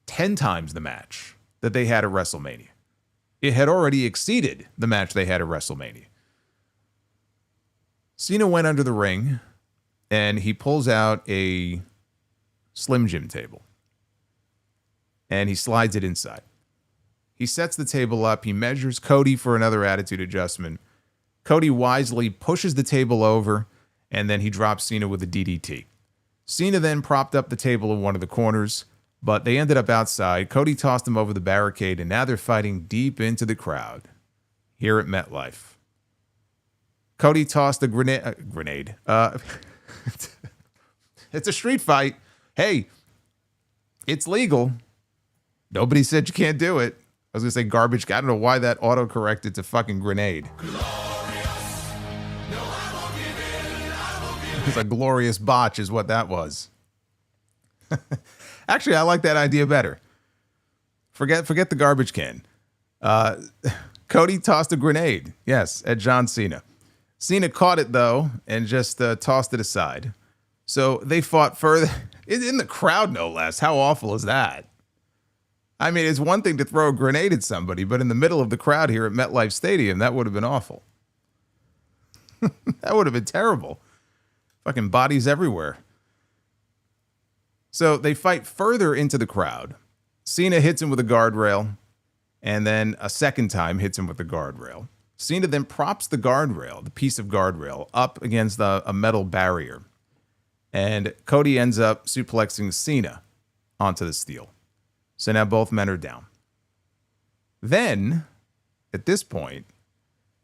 A: 10 times the match that they had at WrestleMania. It had already exceeded the match they had at WrestleMania. Cena went under the ring and he pulls out a Slim Jim table and he slides it inside. He sets the table up. He measures Cody for another attitude adjustment. Cody wisely pushes the table over and then he drops Cena with a DDT. Cena then propped up the table in one of the corners, but they ended up outside. Cody tossed him over the barricade, and now they're fighting deep into the crowd here at MetLife. Cody tossed a grenade. It's a street fight. Hey, it's legal. Nobody said you can't do it. I was going to say garbage. I don't know why that auto-corrected to fucking grenade. It's a glorious botch is what that was. Actually, I like that idea better. Forget the garbage can. Cody tossed a grenade, yes, at John Cena. Cena caught it, though, and just tossed it aside. So they fought further in the crowd, no less. How awful is that? I mean, it's one thing to throw a grenade at somebody, but in the middle of the crowd here at MetLife Stadium, that would have been awful. That would have been terrible. Fucking bodies everywhere. So they fight further into the crowd. Cena hits him with a guardrail, and then a second time hits him with the guardrail. Cena then props the guardrail, the piece of guardrail, up against a metal barrier. And Cody ends up suplexing Cena onto the steel. So now both men are down. Then, at this point,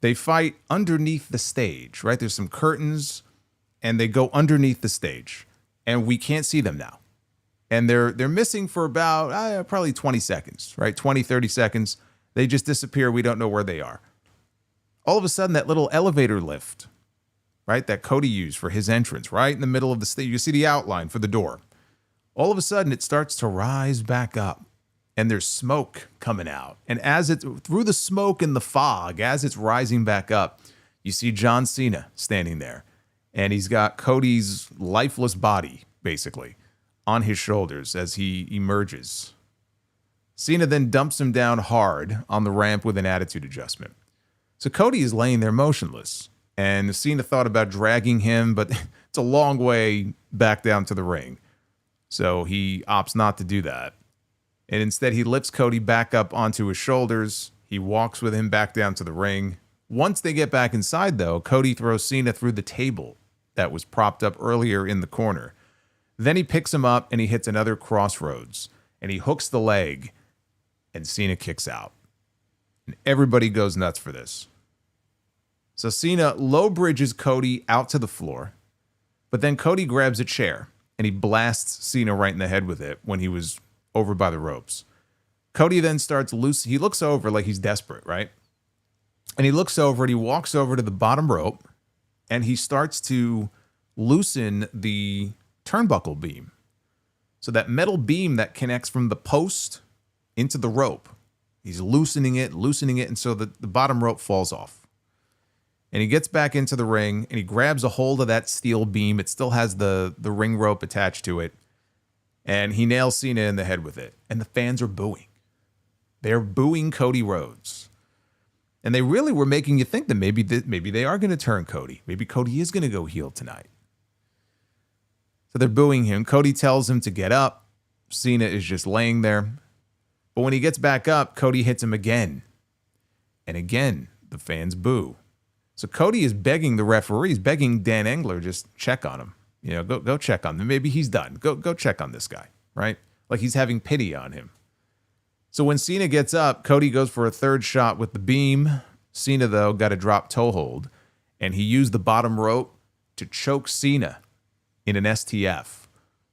A: they fight underneath the stage, right? There's some curtains, and they go underneath the stage. And we can't see them now. And they're missing for about probably 20 seconds, right? 20, 30 seconds. They just disappear. We don't know where they are. All of a sudden, that little elevator lift, right, that Cody used for his entrance, right in the middle of the stage, you see the outline for the door. All of a sudden, it starts to rise back up, and there's smoke coming out. And as it's through the smoke and the fog, as it's rising back up, you see John Cena standing there, and he's got Cody's lifeless body, basically, on his shoulders as he emerges. Cena then dumps him down hard on the ramp with an attitude adjustment. So Cody is laying there motionless, and Cena thought about dragging him, but it's a long way back down to the ring. So he opts not to do that. And instead, he lifts Cody back up onto his shoulders. He walks with him back down to the ring. Once they get back inside, though, Cody throws Cena through the table that was propped up earlier in the corner. Then he picks him up and he hits another crossroads. And he hooks the leg, and Cena kicks out. And everybody goes nuts for this. So Cena low bridges Cody out to the floor. But then Cody grabs a chair, and he blasts Cena right in the head with it when he was over by the ropes. Cody then starts loose. He looks over like he's desperate, right? And he looks over and he walks over to the bottom rope, and he starts to loosen the turnbuckle beam. So that metal beam that connects from the post into the rope, he's loosening it, and so the bottom rope falls off. And he gets back into the ring, and he grabs a hold of that steel beam. It still has the ring rope attached to it. And he nails Cena in the head with it. And the fans are booing. They're booing Cody Rhodes. And they really were making you think that maybe they are going to turn Cody. Maybe Cody is going to go heel tonight. So they're booing him. Cody tells him to get up. Cena is just laying there. But when he gets back up, Cody hits him again. And again, the fans boo. So Cody is begging the referees, begging Dan Engler, just check on him. You know, go check on him. Maybe he's done. Go check on this guy, right? Like he's having pity on him. So when Cena gets up, Cody goes for a third shot with the beam. Cena, though, got a drop toe hold, and he used the bottom rope to choke Cena in an STF.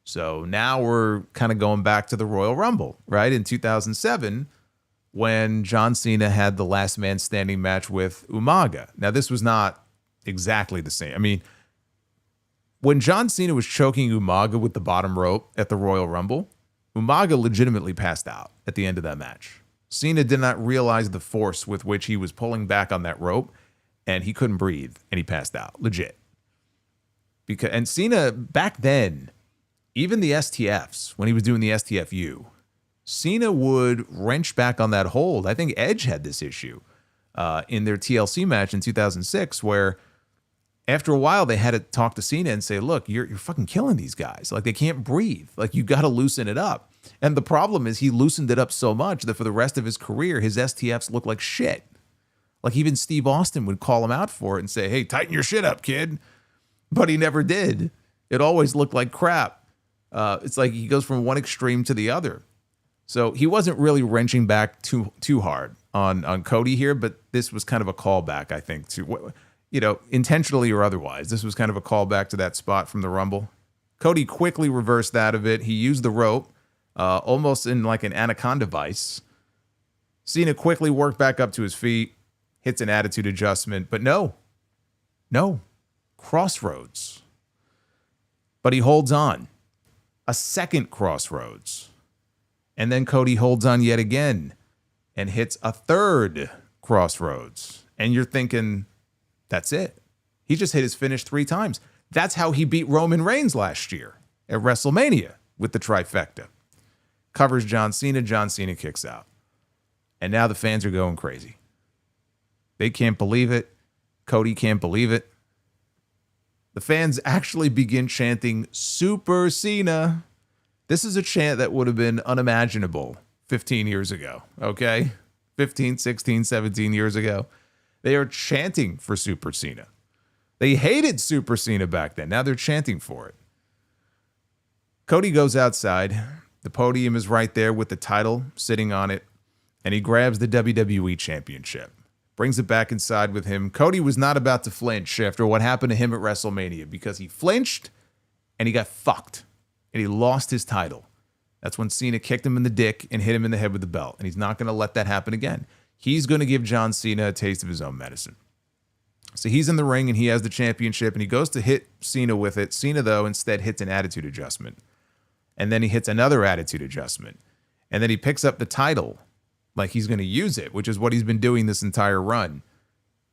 A: So now we're kind of going back to the Royal Rumble, right? In 2007, when John Cena had the last man standing match with Umaga. Now, this was not exactly the same. I mean, when John Cena was choking Umaga with the bottom rope at the Royal Rumble, Umaga legitimately passed out at the end of that match. Cena did not realize the force with which he was pulling back on that rope, and he couldn't breathe, and he passed out. Legit. And Cena, back then, even the STFs, when he was doing the STFU, Cena would wrench back on that hold. I think Edge had this issue in their TLC match in 2006, where after a while they had to talk to Cena and say, look, you're fucking killing these guys. Like, they can't breathe. Like, you got to loosen it up. And the problem is he loosened it up so much that for the rest of his career, his STFs look like shit. Like, even Steve Austin would call him out for it and say, hey, tighten your shit up, kid. But he never did. It always looked like crap. It's like he goes from one extreme to the other. So he wasn't really wrenching back too hard on Cody here, but this was kind of a callback, I think, to, intentionally or otherwise. This was kind of a callback to that spot from the Rumble. Cody quickly reversed out of it. He used the rope, almost in like an anaconda vice. Cena quickly worked back up to his feet, hits an attitude adjustment, but no, crossroads. But he holds on. A second crossroads. And then Cody holds on yet again and hits a third crossroads. And you're thinking, that's it. He just hit his finish 3 times. That's how he beat Roman Reigns last year at WrestleMania with the trifecta. Covers John Cena. John Cena kicks out. And now the fans are going crazy. They can't believe it. Cody can't believe it. The fans actually begin chanting Super Cena. This is a chant that would have been unimaginable 15 years ago, okay? 15, 16, 17 years ago. They are chanting for Super Cena. They hated Super Cena back then. Now they're chanting for it. Cody goes outside. The podium is right there with the title sitting on it, and he grabs the WWE Championship. Brings it back inside with him. Cody was not about to flinch after what happened to him at WrestleMania because he flinched and he got fucked and he lost his title. That's when Cena kicked him in the dick and hit him in the head with the belt. And he's not going to let that happen again. He's going to give John Cena a taste of his own medicine. So he's in the ring and he has the championship and he goes to hit Cena with it. Cena, though, instead hits an attitude adjustment. And then he hits another attitude adjustment. And then he picks up the title like he's going to use it, which is what he's been doing this entire run.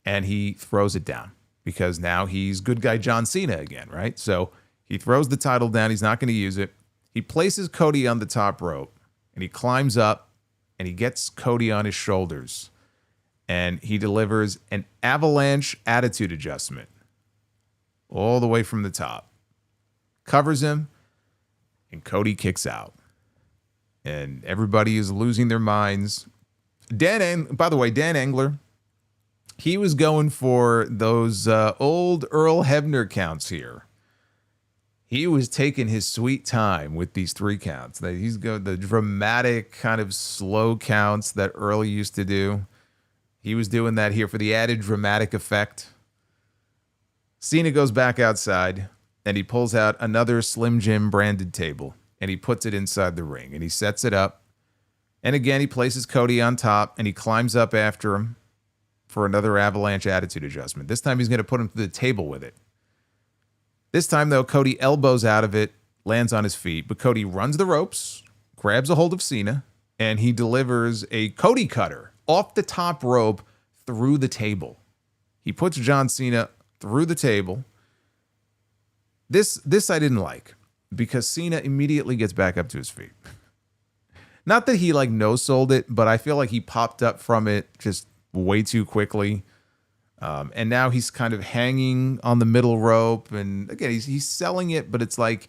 A: And he throws it down because now he's good guy John Cena again, right? So he throws the title down. He's not going to use it. He places Cody on the top rope and he climbs up and he gets Cody on his shoulders and he delivers an avalanche attitude adjustment all the way from the top. Covers him and Cody kicks out. And everybody is losing their minds. By the way, Dan Engler, he was going for those old Earl Hebner counts here. He was taking his sweet time with these 3 counts. He's going the dramatic kind of slow counts that Earl used to do. He was doing that here for the added dramatic effect. Cena goes back outside and he pulls out another Slim Jim branded table. And he puts it inside the ring and he sets it up. And again, he places Cody on top and he climbs up after him for another avalanche attitude adjustment. This time he's going to put him to the table with it. This time, though, Cody elbows out of it, lands on his feet, but Cody runs the ropes, grabs a hold of Cena, and he delivers a Cody cutter off the top rope through the table. He puts John Cena through the table. This I didn't like. Because Cena immediately gets back up to his feet. Not that he no-sold it, but I feel like he popped up from it just way too quickly. And now he's kind of hanging on the middle rope. And again, he's selling it, but it's like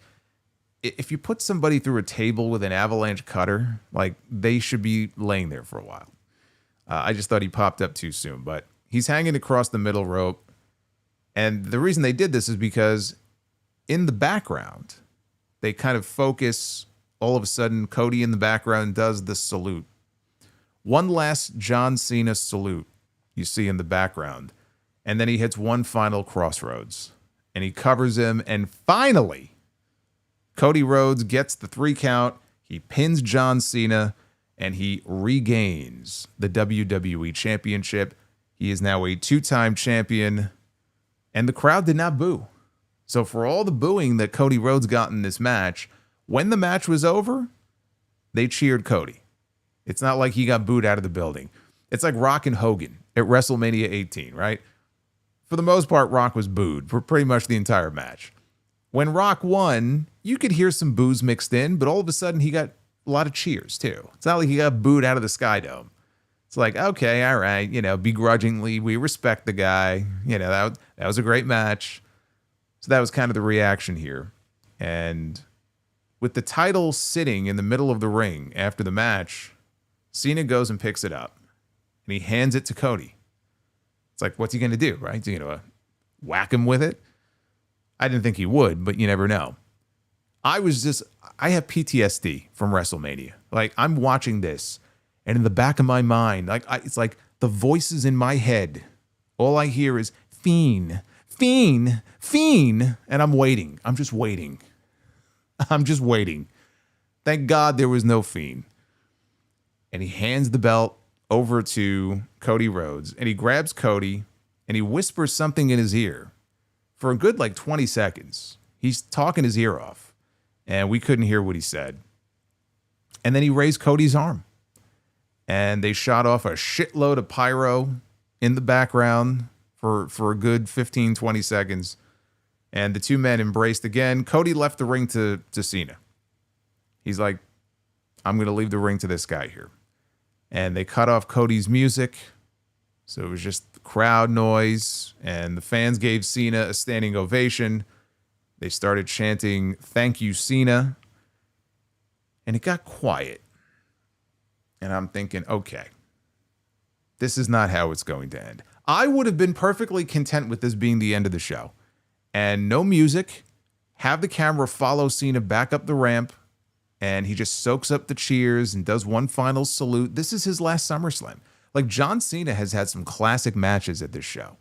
A: if you put somebody through a table with an avalanche cutter, they should be laying there for a while. I just thought he popped up too soon, but he's hanging across the middle rope. And the reason they did this is because in the background, they kind of focus, all of a sudden, Cody in the background does the salute. One last John Cena salute you see in the background. And then he hits one final crossroads. And he covers him. And finally, Cody Rhodes gets the 3 count. He pins John Cena. And he regains the WWE Championship. He is now a 2-time champion. And the crowd did not boo. So for all the booing that Cody Rhodes got in this match, when the match was over, they cheered Cody. It's not like he got booed out of the building. It's like Rock and Hogan at WrestleMania 18, right? For the most part, Rock was booed for pretty much the entire match. When Rock won, you could hear some boos mixed in, but all of a sudden he got a lot of cheers too. It's not like he got booed out of the Sky Dome. It's like, okay, all right, begrudgingly, we respect the guy. That was a great match. So that was kind of the reaction here. And with the title sitting in the middle of the ring after the match, Cena goes and picks it up. And he hands it to Cody. It's like, what's he going to do, right? Is he going to whack him with it? I didn't think he would, but you never know. I have PTSD from WrestleMania. Like, I'm watching this, and in the back of my mind, it's like the voices in my head. All I hear is, Fiend, Fiend, Fiend. And I'm waiting. I'm just waiting. I'm just waiting. Thank God there was no Fiend. And he hands the belt over to Cody Rhodes, and he grabs Cody, and he whispers something in his ear for a good 20 seconds. He's talking his ear off, and we couldn't hear what he said. And then he raised Cody's arm, and they shot off a shitload of pyro in the background for a good 15, 20 seconds, and the two men embraced again. Cody left the ring to Cena. He's like, I'm going to leave the ring to this guy here. And they cut off Cody's music, so it was just the crowd noise, and the fans gave Cena a standing ovation. They started chanting, "Thank you, Cena." And it got quiet. And I'm thinking, okay, this is not how it's going to end. I would have been perfectly content with this being the end of the show. And no music, have the camera follow Cena back up the ramp, and he just soaks up the cheers and does one final salute. This is his last SummerSlam. Like, John Cena has had some classic matches at this show.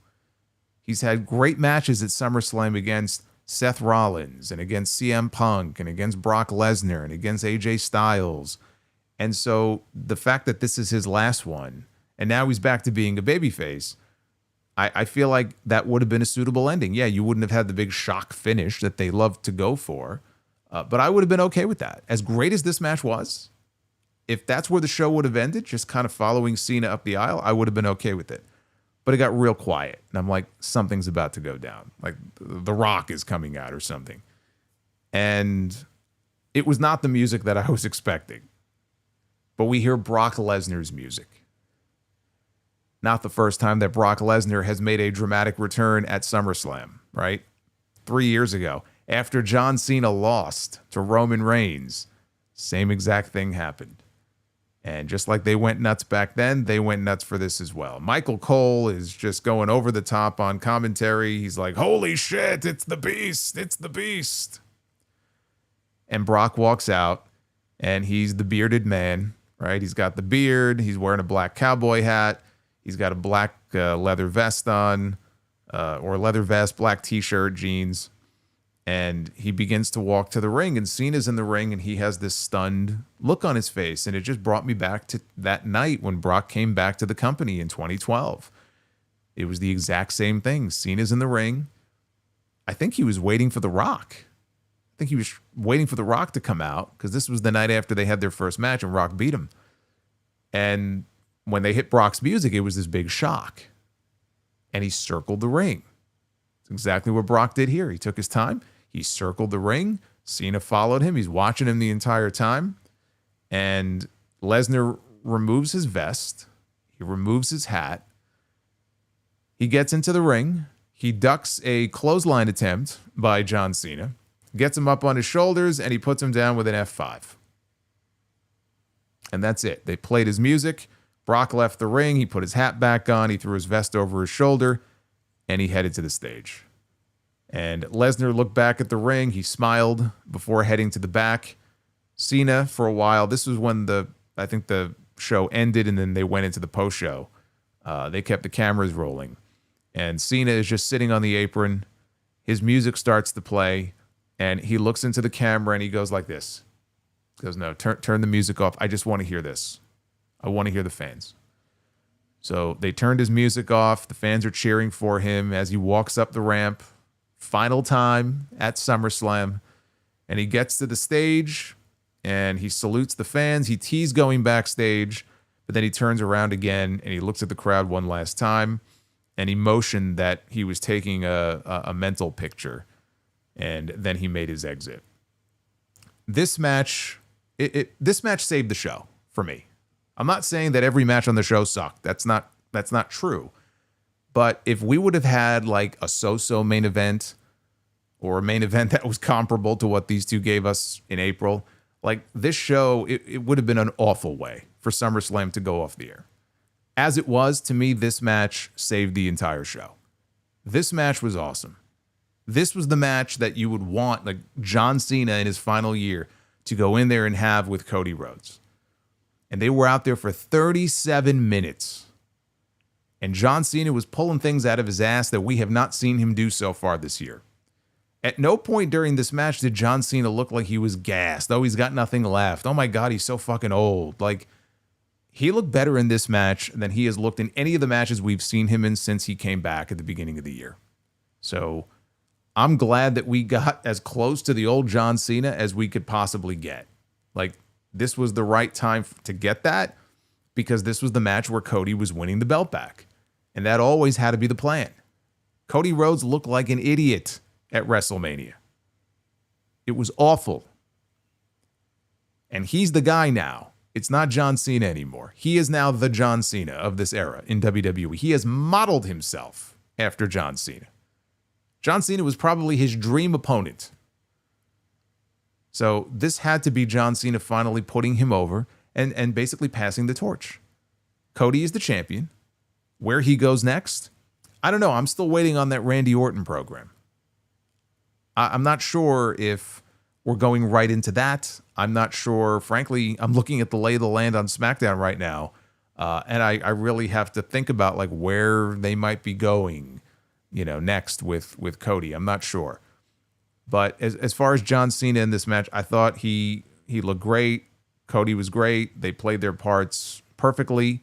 A: He's had great matches at SummerSlam against Seth Rollins and against CM Punk and against Brock Lesnar and against AJ Styles. And so the fact that this is his last one, and now he's back to being a babyface, I feel like that would have been a suitable ending. Yeah, you wouldn't have had the big shock finish that they love to go for. But I would have been okay with that. As great as this match was, if that's where the show would have ended, just kind of following Cena up the aisle, I would have been okay with it. But it got real quiet. And I'm like, something's about to go down. Like, The Rock is coming out or something. And it was not the music that I was expecting. But we hear Brock Lesnar's music. Not the first time that Brock Lesnar has made a dramatic return at SummerSlam, right? 3 years ago. After John Cena lost to Roman Reigns, same exact thing happened. And just like they went nuts back then, they went nuts for this as well. Michael Cole is just going over the top on commentary. He's like, holy shit, it's the beast, it's the beast. And Brock walks out, and he's the bearded man, right? He's got the beard. He's wearing a black cowboy hat. He's got a black leather vest on, or leather vest, black t-shirt, jeans. And he begins to walk to the ring, and Cena's in the ring, and he has this stunned look on his face. And it just brought me back to that night when Brock came back to the company in 2012. It was the exact same thing. Cena's in the ring. I think he was waiting for The Rock. I think he was waiting for The Rock to come out, because this was the night after they had their first match, and Rock beat him. And when they hit Brock's music, it was this big shock. And he circled the ring. It's exactly what Brock did here. He took his time. He circled the ring. Cena followed him. He's watching him the entire time. And Lesnar removes his vest. He removes his hat. He gets into the ring. He ducks a clothesline attempt by John Cena. Gets him up on his shoulders, and he puts him down with an F5. And that's it. They played his music. Brock left the ring. He put his hat back on. He threw his vest over his shoulder, and he headed to the stage. And Lesnar looked back at the ring. He smiled before heading to the back. Cena, for a while, this was when I think the show ended, and then they went into the post-show. They kept the cameras rolling. And Cena is just sitting on the apron. His music starts to play, and he looks into the camera, and he goes like this. He goes, no, turn the music off. I just want to hear this. I want to hear the fans. So they turned his music off. The fans are cheering for him as he walks up the ramp, final time at SummerSlam, and he gets to the stage and he salutes the fans. He teased going backstage, but then he turns around again and he looks at the crowd one last time, and he motioned that he was taking a mental picture, and then he made his exit. This match, this match saved the show for me. I'm not saying that every match on the show sucked. That's not true. But if we would have had like a so-so main event, or a main event that was comparable to what these two gave us in April, like this show, it would have been an awful way for SummerSlam to go off the air. As it was, to me, this match saved the entire show. This match was awesome. This was the match that you would want, like John Cena in his final year, to go in there and have with Cody Rhodes. And they were out there for 37 minutes. And John Cena was pulling things out of his ass that we have not seen him do so far this year. At no point during this match did John Cena look like he was gassed. Oh, he's got nothing left. Oh my God, he's so fucking old. Like, he looked better in this match than he has looked in any of the matches we've seen him in since he came back at the beginning of the year. So I'm glad that we got as close to the old John Cena as we could possibly get. Like, this was the right time to get that, because this was the match where Cody was winning the belt back. And that always had to be the plan. Cody Rhodes looked like an idiot at WrestleMania. It was awful. And he's the guy now. It's not John Cena anymore. He is now the John Cena of this era in WWE. He has modeled himself after John Cena. John Cena was probably his dream opponent. So this had to be John Cena finally putting him over and basically passing the torch. Cody is the champion. Where he goes next, I don't know. I'm still waiting on that Randy Orton program. I'm not sure if we're going right into that. I'm not sure. Frankly, I'm looking at the lay of the land on SmackDown right now, and I really have to think about like where they might be going, next with Cody. I'm not sure. But as far as John Cena in this match, I thought he looked great. Cody was great. They played their parts perfectly,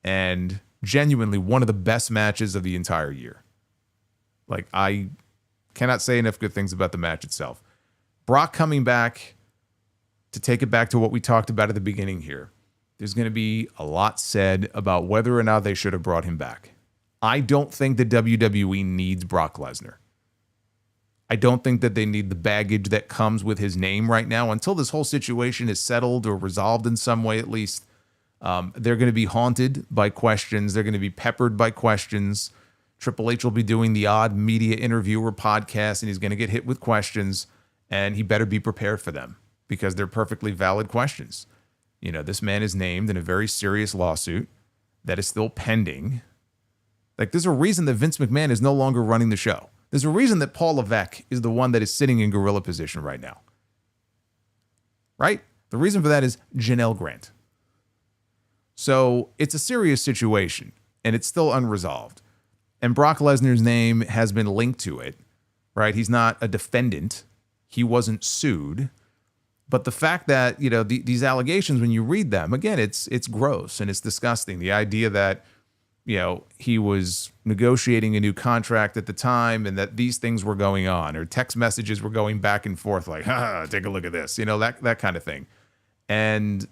A: and genuinely one of the best matches of the entire year. Like, I cannot say enough good things about the match itself. Brock coming back, to take it back to what we talked about at the beginning here, there's going to be a lot said about whether or not they should have brought him back. I don't think the WWE needs Brock Lesnar. I don't think that they need the baggage that comes with his name right now. Until this whole situation is settled or resolved in some way at least, they're going to be haunted by questions. They're going to be peppered by questions. Triple H will be doing the odd media interview or podcast, and he's going to get hit with questions, and he better be prepared for them because they're perfectly valid questions. This man is named in a very serious lawsuit that is still pending. Like, there's a reason that Vince McMahon is no longer running the show. There's a reason that Paul Levesque is the one that is sitting in gorilla position right now. Right? The reason for that is Janelle Grant. So it's a serious situation, and it's still unresolved. And Brock Lesnar's name has been linked to it, right? He's not a defendant. He wasn't sued. But the fact that, these allegations, when you read them, again, it's gross and it's disgusting. The idea that, he was negotiating a new contract at the time and that these things were going on, or text messages were going back and forth like, take a look at this, that kind of thing. And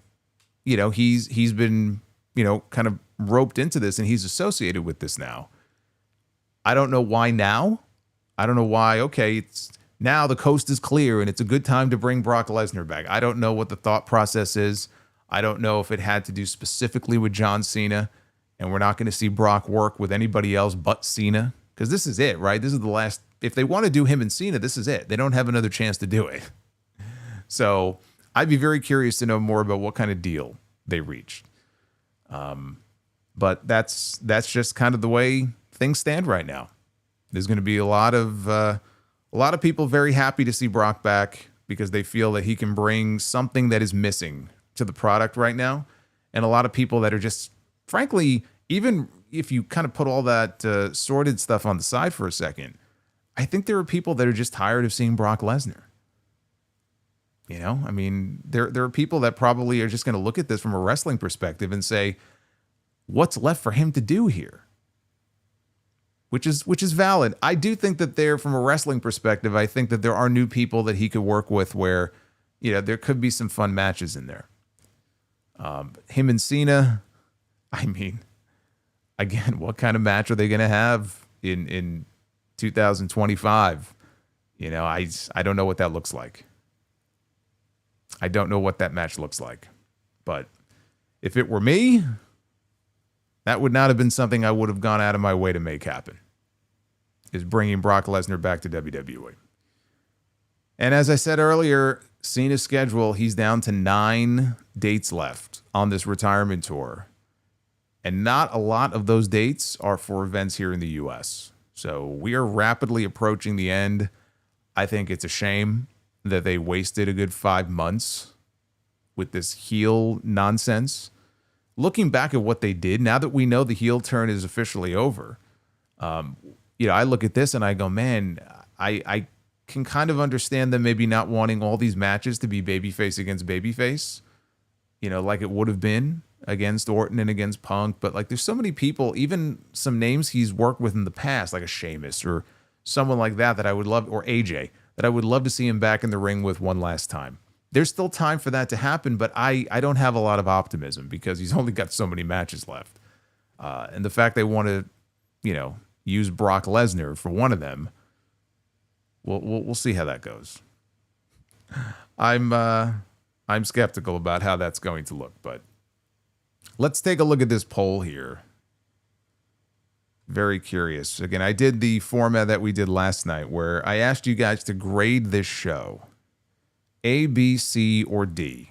A: he's been, kind of roped into this, and he's associated with this now. I don't know why now. I don't know why. Okay, it's now the coast is clear and it's a good time to bring Brock Lesnar back. I don't know what the thought process is. I don't know if it had to do specifically with John Cena, and we're not going to see Brock work with anybody else but Cena, because this is it, right? This is the last. If they want to do him and Cena, this is it. They don't have another chance to do it. So I'd be very curious to know more about what kind of deal they reached. But that's just kind of the way things stand right now. There's going to be a lot of people very happy to see Brock back because they feel that he can bring something that is missing to the product right now. And a lot of people that are just, frankly, even if you kind of put all that sordid stuff on the side for a second, I think there are people that are just tired of seeing Brock Lesnar. There are people that probably are just going to look at this from a wrestling perspective and say, what's left for him to do here? which is valid. I do think that from a wrestling perspective, I think that there are new people that he could work with where, there could be some fun matches in there. Him and Cena, I mean, again, what kind of match are they going to have in 2025? I don't know what that looks like. I don't know what that match looks like. But if it were me, that would not have been something I would have gone out of my way to make happen, is bringing Brock Lesnar back to WWE. And as I said earlier, Cena's schedule, he's down to 9 dates left on this retirement tour. And not a lot of those dates are for events here in the U.S. So we are rapidly approaching the end. I think it's a shame that they wasted a good 5 months with this heel nonsense. Looking back at what they did, now that we know the heel turn is officially over, I look at this and I go, man, I can kind of understand them maybe not wanting all these matches to be babyface against babyface, like it would have been against Orton and against Punk. But like, there's so many people, even some names he's worked with in the past, like a Sheamus or someone like that I would love, or AJ, that I would love to see him back in the ring with one last time. There's still time for that to happen, but I don't have a lot of optimism because he's only got so many matches left. And the fact they want to, use Brock Lesnar for one of them, we'll see how that goes. I'm skeptical about how that's going to look, but let's take a look at this poll here. Very curious. Again, I did the format that we did last night where I asked you guys to grade this show. A, B, C, or D.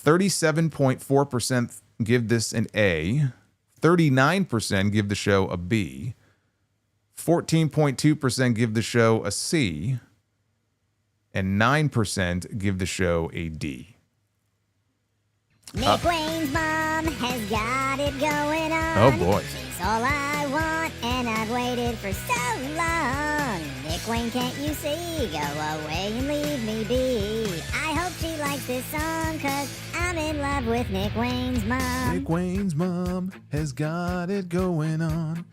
A: 37.4% give this an A. 39% give the show a B. 14.2% give the show a C. And 9% give the show a D.
C: Nick Wayne's mom has got it going on.
A: Oh boy.
C: She's all I want, and I've waited for so long. Nick Wayne, can't you see? Go away and leave me be. I hope she likes this song, 'cause I'm in love with Nick Wayne's mom.
A: Nick Wayne's mom has got it going on.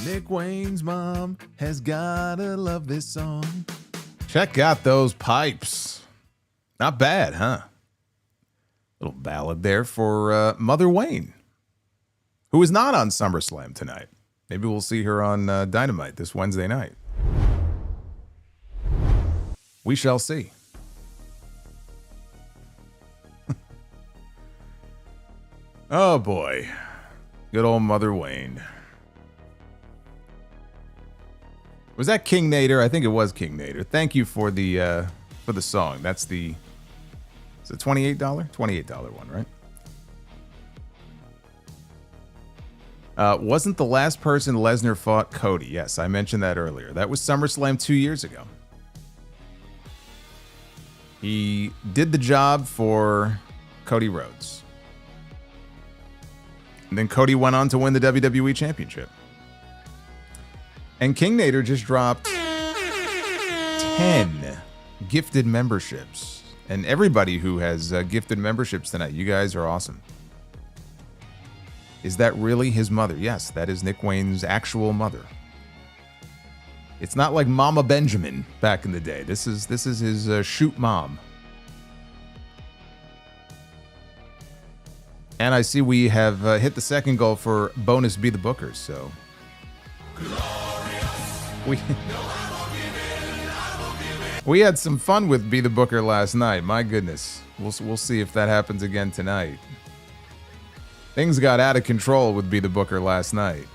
A: Nick Wayne's mom has gotta love this song. Check out those pipes. Not bad, huh? Little ballad there for Mother Wayne, who is not on SummerSlam tonight. Maybe we'll see her on Dynamite this Wednesday night. We shall see. Oh boy. Good old Mother Wayne. Was that King Nader? I think it was King Nader. Thank you for the song. That's the... Is it $28? $28 one, right? Wasn't the last person Lesnar fought Cody? Yes, I mentioned that earlier. That was SummerSlam 2 years ago. He did the job for Cody Rhodes. And then Cody went on to win the WWE Championship. And King Nader just dropped 10 gifted memberships. And everybody who has gifted memberships tonight, you guys are awesome. Is that really his mother? Yes, that is Nick Wayne's actual mother. It's not like Mama Benjamin back in the day. This is his shoot mom. And I see we have hit the second goal for bonus Be the Bookers. So we had some fun with Be the Booker last night. My goodness. We'll see if that happens again tonight. Things got out of control with Be the Booker last night.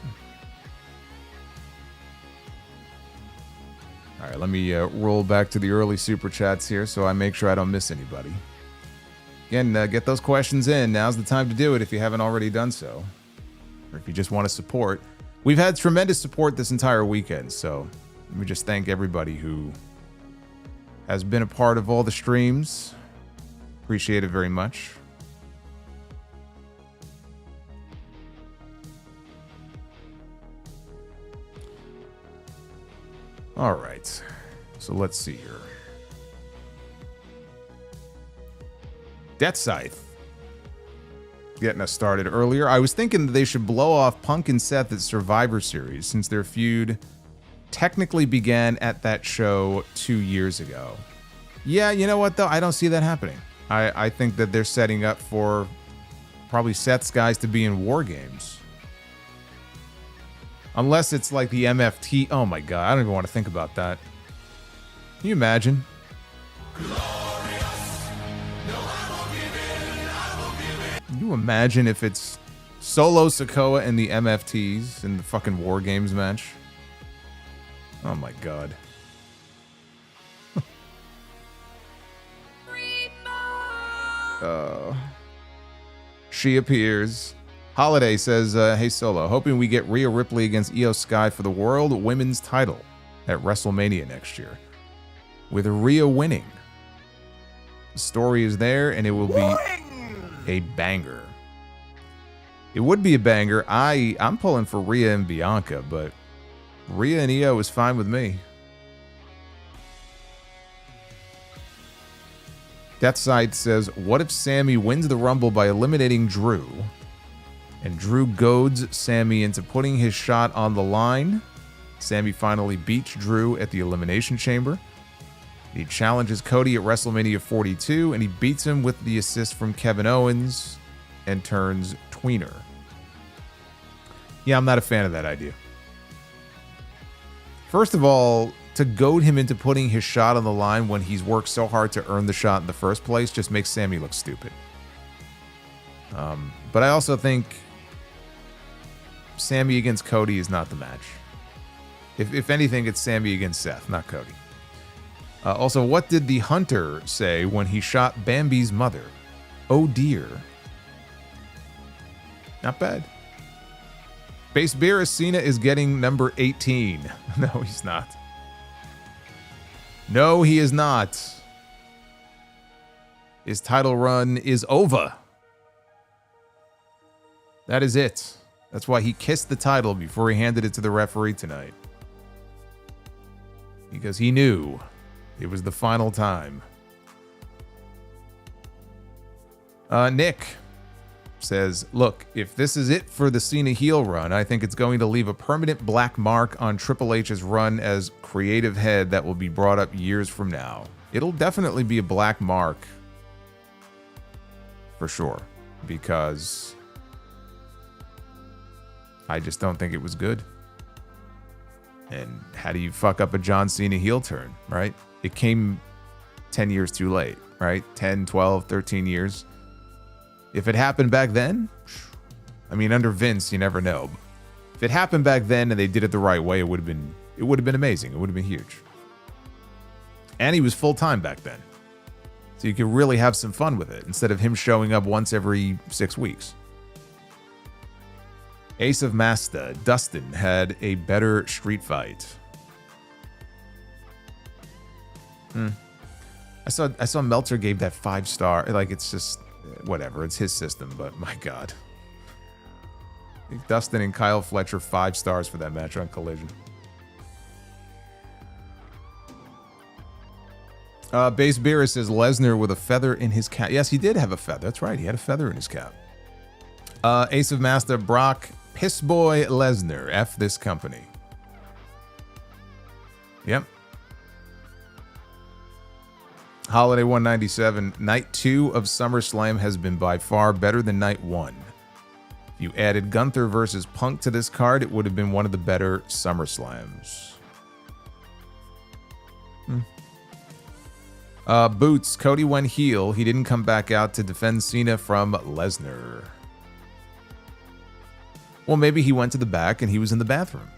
A: All right, let me roll back to the early Super Chats here so I make sure I don't miss anybody. Again, get those questions in. Now's the time to do it if you haven't already done so. Or if you just want to support. We've had tremendous support this entire weekend, so let me just thank everybody who has been a part of all the streams. Appreciate it very much. All right, so let's see here. Death Scythe. getting us started earlier. I was thinking that they should blow off Punk and Seth at Survivor Series since their feud technically began at that show 2 years ago. Yeah, you know what, though? I don't see that happening. I think that they're setting up for probably Seth's guys to be in War Games. Unless it's like the MFT. Oh, my God. I don't even want to think about that. Can you imagine? Can you imagine if it's Solo, Sikoa, and the MFTs in the fucking War Games match? Oh, my God. She appears. Holiday says, hey Solo, hoping we get Rhea Ripley against Io Sky for the World Women's title at WrestleMania next year. With Rhea winning. The story is there and it will be a banger. It would be a banger. I'm pulling for Rhea and Bianca, but Rhea and Io is fine with me. Deathside says, what if Sammy wins the Rumble by eliminating Drew, and Drew goads Sammy into putting his shot on the line? Sammy finally beats Drew at the Elimination Chamber. He challenges Cody at WrestleMania 42, and he beats him with the assist from Kevin Owens and turns tweener. Yeah, I'm not a fan of that idea. First of all, to goad him into putting his shot on the line when he's worked so hard to earn the shot in the first place just makes Sammy look stupid. But I also think Sammy against Cody is not the match. If anything, it's Sammy against Seth, not Cody. Also, what did the Hunter say when he shot Bambi's mother? Oh dear. Not bad. Base Beerus Cena is getting number 18. No, he's not. No, he is not. His title run is over. That is it. That's why he kissed the title before he handed it to the referee tonight. Because he knew it was the final time. Nick says, look, if this is it for the Cena heel run, I think it's going to leave a permanent black mark on Triple H's run as creative head that will be brought up years from now. It'll definitely be a black mark. For sure. Because I just don't think it was good. And how do you fuck up a John Cena heel turn, right? It came 10 years too late, right? 10, 12, 13 years. If it happened back then, I mean, under Vince, you never know. If it happened back then and they did it the right way, it would have been amazing. It would have been huge. And he was full-time back then. So you could really have some fun with it instead of him showing up once every 6 weeks. Ace of Masta, Dustin had a better street fight. I saw Meltzer gave that 5-star. Like, it's just whatever. It's his system, but my God. Dustin and Kyle Fletcher 5 stars for that match on Collision. Base Beerus says Lesnar with a feather in his cap. Yes, he did have a feather. That's right. He had a feather in his cap. Ace of Master Brock Pissboy Lesnar. F this company. Yep. Holiday 197. Night 2 of SummerSlam has been by far better than Night 1. If you added Gunther versus Punk to this card, it would have been one of the better SummerSlams. Boots. Cody went heel. He didn't come back out to defend Cena from Lesnar. Well, maybe he went to the back and he was in the bathroom.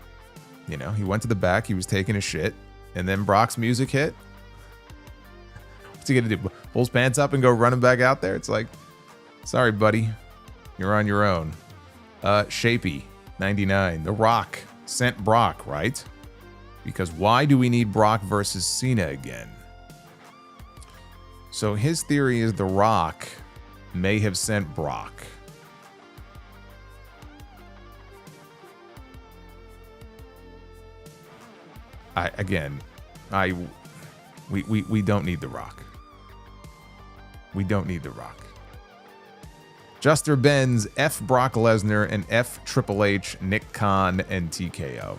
A: You know, he went to the back, he was taking a shit, and then Brock's music hit. What's he gonna do? Pull his pants up and go running back out there? It's like, sorry, buddy. You're on your own. Shapey, 99. The Rock sent Brock, right? Because why do we need Brock versus Cena again? So his theory is The Rock may have sent Brock. We don't need The Rock. We don't need The Rock. Juster Benz, F Brock Lesnar, and F Triple H, Nick Khan, and TKO.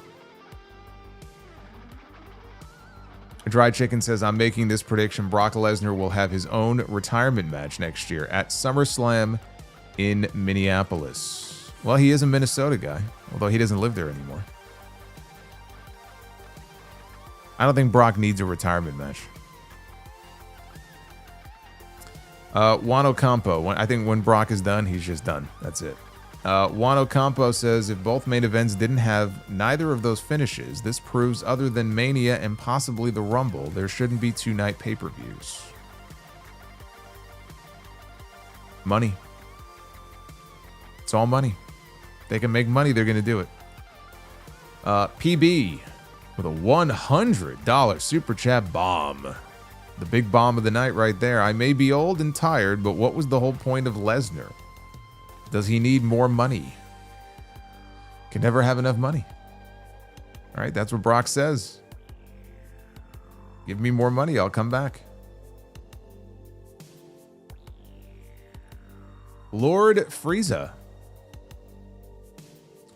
A: Dry Chicken says, I'm making this prediction. Brock Lesnar will have his own retirement match next year at SummerSlam in Minneapolis. Well, he is a Minnesota guy, although he doesn't live there anymore. I don't think Brock needs a retirement match. Wano Campo, I think when Brock is done, he's just done. That's it. Wano Campo says, if both main events didn't have neither of those finishes, this proves other than Mania and possibly the Rumble, there shouldn't be 2-night pay-per-views. Money. It's all money. If they can make money, they're going to do it. PB with a $100 super chat bomb. The big bomb of the night right there. I may be old and tired, but what was the whole point of Lesnar? Does he need more money? Can never have enough money. All right, that's what Brock says. Give me more money, I'll come back. Lord Frieza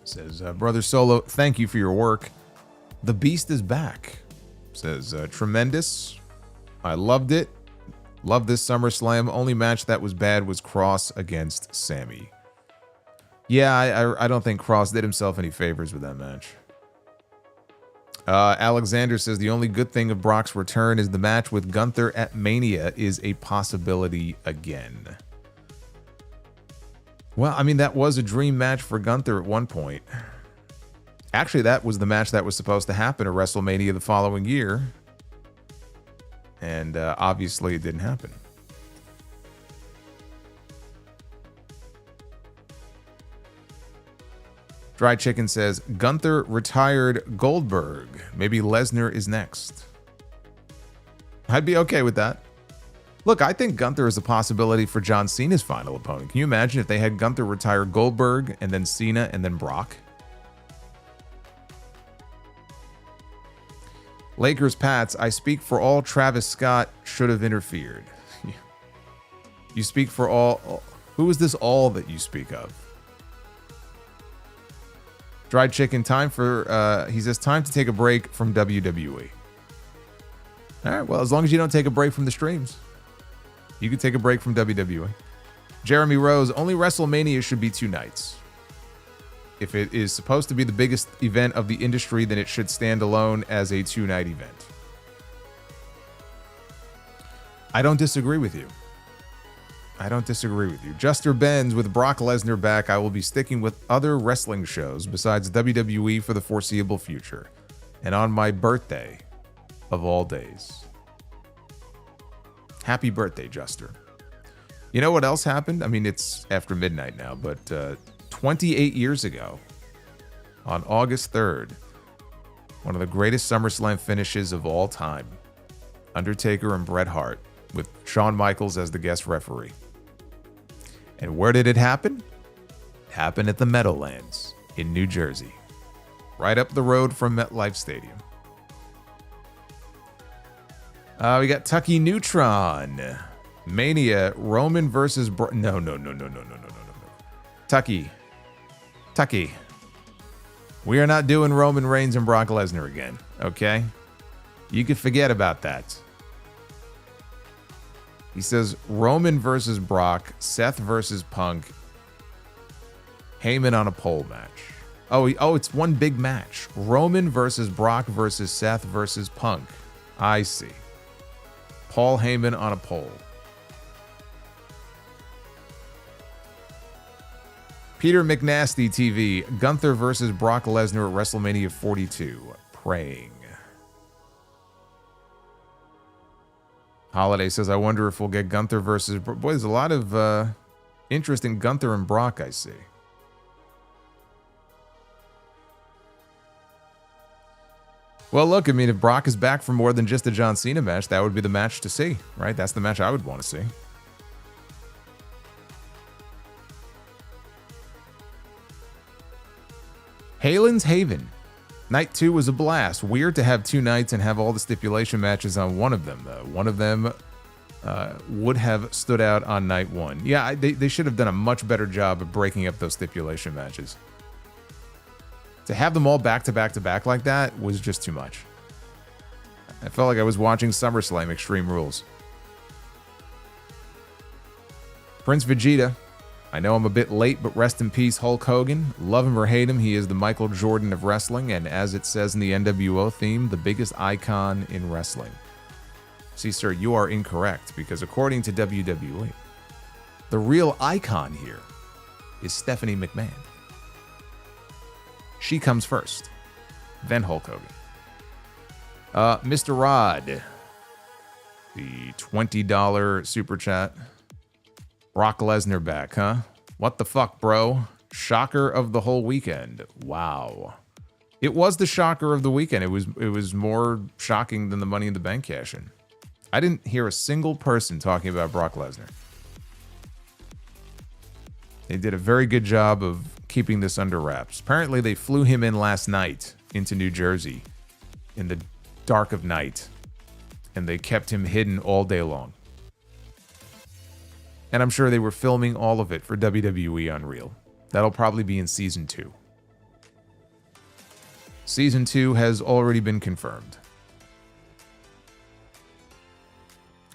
A: says, Brother Solo, thank you for your work. The Beast is back. Says, tremendous. I loved it. Loved this SummerSlam. Only match that was bad was Cross against Sammy. Yeah, I don't think Cross did himself any favors with that match. Alexander says the only good thing of Brock's return is the match with Gunther at Mania is a possibility again. Well, I mean, that was a dream match for Gunther at one point. Actually, that was the match that was supposed to happen at WrestleMania the following year. And obviously it didn't happen. Dry Chicken says, Gunther retired Goldberg. Maybe Lesnar is next. I'd be okay with that. Look, I think Gunther is a possibility for John Cena's final opponent. Can you imagine if they had Gunther retire Goldberg and then Cena and then Brock? Lakers Pats, I speak for all. Travis Scott should have interfered. You speak for all. Who is this all that you speak of? Dried Chicken, time for, he says, time to take a break from WWE. All right, well, as long as you don't take a break from the streams, you can take a break from WWE. Jeremy Rose, only WrestleMania should be 2 nights. If it is supposed to be the biggest event of the industry, then it should stand alone as a 2-night event. I don't disagree with you. Juster Benz, with Brock Lesnar back, I will be sticking with other wrestling shows besides WWE for the foreseeable future. And on my birthday of all days. Happy birthday, Juster. You know what else happened? I mean, it's after midnight now, but 28 years ago, on August 3rd, one of the greatest SummerSlam finishes of all time, Undertaker and Bret Hart, with Shawn Michaels as the guest referee. And where did it happen? It happened at the Meadowlands in New Jersey, right up the road from MetLife Stadium. We got Tucky Neutron. Mania, Roman versus... No. Tucky. We are not doing Roman Reigns and Brock Lesnar again, okay? You can forget about that. He says Roman versus Brock, Seth versus Punk, Heyman on a pole match. Oh, it's one big match. Roman versus Brock versus Seth versus Punk. I see. Paul Heyman on a pole. Peter McNasty TV, Gunther versus Brock Lesnar at WrestleMania 42. Praying. Holiday says, I wonder if we'll get Gunther versus... Boy, there's a lot of interest in Gunther and Brock, I see. Well, look, I mean, if Brock is back for more than just a John Cena match, that would be the match to see, right? That's the match I would want to see. Halen's Haven. Night 2 was a blast. Weird to have 2 nights and have all the stipulation matches on one of them, though. One of them would have stood out on night one. Yeah, they should have done a much better job of breaking up those stipulation matches. To have them all back to back to back like that was just too much. I felt like I was watching SummerSlam Extreme Rules. Prince Vegeta. I know I'm a bit late, but rest in peace, Hulk Hogan. Love him or hate him, he is the Michael Jordan of wrestling, and as it says in the NWO theme, the biggest icon in wrestling. See, sir, you are incorrect, because according to WWE, the real icon here is Stephanie McMahon. She comes first, then Hulk Hogan. Mr. Rod, the $20 super chat. Brock Lesnar back, huh? What the fuck, bro? Shocker of the whole weekend. Wow. It was the shocker of the weekend. It was more shocking than the Money in the Bank cash-in. I didn't hear a single person talking about Brock Lesnar. They did a very good job of keeping this under wraps. Apparently, they flew him in last night into New Jersey in the dark of night, and they kept him hidden all day long. And I'm sure they were filming all of it for WWE Unreal. That'll probably be in Season 2. Season 2 has already been confirmed.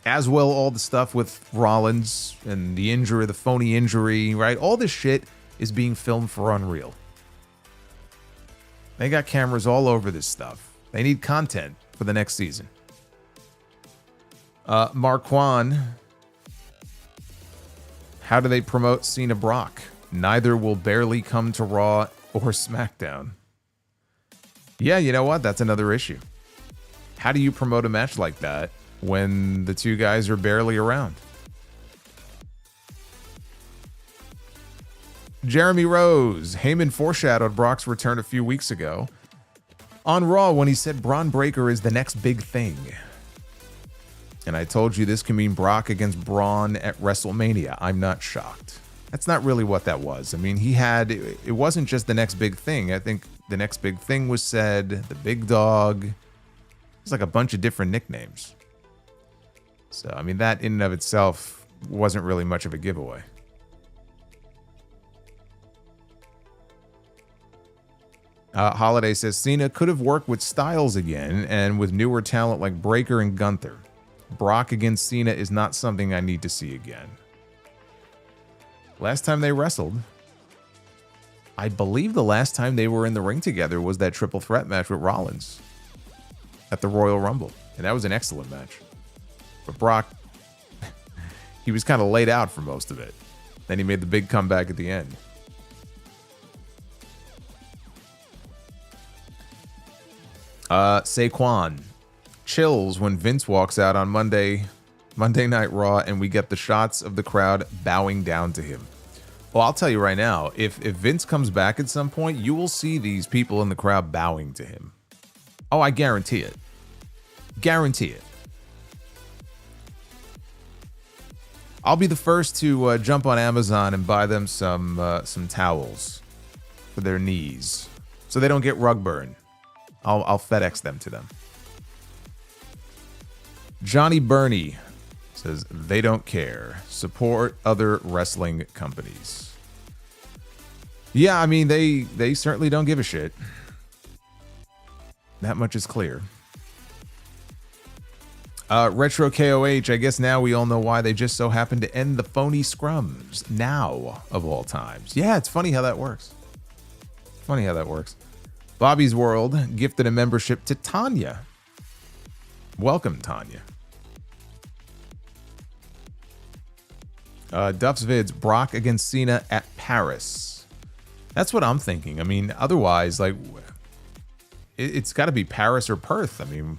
A: As well, all the stuff with Rollins and the injury, the phony injury, right? All this shit is being filmed for Unreal. They got cameras all over this stuff. They need content for the next season. Marquand. How do they promote Cena Brock? Neither will barely come to Raw or SmackDown. Yeah, you know what? That's another issue. How do you promote a match like that when the two guys are barely around? Jeremy Rose. Heyman foreshadowed Brock's return a few weeks ago on Raw when he said Braun Breaker is the next big thing. And I told you this can mean Brock against Braun at WrestleMania. I'm not shocked. That's not really what that was. I mean, it wasn't just the next big thing. I think the next big thing was said, the big dog. It's like a bunch of different nicknames. So, I mean, that in and of itself wasn't really much of a giveaway. Holiday says, Cena could have worked with Styles again and with newer talent like Breaker and Gunther. Brock against Cena is not something I need to see again. Last time they wrestled, I believe the last time they were in the ring together was that triple threat match with Rollins at the Royal Rumble. And that was an excellent match. But Brock, he was kind of laid out for most of it. Then he made the big comeback at the end. Saquon. Chills when Vince walks out on Monday Night Raw and we get the shots of the crowd bowing down to him. Well, I'll tell you right now, if Vince comes back at some point, you will see these people in the crowd bowing to him. Oh, I guarantee it. Guarantee it. I'll be the first to jump on Amazon and buy them some towels for their knees so they don't get rug burn. I'll FedEx them to them. Johnny Burney says they don't care. Support other wrestling companies. Yeah, I mean, they certainly don't give a shit. That much is clear. Retro KOH, I guess now we all know why they just so happened to end the phony scrums now of all times. Yeah, it's funny how that works. Funny how that works. Bobby's World gifted a membership to Tanya. Welcome, Tanya. Duff's Vids, Brock against Cena at Paris. That's what I'm thinking. I mean, otherwise, like, it's got to be Paris or Perth. I mean,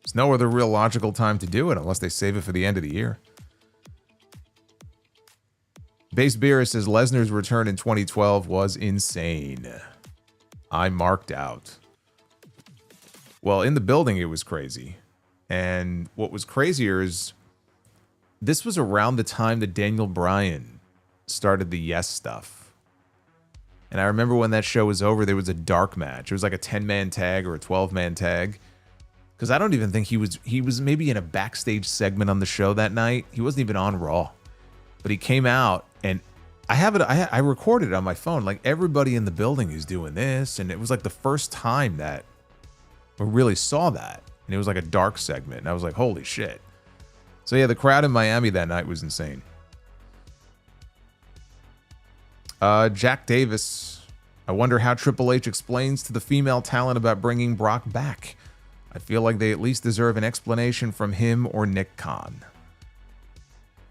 A: there's no other real logical time to do it unless they save it for the end of the year. Base Beer says Lesnar's return in 2012 was insane. I marked out. Well, in the building, it was crazy. And what was crazier is this was around the time that Daniel Bryan started the Yes stuff. And I remember when that show was over, there was a dark match. It was like a 10-man tag or a 12-man tag. Because I don't even think he was maybe in a backstage segment on the show that night. He wasn't even on Raw. But he came out, and I recorded it on my phone. Like, everybody in the building is doing this, and it was like the first time that we really saw that. And it was like a dark segment, and I was like, holy shit. So yeah, the crowd in Miami that night was insane. Jack Davis, I wonder how Triple H explains to the female talent about bringing Brock back. I feel like they at least deserve an explanation from him or Nick Khan.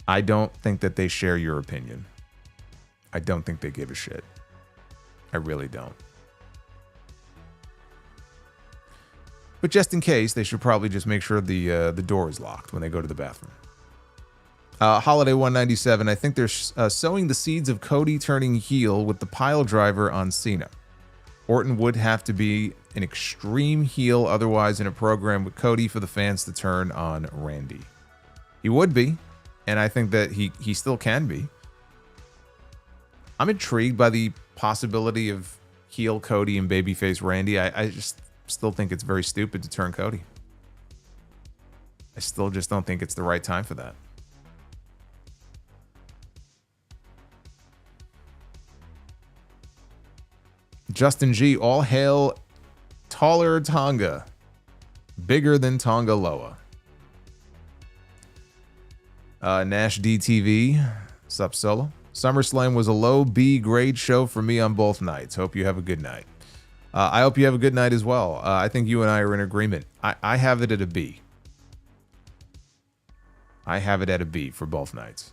A: I don't think that they share your opinion. I don't think they give a shit. I really don't. But just in case, they should probably just make sure the door is locked when they go to the bathroom. Holiday 197, I think they're sowing the seeds of Cody turning heel with the pile driver on Cena. Orton would have to be an extreme heel otherwise in a program with Cody for the fans to turn on Randy. He would be, and I think that he still can be. I'm intrigued by the possibility of heel Cody and babyface Randy. I just still think it's very stupid to turn Cody. I still just don't think it's the right time for that. Justin G, all hail taller Tonga, bigger than Tonga Loa. Nash DTV, sup solo. SummerSlam was a low B grade show for me on both nights. Hope you have a good night. I hope you have a good night as well. I think you and I are in agreement. I have it at a B. I have it at a B for both nights.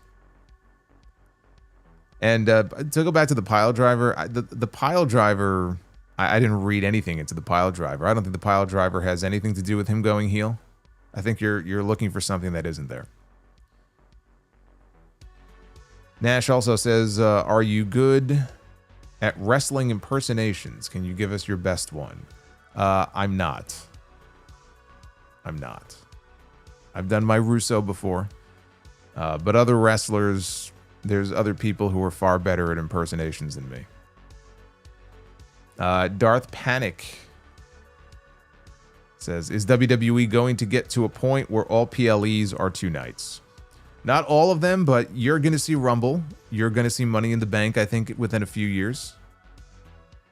A: And to go back to the pile driver, the pile driver, I didn't read anything into the pile driver. I don't think the pile driver has anything to do with him going heel. I think you're looking for something that isn't there. Nash also says, are you good at wrestling impersonations? Can you give us your best one? I'm not. I've done my Russo before. But other wrestlers, there's other people who are far better at impersonations than me. Darth Panic says, is WWE going to get to a point where all PLEs are 2 nights? Not all of them, but you're going to see Rumble. You're going to see Money in the Bank, I think, within a few years.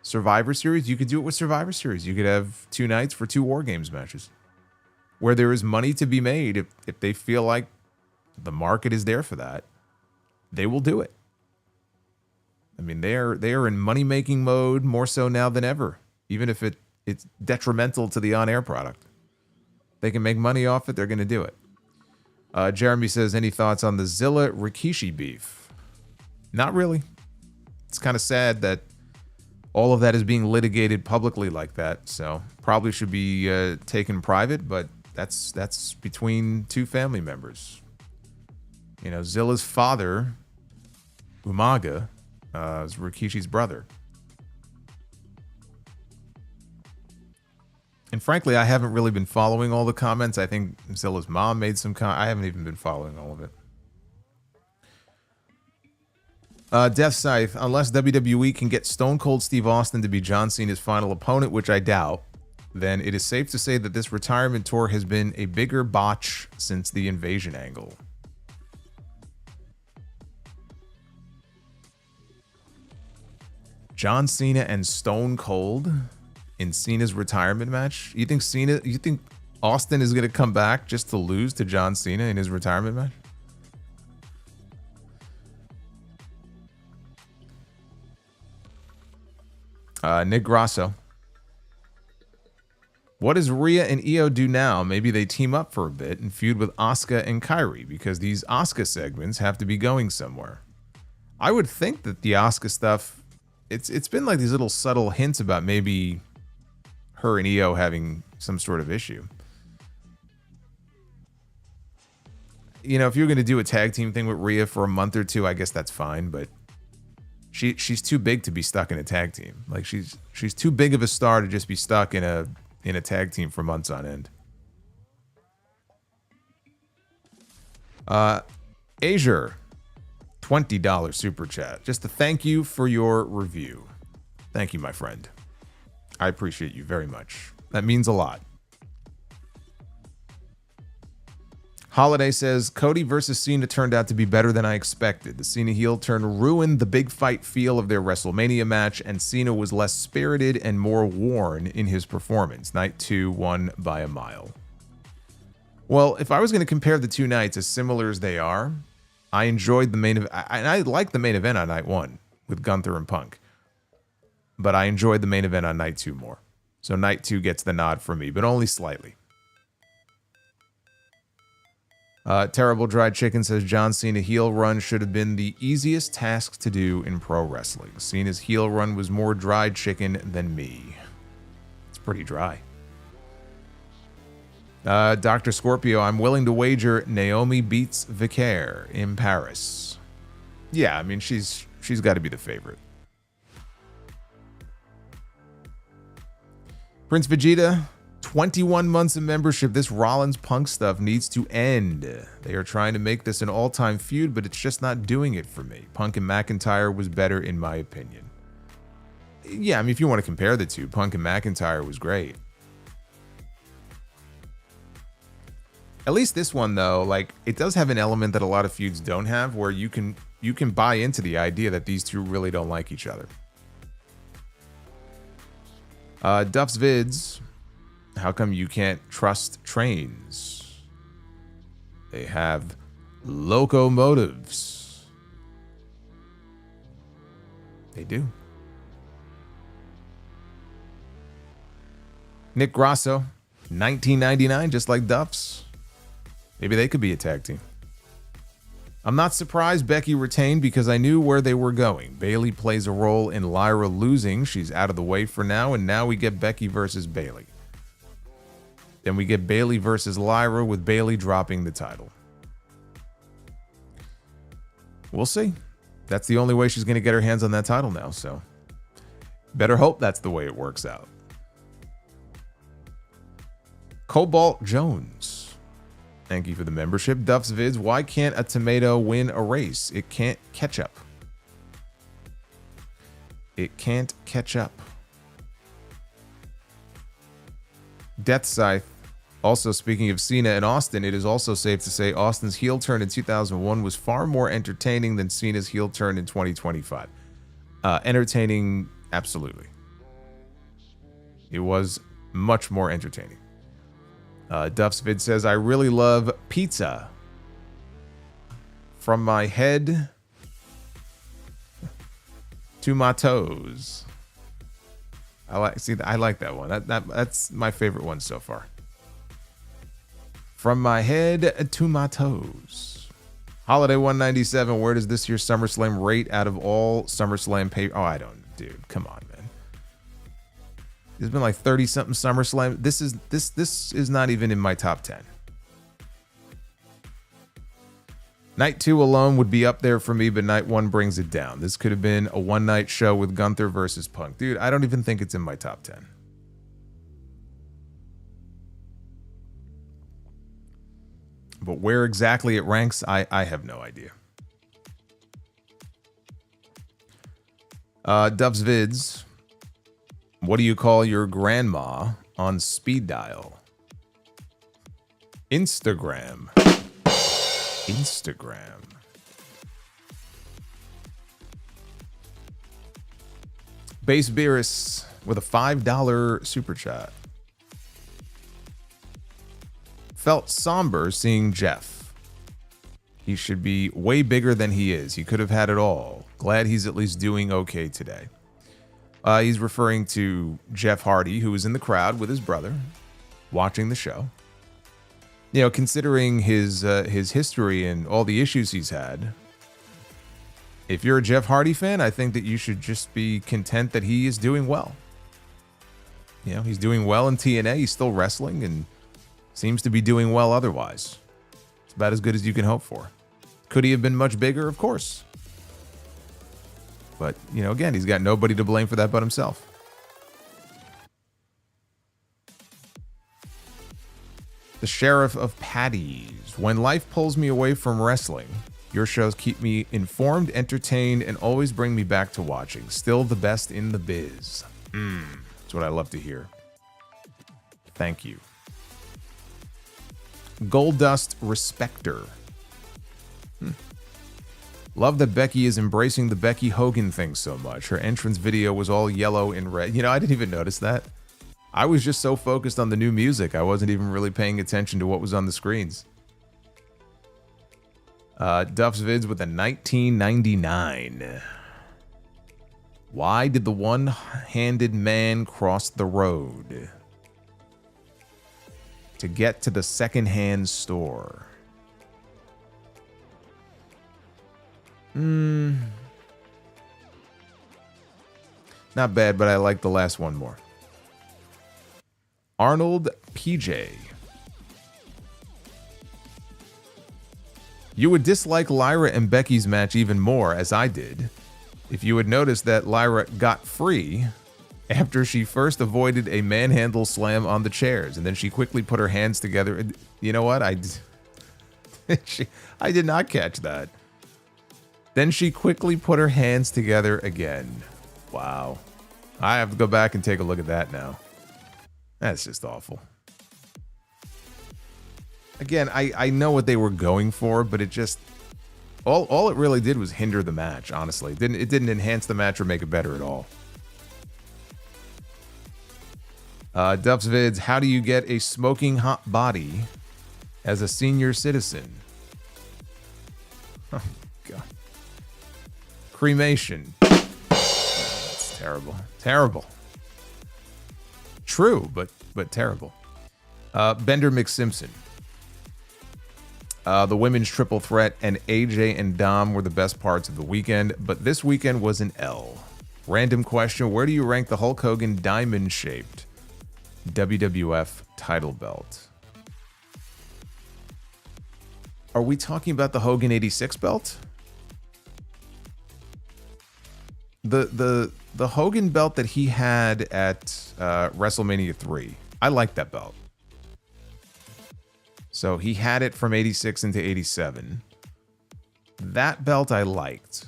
A: Survivor Series, you could do it with Survivor Series. You could have 2 nights for 2 War Games matches. Where there is money to be made, if they feel like the market is there for that, they will do it. I mean, they are in money-making mode more so now than ever, even if it's detrimental to the on-air product. They can make money off it, they're going to do it. Jeremy says, any thoughts on the Zilla Rikishi beef? Not really. It's kind of sad that all of that is being litigated publicly like that, so probably should be taken private, but that's between 2 family members. You know, Zilla's father, Umaga, is Rikishi's brother. And frankly, I haven't really been following all the comments. I think Zilla's mom made some I haven't even been following all of it. Death Scythe, unless WWE can get Stone Cold Steve Austin to be John Cena's final opponent, which I doubt, then it is safe to say that this retirement tour has been a bigger botch since the Invasion angle. John Cena and Stone Cold in Cena's retirement match? You think Austin is going to come back just to lose to John Cena in his retirement match? Nick Grasso. What does Rhea and Io do now? Maybe they team up for a bit and feud with Asuka and Kairi, because these Asuka segments have to be going somewhere. I would think that the Asuka stuff, it's been like these little subtle hints about maybe her and Io having some sort of issue. You know, if you're going to do a tag team thing with Rhea for a month or 2, I guess that's fine, but she's too big to be stuck in a tag team. Like she's too big of a star to just be stuck in a tag team for months on end. Azure, $20 super chat. Just to thank you for your review. Thank you, my friend. I appreciate you very much. That means a lot. Holiday says, Cody versus Cena turned out to be better than I expected. The Cena heel turn ruined the big fight feel of their WrestleMania match, and Cena was less spirited and more worn in his performance. Night 2 won by a mile. Well, if I was going to compare the two nights as similar as they are, I enjoyed the main event. I liked the main event on night 1 with Gunther and Punk. But I enjoyed the main event on night 2 more. So night 2 gets the nod for me, but only slightly. Terrible Dried Chicken says John Cena heel run should have been the easiest task to do in pro wrestling. Cena's heel run was more dried chicken than me. It's pretty dry. Dr. Scorpio, I'm willing to wager Naomi beats Vicaire in Paris. Yeah, I mean, she's got to be the favorite. Prince Vegeta, 21 months of membership. This Rollins Punk stuff needs to end. They are trying to make this an all-time feud, but it's just not doing it for me. Punk and McIntyre was better in my opinion. Yeah, I mean, if you want to compare the two, Punk and McIntyre was great. At least this one, though, like, it does have an element that a lot of feuds don't have, where you can buy into the idea that these two really don't like each other. Duff's Vids, how come you can't trust trains? They have locomotives. They do. Nick Grasso, 1999, just like Duff's. Maybe they could be a tag team. I'm not surprised Becky retained because I knew where they were going. Bayley plays a role in Lyra losing. She's out of the way for now, and now we get Becky versus Bayley. Then we get Bayley versus Lyra with Bayley dropping the title. We'll see. That's the only way she's going to get her hands on that title now, so better hope that's the way it works out. Cobalt Jones, thank you for the membership. Duff's Vids, why can't a tomato win a race? It can't catch up. It can't catch up. Death Scythe, also speaking of Cena and Austin, it is also safe to say Austin's heel turn in 2001 was far more entertaining than Cena's heel turn in 2025. Entertaining, absolutely. It was much more entertaining. Duff's Vid says, I really love pizza. From my head to my toes. I like that one. That's my favorite one so far. From my head to my toes. Holiday 197, where does this year's SummerSlam rate out of all SummerSlam pay? Oh, I don't, dude. Come on, man. There's been like 30-something SummerSlam. This is not even in my top 10. Night 2 alone would be up there for me, but night 1 brings it down. This could have been a one-night show with Gunther versus Punk. Dude, I don't even think it's in my top 10. But where exactly it ranks, I have no idea. Dubs Vids, what do you call your grandma on speed dial? Instagram. Base Beerus with a $5 super chat. Felt somber seeing Jeff. He should be way bigger than he is. He could have had it all. Glad he's at least doing okay today. He's referring to Jeff Hardy, who was in the crowd with his brother, watching the show. You know, considering his history and all the issues he's had, if you're a Jeff Hardy fan, I think that you should just be content that he is doing well. You know, he's doing well in TNA. He's still wrestling and seems to be doing well otherwise. It's about as good as you can hope for. Could he have been much bigger? Of course. But, you know, again, he's got nobody to blame for that but himself. The Sheriff of Patties. When life pulls me away from wrestling, your shows keep me informed, entertained, and always bring me back to watching. Still the best in the biz. That's what I love to hear. Thank you. Goldust Respecter. Love that Becky is embracing the Becky Hogan thing so much. Her entrance video was all yellow and red. You know, I didn't even notice that. I was just so focused on the new music, I wasn't even really paying attention to what was on the screens. Duff's Vids with a 1999. Why did the one-handed man cross the road? To get to the secondhand store. Not bad, but I like the last one more. Arnold PJ. You would dislike Lyra and Becky's match even more, as I did, if you had noticed that Lyra got free after she first avoided a manhandle slam on the chairs, and then she quickly put her hands together. You know what? I did not catch that. Then she quickly put her hands together again. Wow. I have to go back and take a look at that now. That's just awful. Again, I know what they were going for, but it just... All it really did was hinder the match, honestly. It didn't enhance the match or make it better at all. Duff's Vids, how do you get a smoking hot body as a senior citizen? Oh, God. Cremation. That's terrible. Terrible. True, but terrible. Bender McSimpson. The women's triple threat and AJ and Dom were the best parts of the weekend, but this weekend was an L. Random question, where do you rank the Hulk Hogan diamond-shaped WWF title belt? Are we talking about the Hogan 86 belt? The Hogan belt that he had at WrestleMania 3. I like that belt. So he had it from 86 into 87. That belt I liked.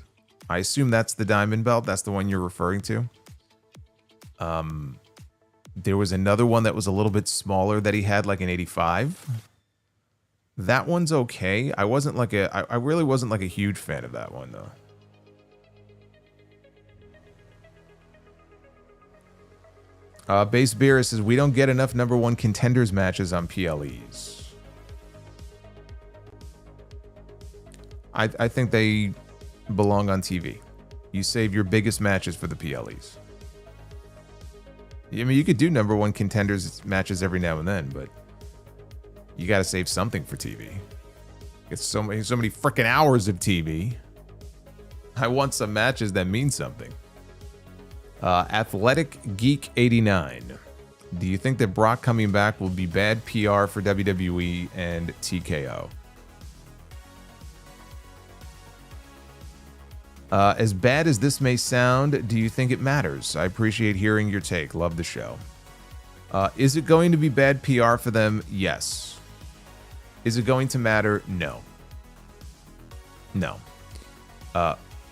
A: I assume that's the diamond belt. That's the one you're referring to. There was another one that was a little bit smaller that he had, like an 85. That one's okay. I really wasn't like a huge fan of that one though. Base Beer says we don't get enough number one contenders matches on PLEs. I think they belong on TV. You save your biggest matches for the PLEs. I mean, you could do number one contenders matches every now and then, but you got to save something for TV. It's so many freaking hours of TV. I want some matches that mean something. Athletic Geek 89. Do you think that Brock coming back will be bad PR for WWE and TKO? As bad as this may sound, do you think it matters? I appreciate hearing your take. Love the show. Is it going to be bad PR for them? Yes. Is it going to matter? No. No.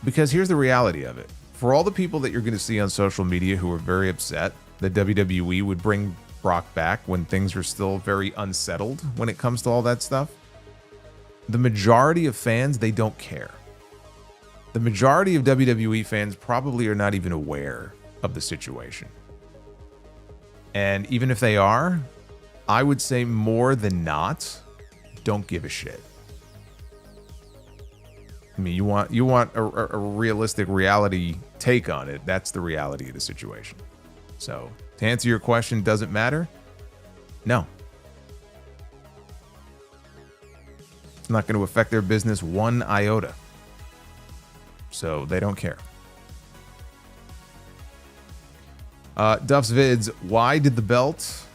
A: Because here's the reality of it. For all the people that you're going to see on social media who are very upset that WWE would bring Brock back when things are still very unsettled when it comes to all that stuff, the majority of fans, they don't care. The majority of WWE fans probably are not even aware of the situation. And even if they are, I would say more than not, don't give a shit. I mean, you want a realistic reality take on it. That's the reality of the situation. So, to answer your question, does it matter? No. It's not going to affect their business one iota. So, they don't care. Duff's Vids, why did the belt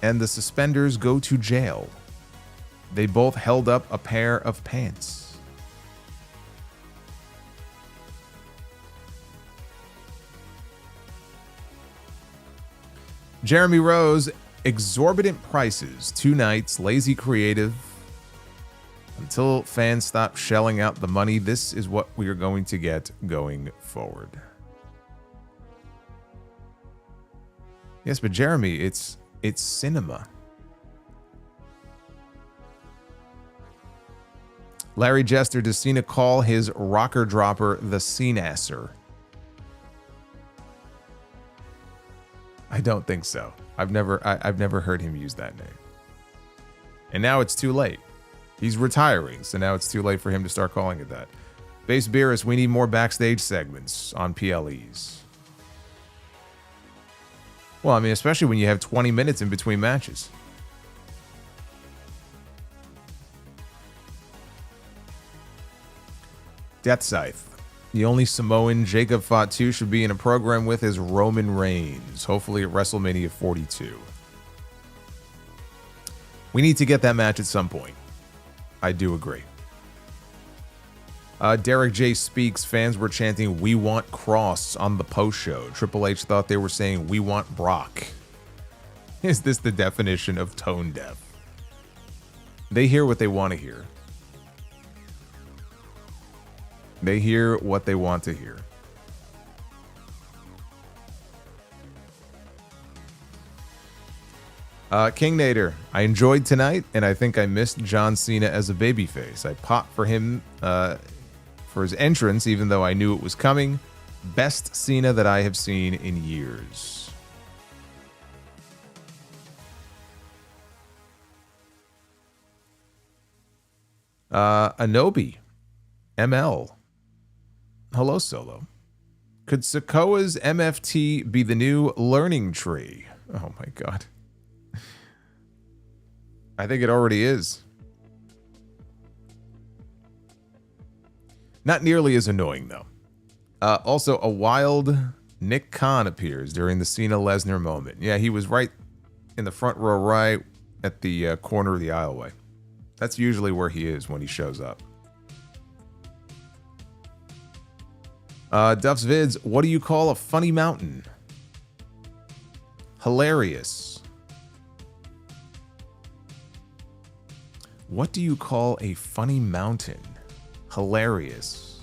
A: and the suspenders go to jail? They both held up a pair of pants. Jeremy Rose, exorbitant prices, 2 nights, lazy creative. Until fans stop shelling out the money, this is what we are going to get going forward. Yes, but Jeremy, it's cinema. Larry Jester, does Cena call his rocker dropper the Cenasser? I don't think so. I've never heard him use that name. And now it's too late. He's retiring, so now it's too late for him to start calling it that. Base Beerus, we need more backstage segments on PLEs. Well, I mean, especially when you have 20 minutes in between matches. Death Scythe. The only Samoan Jacob Fatu should be in a program with is Roman Reigns, hopefully at WrestleMania 42. We need to get that match at some point. I do agree. Derek J. Speaks, fans were chanting, "We want Cross" on the post show. Triple H thought they were saying, "We want Brock." Is this the definition of tone deaf? They hear what they want to hear. They hear what they want to hear. King Nader, I enjoyed tonight, and I think I missed John Cena as a babyface. I popped for him for his entrance, even though I knew it was coming. Best Cena that I have seen in years. Anobi, ML. Hello, Solo. Could Sikoa's MFT be the new learning tree? Oh my god. I think it already is. Not nearly as annoying, though. Also, a wild Nick Khan appears during the Cena-Lesnar moment. Yeah, he was right in the front row, right at the corner of the aisleway. That's usually where he is when he shows up. Duff's Vids, what do you call a funny mountain? Hilarious. What do you call a funny mountain? Hilarious.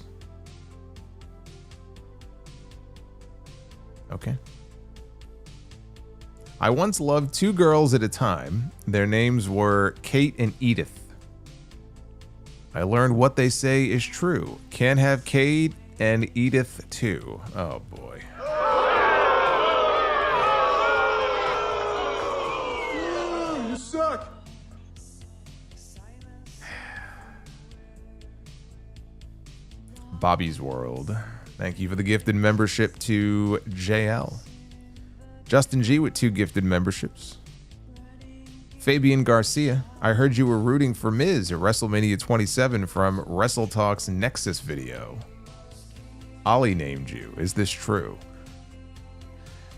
A: Okay. I once loved two girls at a time. Their names were Kate and Edith. I learned what they say is true. Can't have Kate and Edith too. Oh boy.
B: You suck.
A: Bobby's World. Thank you for the gifted membership to JL. Justin G with 2 gifted memberships. Fabian Garcia, I heard you were rooting for Miz at WrestleMania 27 from Wrestle Talk's Nexus video. Ollie named you. Is this true?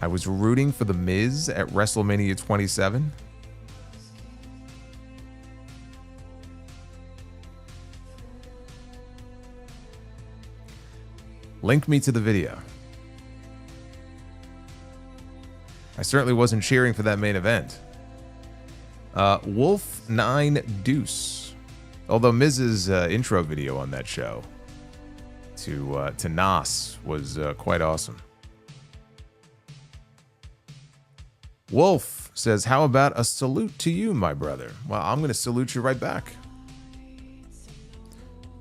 A: I was rooting for the Miz at WrestleMania 27? Link me to the video. I certainly wasn't cheering for that main event. Wolf9 Deuce. Although Miz's intro video on that show to Nas was quite awesome. Wolf says, how about a salute to you, my brother? Well, I'm going to salute you right back.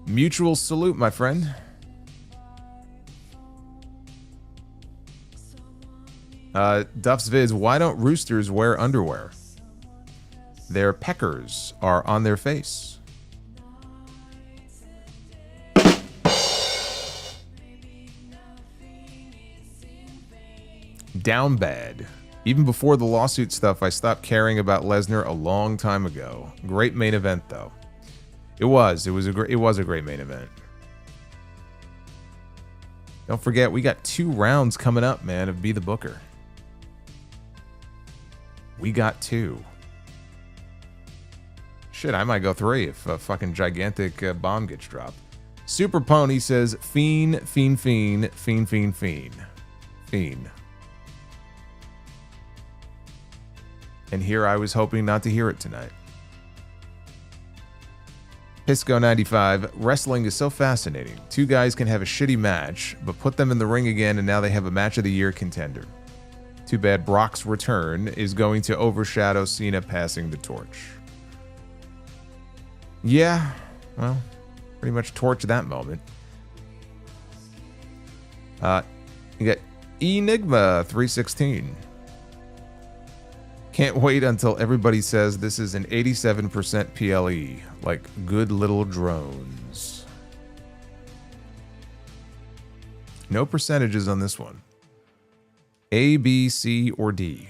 A: Mutual salute, my friend. Duff's Vids, why don't roosters wear underwear? Their peckers are on their face. Down bad. Even before the lawsuit stuff, I stopped caring about Lesnar a long time ago. Great main event, though. It was a great main event. Don't forget, we got 2 rounds coming up, man, of Be the Booker. We got 2. Shit, I might go 3 if a fucking gigantic bomb gets dropped. Super Pony says, Fiend. And here I was hoping not to hear it tonight. Pisco95, wrestling is so fascinating. 2 guys can have a shitty match, but put them in the ring again and now they have a match of the year contender. Too bad Brock's return is going to overshadow Cena passing the torch. Yeah, well, pretty much torch that moment. You got Enigma 316. Can't wait until everybody says this is an 87% PLE, like good little drones. No percentages on this one. A, B, C, or D.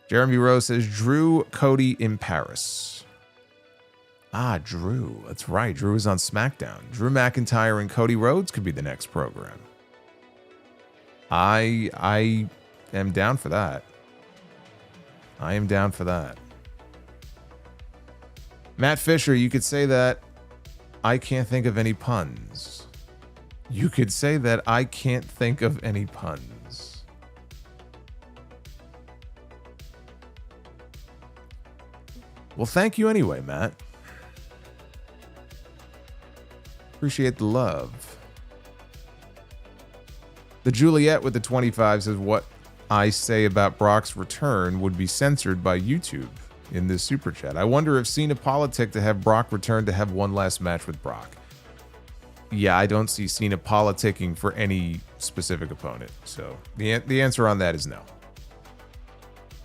A: Jeremy Rose says Drew, Cody in Paris. Ah, Drew. That's right. Drew is on SmackDown. Drew McIntyre and Cody Rhodes could be the next program. I am down for that. I am down for that. Matt Fisher, you could say that I can't think of any puns. You could say that I can't think of any puns. Well, thank you anyway, Matt. Appreciate the love. The Juliet with the 25 says what I say about Brock's return would be censored by YouTube in this super chat. I wonder if Cena politic to have Brock return to have one last match with Brock. Yeah, I don't see Cena politicking for any specific opponent. So the answer on that is no.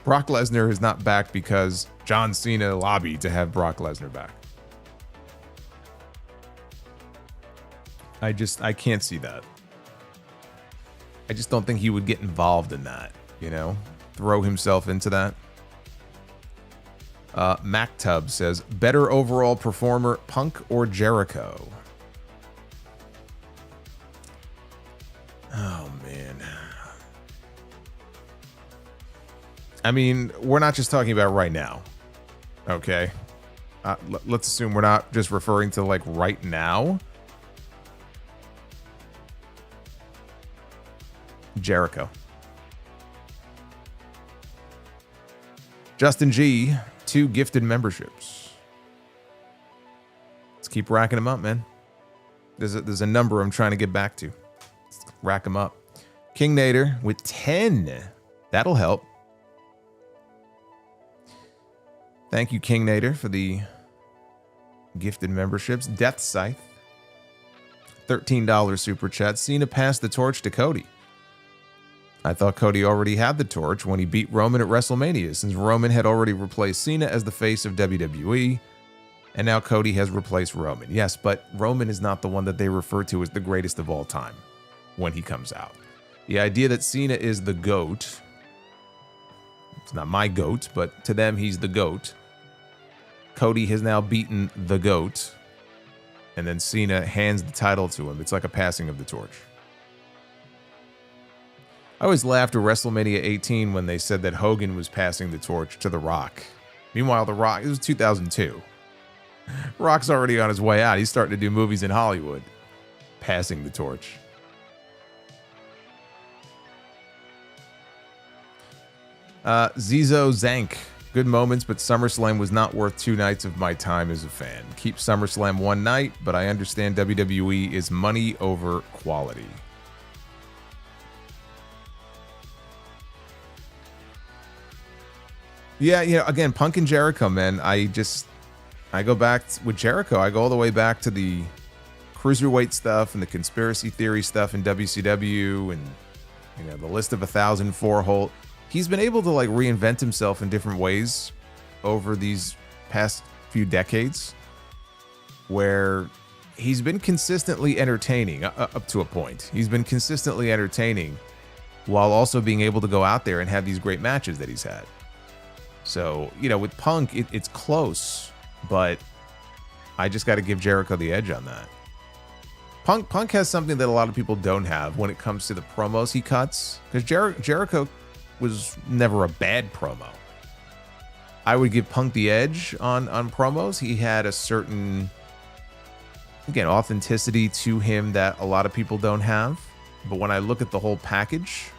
A: Brock Lesnar is not back because John Cena lobbied to have Brock Lesnar back. I can't see that. I just don't think he would get involved in that, you know? Throw himself into that. MacTub says, better overall performer, Punk or Jericho? Oh, man. I mean, we're not just talking about right now, okay? Let's assume we're not just referring to, like, right now. Jericho. Justin G, 2 gifted memberships. Let's keep racking them up, man. There's a number I'm trying to get back to. Let's rack them up. King Nader with 10. That'll help. Thank you, King Nader, for the gifted memberships. Death Scythe, $13 super chat. Cena passed the torch to Cody. I thought Cody already had the torch when he beat Roman at WrestleMania, since Roman had already replaced Cena as the face of WWE, and now Cody has replaced Roman. Yes, but Roman is not the one that they refer to as the greatest of all time when he comes out. The idea that Cena is the GOAT, it's not my GOAT, but to them he's the GOAT. Cody has now beaten the GOAT, and then Cena hands the title to him. It's like a passing of the torch. I always laughed at WrestleMania 18 when they said that Hogan was passing the torch to The Rock. Meanwhile, The Rock, it was 2002. Rock's already on his way out. He's starting to do movies in Hollywood. Passing the torch. Zizo Zank. Good moments, but SummerSlam was not worth 2 nights of my time as a fan. Keep SummerSlam one night, but I understand WWE is money over quality. Yeah, you know, again, Punk and Jericho, man. I go back with Jericho. I go all the way back to the cruiserweight stuff and the conspiracy theory stuff in WCW, and you know, the list of 1,004 Holt. He's been able to like reinvent himself in different ways over these past few decades, where he's been consistently entertaining up to a point. He's been consistently entertaining while also being able to go out there and have these great matches that he's had. So, you know, with Punk, it's close, but I just got to give Jericho the edge on that. Punk has something that a lot of people don't have when it comes to the promos he cuts, because Jericho was never a bad promo. I would give Punk the edge on promos. He had a certain, again, authenticity to him that a lot of people don't have. But when I look at the whole package,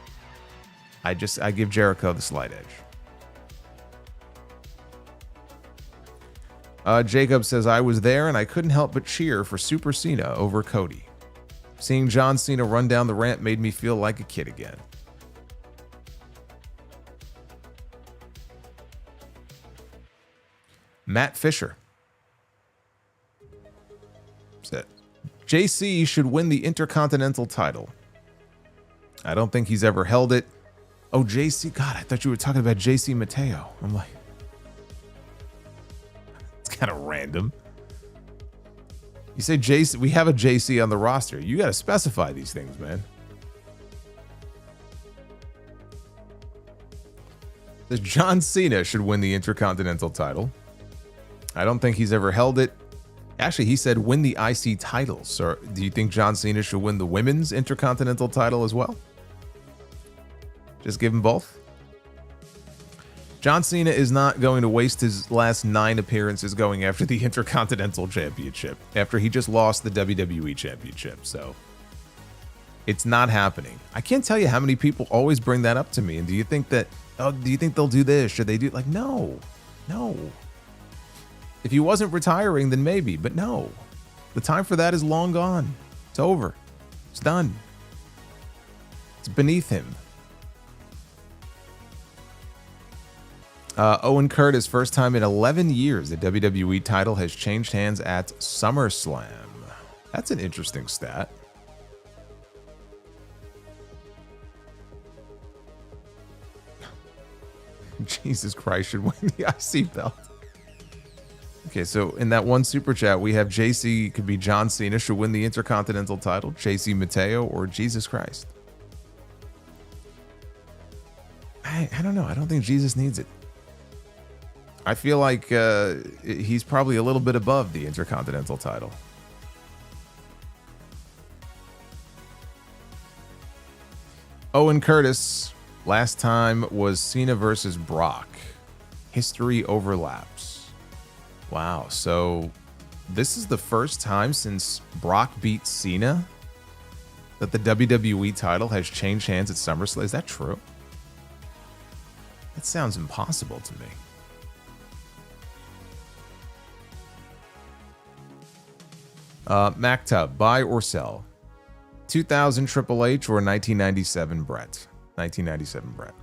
A: I give Jericho the slight edge. Jacob says, I was there and I couldn't help but cheer for Super Cena over Cody. Seeing John Cena run down the ramp made me feel like a kid again. Matt Fisher. JC should win the Intercontinental title. I don't think he's ever held it. Oh, JC. God, I thought you were talking about JC Mateo. I'm like, it's kind of random. You say JC, we have a JC on the roster. You got to specify these things, man. John Cena should win the Intercontinental title. I don't think he's ever held it. Actually, he said win the IC title. So do you think John Cena should win the women's Intercontinental title as well? Just give him both? John Cena is not going to waste his last 9 appearances going after the Intercontinental Championship after he just lost the WWE Championship. So it's not happening. I can't tell you how many people always bring that up to me. And do you think that, oh, do you think they'll do this? Should they do, like, no. If he wasn't retiring, then maybe, but no. The time for that is long gone. It's over. It's done. It's beneath him. Owen Curtis, first time in 11 years the WWE title has changed hands at SummerSlam. That's an interesting stat. Jesus Christ should win the IC belt. Okay, so in that one super chat, we have JC could be John Cena should win the Intercontinental title, JC Mateo, or Jesus Christ. I don't know. I don't think Jesus needs it. I feel like he's probably a little bit above the Intercontinental title. Owen Curtis, last time was Cena versus Brock. History overlaps. Wow, so this is the first time since Brock beat Cena that the WWE title has changed hands at SummerSlam. Is that true? That sounds impossible to me. MacTub, buy or sell? 2000 Triple H or 1997 Brett? 1997 Brett.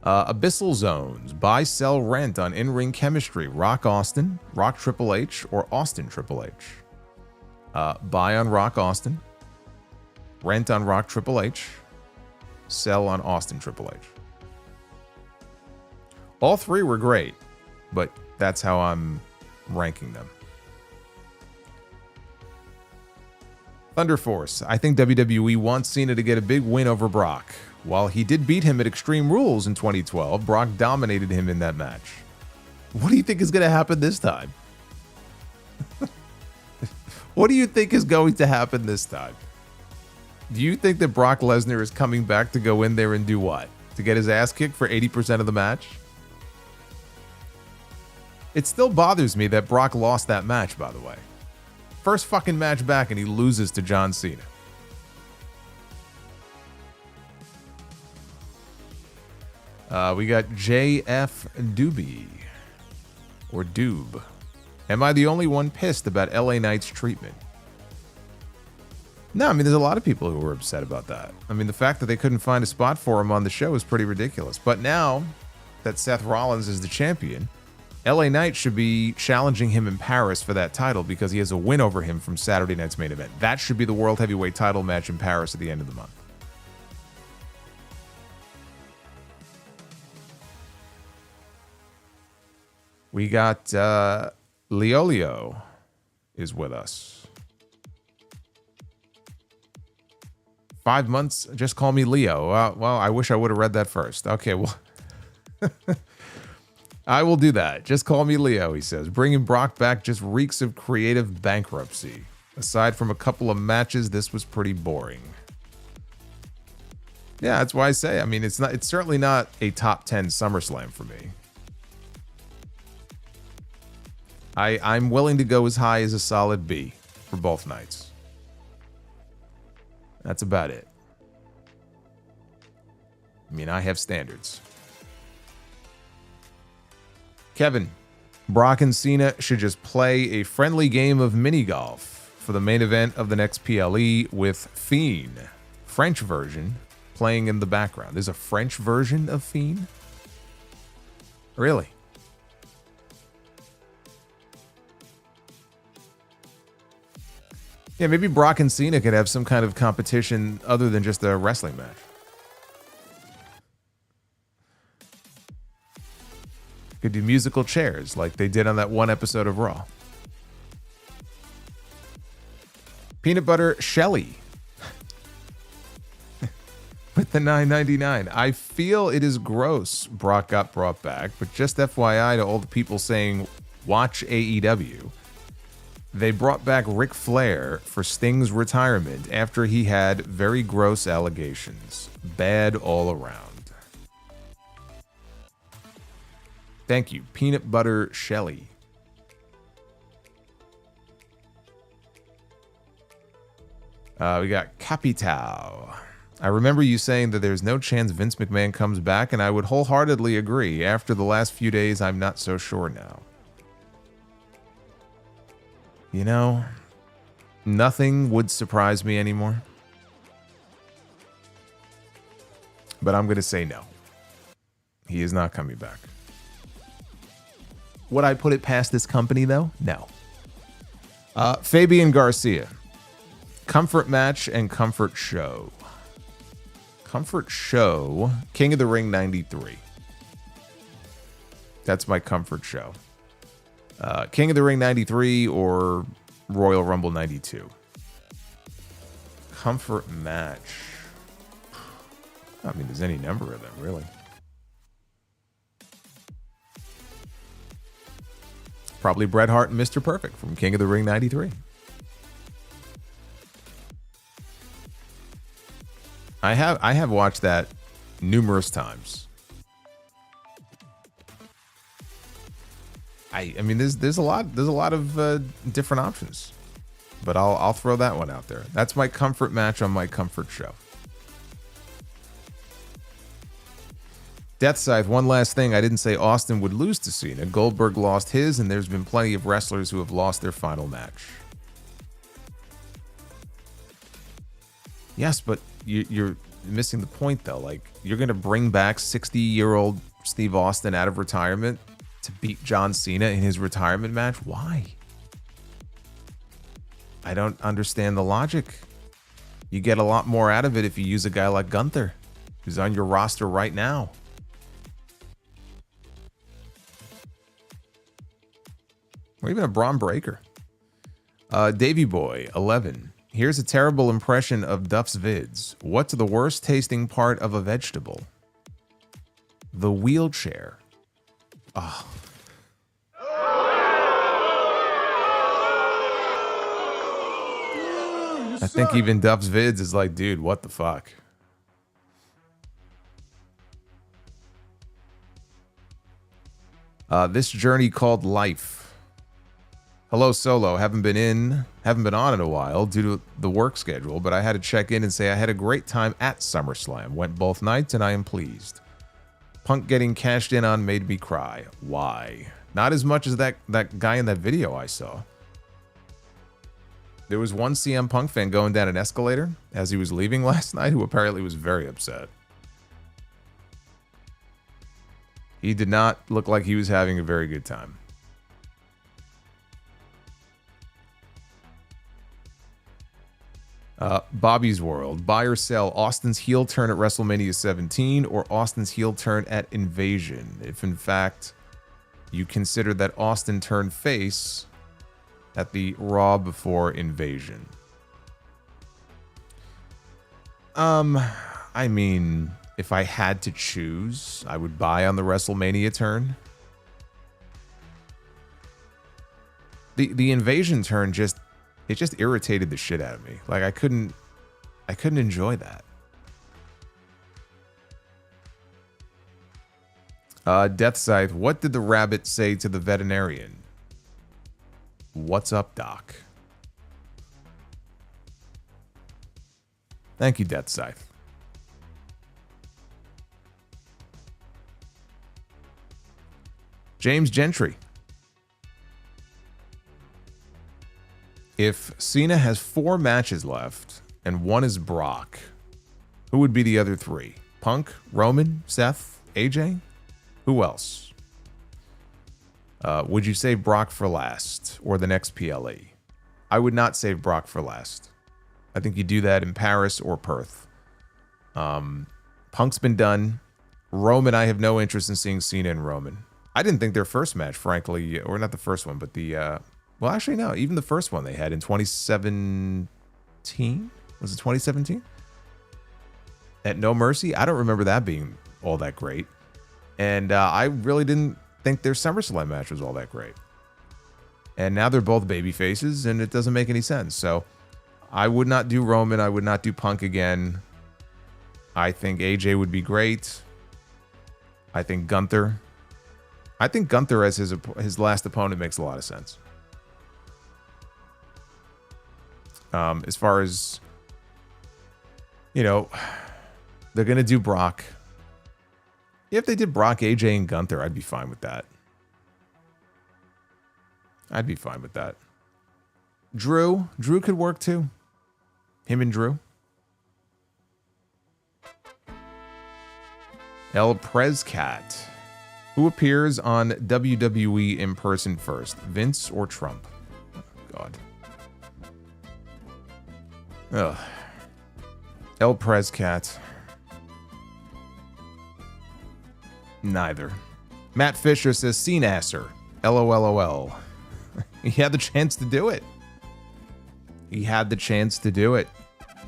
A: Abyssal Zones, buy, sell, rent on in-ring chemistry. Rock Austin, Rock Triple H, or Austin Triple H? Buy on Rock Austin, rent on Rock Triple H, sell on Austin Triple H. All three were great, but that's how I'm ranking them. Thunder Force, I think WWE wants Cena to get a big win over Brock. While he did beat him at Extreme Rules in 2012, Brock dominated him in that match. What do you think is going to happen this time? What do you think is going to happen this time? Do you think that Brock Lesnar is coming back to go in there and do what? To get his ass kicked for 80% of the match? It still bothers me that Brock lost that match, by the way. First fucking match back and he loses to John Cena. We got JF Doobie. Or Doob. Am I the only one pissed about LA Knight's treatment? No, I mean, there's a lot of people who were upset about that. I mean, the fact that they couldn't find a spot for him on the show is pretty ridiculous. But now that Seth Rollins is the champion, LA Knight should be challenging him in Paris for that title because he has a win over him from Saturday night's main event. That should be the World Heavyweight title match in Paris at the end of the month. We got Leolio is with us. 5 months, just call me Leo. Well, I wish I would have read that first. Okay, well, I will do that. Just call me Leo, he says. Bringing Brock back just reeks of creative bankruptcy. Aside from a couple of matches, this was pretty boring. Yeah, that's why I say, I mean, it's certainly not a top 10 SummerSlam for me. I'm willing to go as high as a solid B for both nights. That's about it. I mean, I have standards. Kevin, Brock and Cena should just play a friendly game of mini golf for the main event of the next PLE with Fiend, French version, playing in the background. There's a French version of Fiend? Really? Yeah, maybe Brock and Cena could have some kind of competition other than just a wrestling match. Could do musical chairs like they did on that one episode of Raw. Peanut Butter Shelly with the $9.99. I feel it is gross Brock got brought back, but just FYI to all the people saying watch AEW, they brought back Ric Flair for Sting's retirement after he had very gross allegations. Bad all around. Thank you, Peanut Butter Shelly. We got Capital. I remember you saying that there's no chance Vince McMahon comes back, and I would wholeheartedly agree. After the last few days, I'm not so sure now. You know, nothing would surprise me anymore. But I'm going to say no. He is not coming back. Would I put it past this company, though? No. Fabian Garcia. Comfort match and comfort show. Comfort show. King of the Ring 93. That's my comfort show. King of the Ring 93 or Royal Rumble 92. Comfort match. I mean, there's any number of them, really. Probably Bret Hart and Mr. Perfect from King of the Ring 93. I have watched that numerous times. I mean, there's a lot of different options, but I'll throw that one out there. That's my comfort match on my comfort show. Death Scythe, one last thing. I didn't say Austin would lose to Cena. Goldberg lost his, and there's been plenty of wrestlers who have lost their final match. Yes, but you're missing the point, though. Like, you're going to bring back 60-year-old Steve Austin out of retirement to beat John Cena in his retirement match? Why? I don't understand the logic. You get a lot more out of it if you use a guy like Gunther, who's on your roster right now. Or even a Braun Breaker. Davey Boy, 11. Here's a terrible impression of Duff's vids. What's the worst tasting part of a vegetable? The wheelchair. Oh. I think even Duff's vids is like, dude, what the fuck? This journey called life. Hello, Solo. Haven't been on in a while due to the work schedule, but I had to check in and say I had a great time at SummerSlam. Went both nights, and I am pleased. Punk getting cashed in on made me cry. Why? Not as much as that guy in that video I saw. There was one CM Punk fan going down an escalator as he was leaving last night who apparently was very upset. He did not look like he was having a very good time. Bobby's World. Buy or sell Austin's heel turn at WrestleMania 17 or Austin's heel turn at Invasion. If in fact you consider that Austin turned face at the Raw before Invasion. I mean, if I had to choose, I would buy on the WrestleMania turn. The Invasion turn just irritated the shit out of me. Like I couldn't enjoy that. Death Scythe, what did the rabbit say to the veterinarian? What's up, Doc? Thank you, Death Scythe. James Gentry. If Cena has 4 matches left and one is Brock, who would be the other 3? Punk, Roman, Seth, AJ? Who else? Would you save Brock for last or the next PLE? I would not save Brock for last. I think you do that in Paris or Perth. Punk's been done. Roman, I have no interest in seeing Cena and Roman. I didn't think their first match, frankly, or not the first one, but the, well, actually, no, even the first one they had in 2017? Was it 2017? At No Mercy? I don't remember that being all that great. And I really didn't think their SummerSlam match was all that great. And now they're both baby faces, and it doesn't make any sense. So I would not do Roman. I would not do Punk again. I think AJ would be great. I think Gunther as his last opponent makes a lot of sense. As far as, you know, they're going to do Brock. If they did Brock, AJ, and Gunther, I'd be fine with that. I'd be fine with that. Drew could work too. Him and Drew. El Prezcat. Who appears on WWE in person first? Vince or Trump? Oh, God. Ugh. El Prezcat. Neither. Matt Fisher says Cena-asser. LOLOL. He had the chance to do it. He had the chance to do it.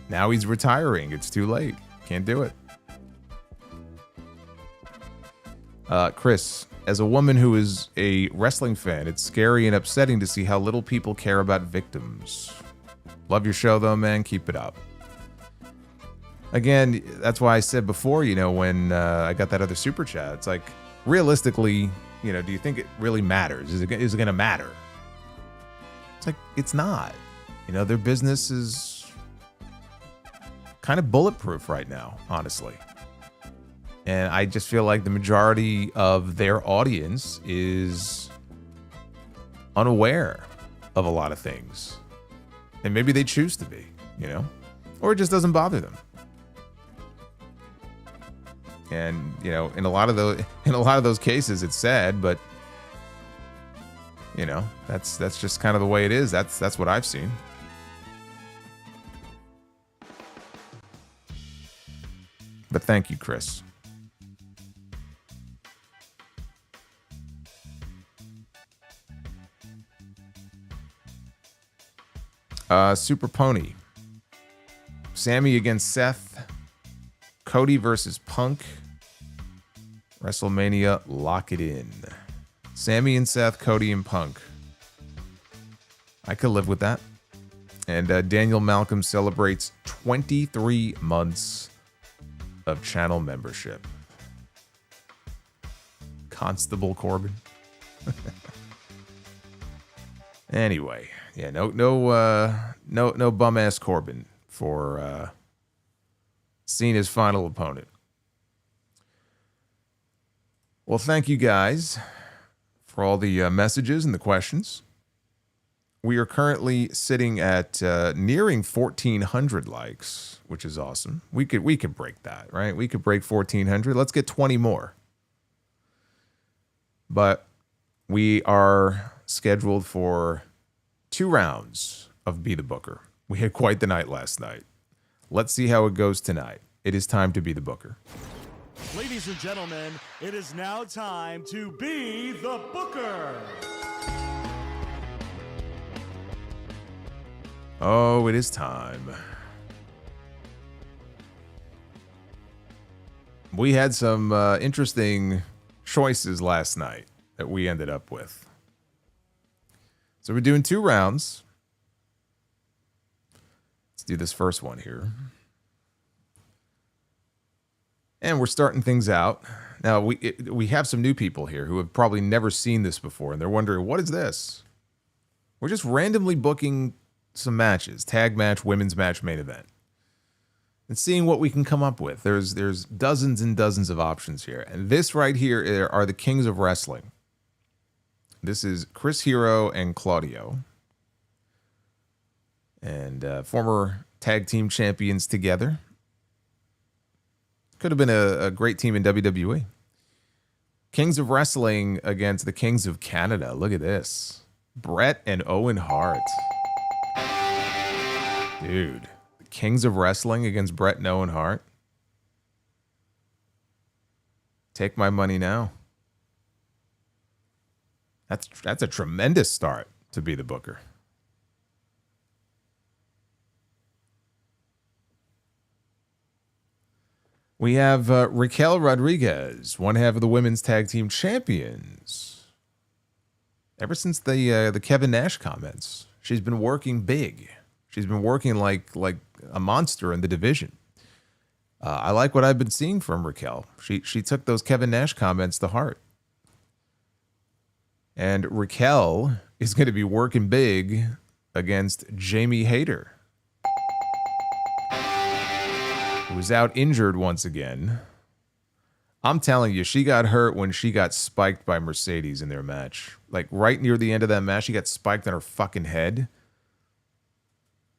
A: Now he's retiring. It's too late. Can't do it. Chris, as a woman who is a wrestling fan, it's scary and upsetting to see how little people care about victims. Love your show, though, man. Keep it up. Again, that's why I said before, you know, when I got that other super chat, it's like, realistically, you know, do you think it really matters? Is it going to matter? It's like, it's not. You know, their business is kind of bulletproof right now, honestly. And I just feel like the majority of their audience is unaware of a lot of those. And maybe they choose to be, you know, or it just doesn't bother them. And, you know, in a lot of those cases, it's sad, but you know, that's just kind of the way it is. That's what I've seen. But thank you, Chris. Super Pony. Sammy against Seth. Cody versus Punk. WrestleMania, lock it in. Sammy and Seth, Cody and Punk. I could live with that. And Daniel Malcolm celebrates 23 months of channel membership. Constable Corbin. Anyway, yeah, no bum ass Corbin for Cena's final opponent. Well, thank you guys for all the messages and the questions. We are currently sitting at nearing 1,400 likes, which is awesome. We could break that, right? We could break 1,400. Let's get 20 more. But we are scheduled for 2 rounds of Be the Booker. We had quite the night last night. Let's see how it goes tonight. It is time to be the Booker.
B: Ladies and gentlemen, it is now time to be the Booker.
A: Oh, it is time. We had some interesting choices last night that we ended up with. So we're doing 2 rounds. Let's do this first one here. And we're starting things out. Now, we have some new people here who have probably never seen this before, and they're wondering, what is this? We're just randomly booking some matches. Tag match, women's match, main event. And seeing what we can come up with. There's dozens and dozens of options here. And this right here are the kings of wrestling. This is Chris Hero and Claudio. And former tag team champions together. Could have been a great team in WWE. Kings of Wrestling against the Kings of Canada. Look at this. Bret and Owen Hart. Dude, the Kings of Wrestling against Brett and Owen Hart. Take my money now. That's a tremendous start to be the booker. We have Raquel Rodriguez, one half of the women's tag team champions. Ever since the Kevin Nash comments, she's been working big. She's been working like a monster in the division. I like what I've been seeing from Raquel. She took those Kevin Nash comments to heart. And Raquel is going to be working big against Jamie Hayter, who's out injured once again. I'm telling you, she got hurt when she got spiked by Mercedes in their match. Like right near the end of that match, she got spiked on her fucking head.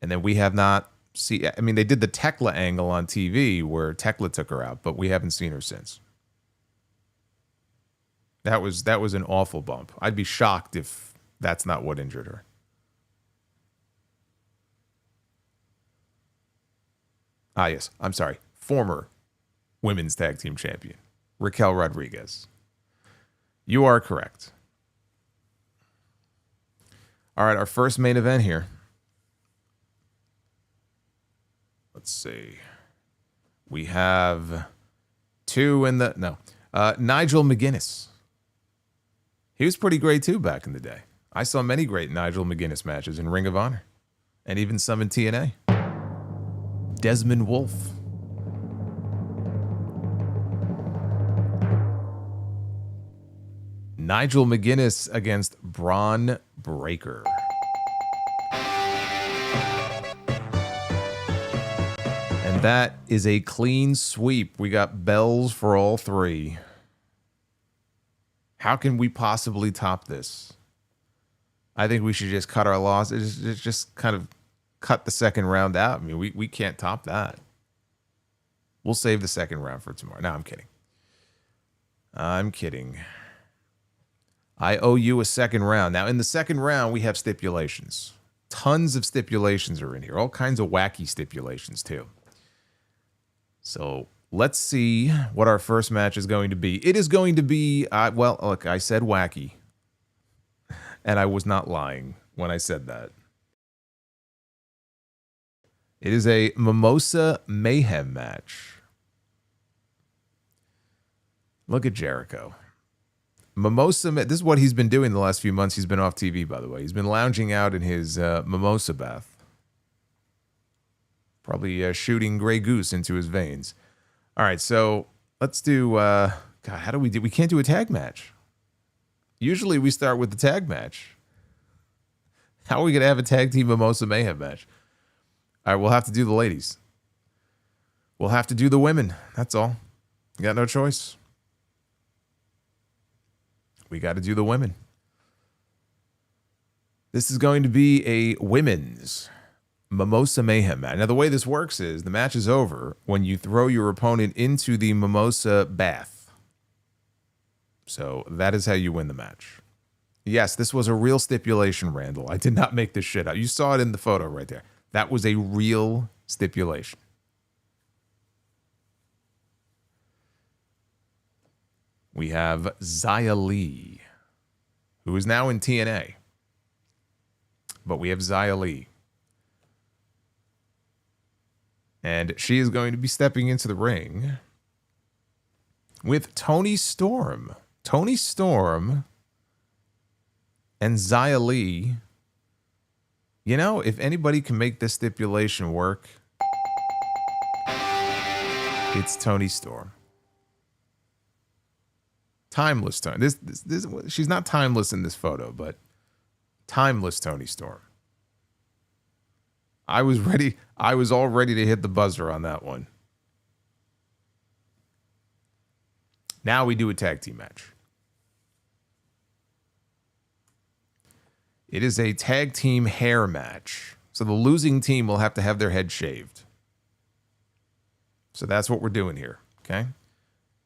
A: And then we have not seen, I mean, they did the Tekla angle on TV where Tekla took her out, but we haven't seen her since. That was an awful bump. I'd be shocked if that's not what injured her. Ah, yes. I'm sorry. Former women's tag team champion, Raquel Rodriguez. You are correct. All right, our first main event here. Let's see. We have Nigel McGuinness. He was pretty great too back in the day. I saw many great Nigel McGuinness matches in Ring of Honor, and even some in TNA. Desmond Wolfe. Nigel McGuinness against Braun Breaker. And that is a clean sweep. We got bells for all three. How can we possibly top this? I think we should just cut our losses. Just kind of cut the second round out. I mean, we can't top that. We'll save the second round for tomorrow. No, I'm kidding. I'm kidding. I owe you a second round. Now, in the second round, we have stipulations. Tons of stipulations are in here. All kinds of wacky stipulations, too. So let's see what our first match is going to be. It is going to be, well, look, I said wacky. And I was not lying when I said that. It is a Mimosa Mayhem match. Look at Jericho. This is what he's been doing the last few months. He's been off TV, by the way. He's been lounging out in his mimosa bath. Probably shooting Grey Goose into his veins. All right, so let's do... God, how do we do... We can't do a tag match. Usually we start with the tag match. How are we going to have a tag team Mimosa Mayhem match? All right, we'll have to do the ladies. We'll have to do the women. That's all. You got no choice. We got to do the women. This is going to be a women's Mimosa Mayhem match. Now, the way this works is the match is over when you throw your opponent into the mimosa bath. So that is how you win the match. Yes, this was a real stipulation, Randall. I did not make this shit up. You saw it in the photo right there. That was a real stipulation. We have Xia Li, who is now in TNA. But we have Xia Li. And she is going to be stepping into the ring with Toni Storm. Toni Storm and Xia Li. You know, if anybody can make this stipulation work, it's Toni Storm. Timeless Toni. This she's not timeless in this photo, but timeless Toni Storm. I was all ready to hit the buzzer on that one. Now we do a tag team match. It is a tag team hair match. So the losing team will have to have their head shaved. So that's what we're doing here, okay?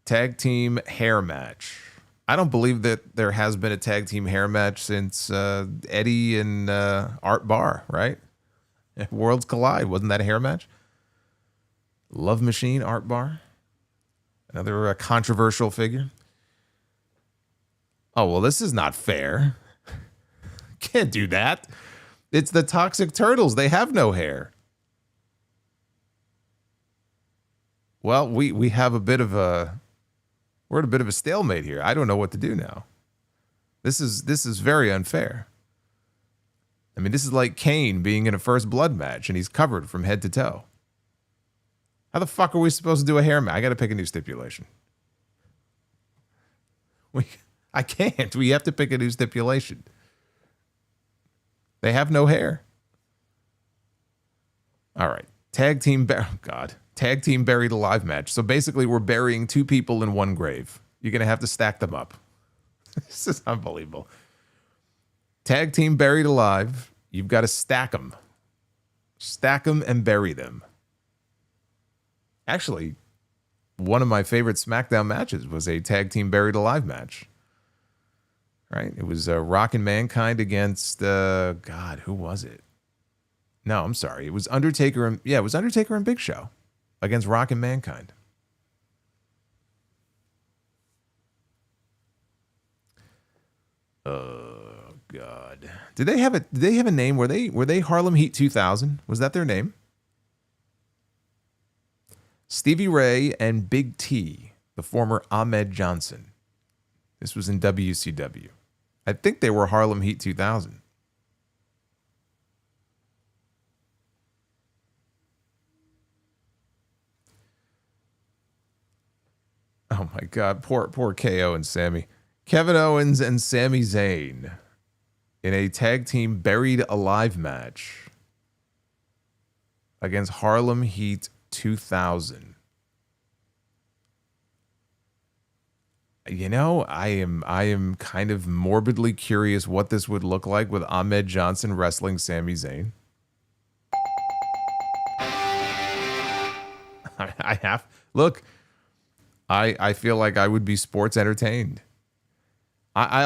A: Tag team hair match. I don't believe that there has been a tag team hair match since Eddie and Art Barr, right? Worlds Collide. Wasn't that a hair match? Love Machine Art Bar. Another controversial figure. Oh, well, this is not fair. Can't do that. It's the Toxic Turtles. They have no hair. Well, we have a bit of a... We're at a bit of a stalemate here. I don't know what to do now. This is very unfair. I mean, this is like Kane being in a First Blood match, and he's covered from head to toe. How the fuck are we supposed to do a hair match? I got to pick a new stipulation. I can't. We have to pick a new stipulation. They have no hair. All right. Tag team buried alive match. So basically, we're burying two people in one grave. You're going to have to stack them up. This is unbelievable. Tag team buried alive. You've got to stack them. Stack them and bury them. Actually, one of my favorite SmackDown matches was a tag team buried alive match. Right? It was Rock and Mankind against, God, who was it? No, I'm sorry. It was Undertaker and, it was Undertaker and Big Show against Rock and Mankind. Oh God! Did they have a name? Were they Harlem Heat 2000? Was that their name? Stevie Ray and Big T, the former Ahmed Johnson. This was in WCW. I think they were Harlem Heat 2000. Oh my God! Poor KO and Sammy. Kevin Owens and Sami Zayn in a tag team buried alive match against Harlem Heat 2000. You know, I am kind of morbidly curious what this would look like with Ahmed Johnson wrestling Sami Zayn. I feel like I would be sports entertained. I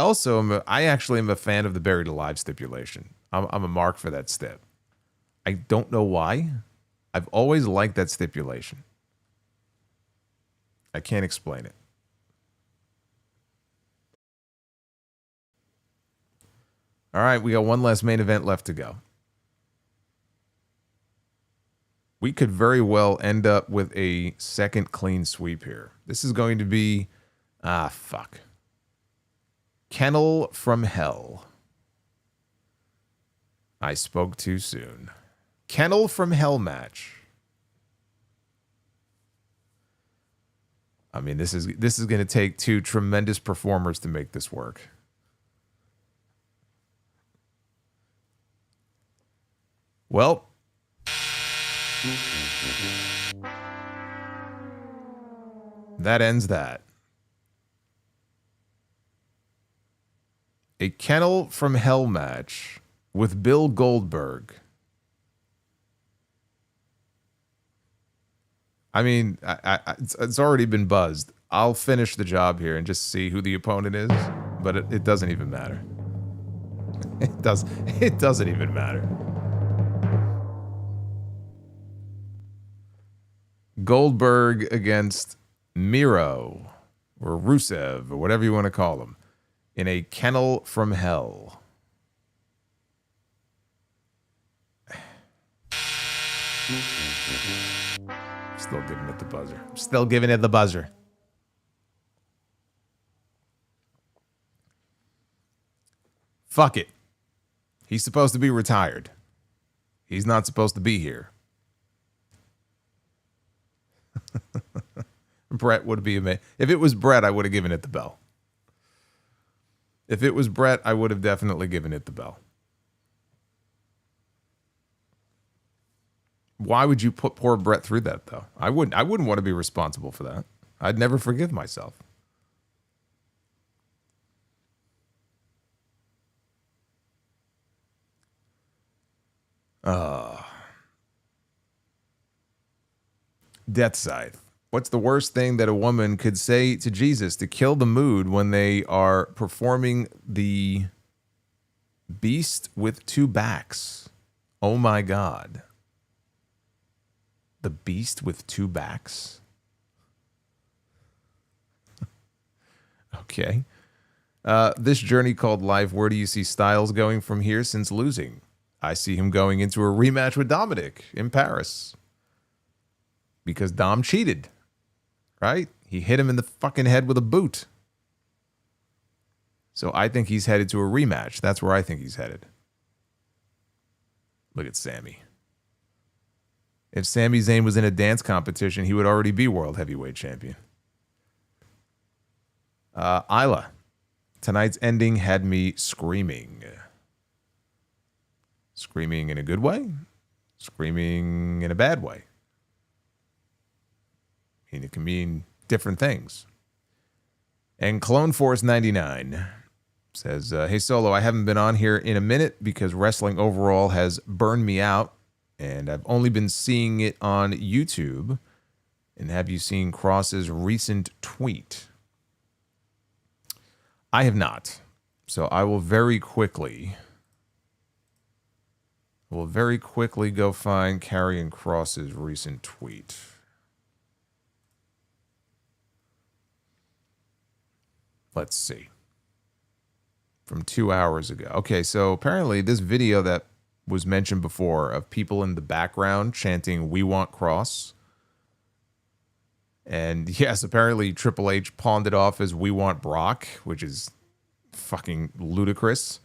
A: actually am a fan of the buried alive stipulation. I'm a mark for that stip. I don't know why. I've always liked that stipulation. I can't explain it. All right, we got one last main event left to go. We could very well end up with a second clean sweep here. This is going to be... fuck. Kennel from Hell. I spoke too soon. Kennel from Hell match. I mean, this is going to take two tremendous performers to make this work. Well, that ends that. A Kennel from Hell match with Bill Goldberg. I mean, it's already been buzzed. I'll finish the job here and just see who the opponent is, but it doesn't even matter. It doesn't even matter. Goldberg against Miro or Rusev or whatever you want to call him in a Kennel from Hell. Still giving it the buzzer. Still giving it the buzzer. Fuck it. He's supposed to be retired. He's not supposed to be here. Brett would be amazing. If it was Brett, I would have given it the bell. If it was Brett, I would have definitely given it the bell. Why would you put poor Brett through that, though? I wouldn't want to be responsible for that. I'd never forgive myself. Death Scythe. What's the worst thing that a woman could say to Jesus to kill the mood when they are performing the beast with two backs? Oh my God. The beast with two backs? Okay. This journey called life, where do you see Styles going from here since losing? I see him going into a rematch with Dominik in Paris. Because Dom cheated. Right? He hit him in the fucking head with a boot. So I think he's headed to a rematch. That's where I think he's headed. Look at Sami. If Sami Zayn was in a dance competition, he would already be World Heavyweight Champion. Isla. Tonight's ending had me screaming. Screaming in a good way? Screaming in a bad way? I mean, it can mean different things. And Clone Force 99 says, hey, Solo, I haven't been on here in a minute because wrestling overall has burned me out, and I've only been seeing it on YouTube. And have you seen Cross's recent tweet? I have not. So I will very quickly go find Karrion Kross's recent tweet. Let's see. From 2 hours ago. Okay, so apparently this video that was mentioned before of people in the background chanting, "We want Kross." And yes, apparently Triple H pawned it off as "We want Brock," which is fucking ludicrous.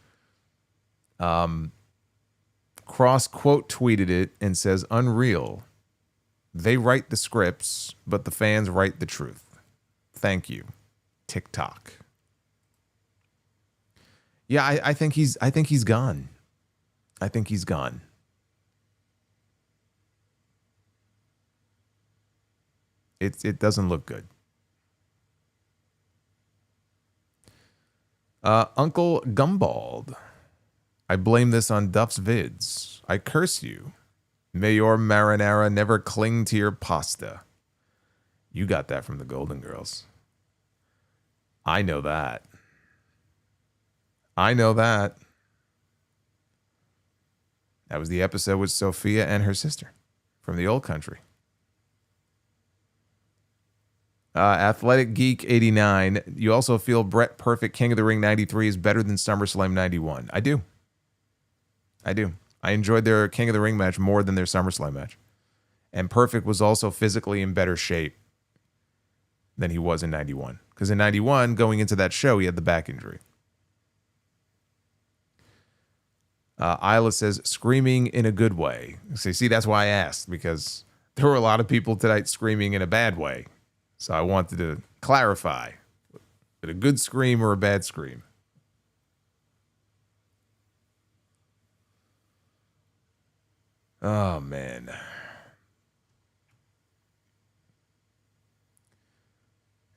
A: Kross quote tweeted it and says, "Unreal. They write the scripts, but the fans write the truth. Thank you, TikTok." Yeah, I think he's gone. I think he's gone. It doesn't look good. Uncle Gumbald. I blame this on Duff's vids. I curse you. May your marinara never cling to your pasta. You got that from the Golden Girls. I know that. I know that. That was the episode with Sophia and her sister from the old country. Athletic Geek 89. You also feel Brett Perfect King of the Ring 93 is better than SummerSlam 91. I do. I enjoyed their King of the Ring match more than their SummerSlam match. And Perfect was also physically in better shape than he was in 91. Because in 91, going into that show, he had the back injury. Isla says, screaming in a good way. So, see, that's why I asked, because there were a lot of people tonight screaming in a bad way. So I wanted to clarify. Is it a good scream or a bad scream? Oh, man.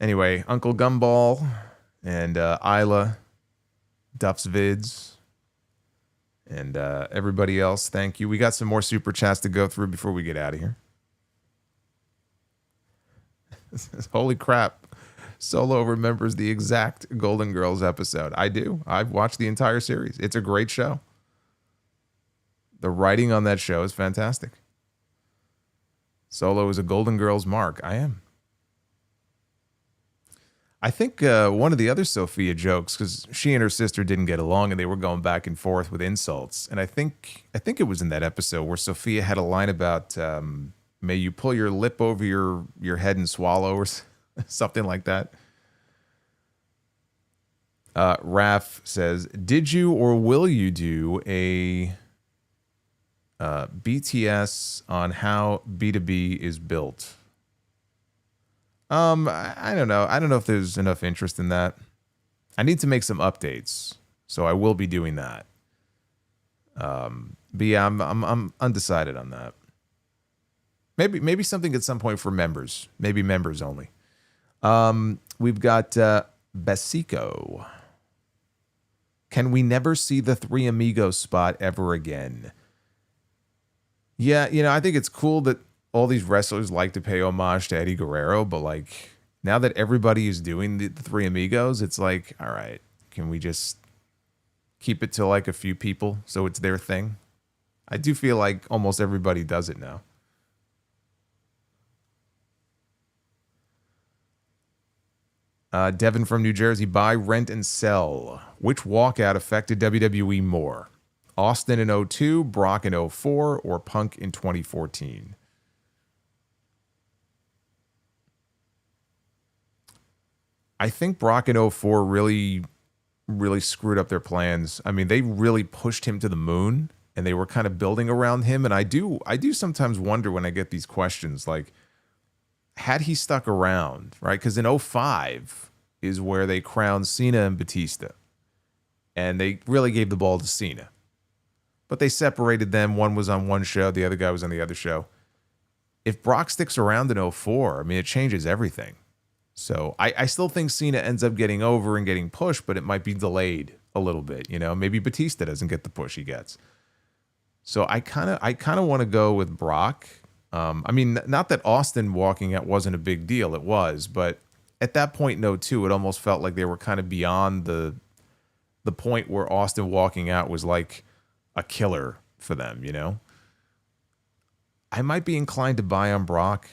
A: Anyway, Uncle Gumball and Isla, Duff's Vids, and everybody else, thank you. We got some more super chats to go through before we get out of here. Holy crap. Solo remembers the exact Golden Girls episode. I do. I've watched the entire series. It's a great show. The writing on that show is fantastic. Solo is a Golden Girls mark. I am. I think one of the other Sophia jokes, because she and her sister didn't get along and they were going back and forth with insults. And I think it was in that episode where Sophia had a line about, may you pull your lip over your head and swallow, or something like that. Raph says, did you or will you do a BTS on how B2B is built? I don't know. I don't know if there's enough interest in that. I need to make some updates, so I will be doing that. But yeah, I'm undecided on that. Maybe something at some point for members. Maybe members only. We've got Besico. Can we never see the Three Amigos spot ever again? Yeah, I think it's cool that all these wrestlers like to pay homage to Eddie Guerrero, but like now that everybody is doing the Three Amigos, it's like, all right, can we just keep it to like a few people so it's their thing? I do feel like almost everybody does it now. Devin from New Jersey, buy, rent, and sell. Which walkout affected WWE more? Austin in 02, Brock in 04, or Punk in 2014? I think Brock in 04 really screwed up their plans. I mean, they really pushed him to the moon, and they were kind of building around him. And I do sometimes wonder when I get these questions, like, had he stuck around, right? Because in 05 is where they crowned Cena and Batista. And they really gave the ball to Cena. But they separated them. One was on one show. The other guy was on the other show. If Brock sticks around in 04, I mean, it changes everything. So I still think Cena ends up getting over and getting pushed, but it might be delayed a little bit. You know, maybe Batista doesn't get the push he gets. So I kind of want to go with Brock. I mean, not that Austin walking out wasn't a big deal. It was, but at that point in 02, it almost felt like they were kind of beyond the point where Austin walking out was like a killer for them, you know? I might be inclined to buy on Brock,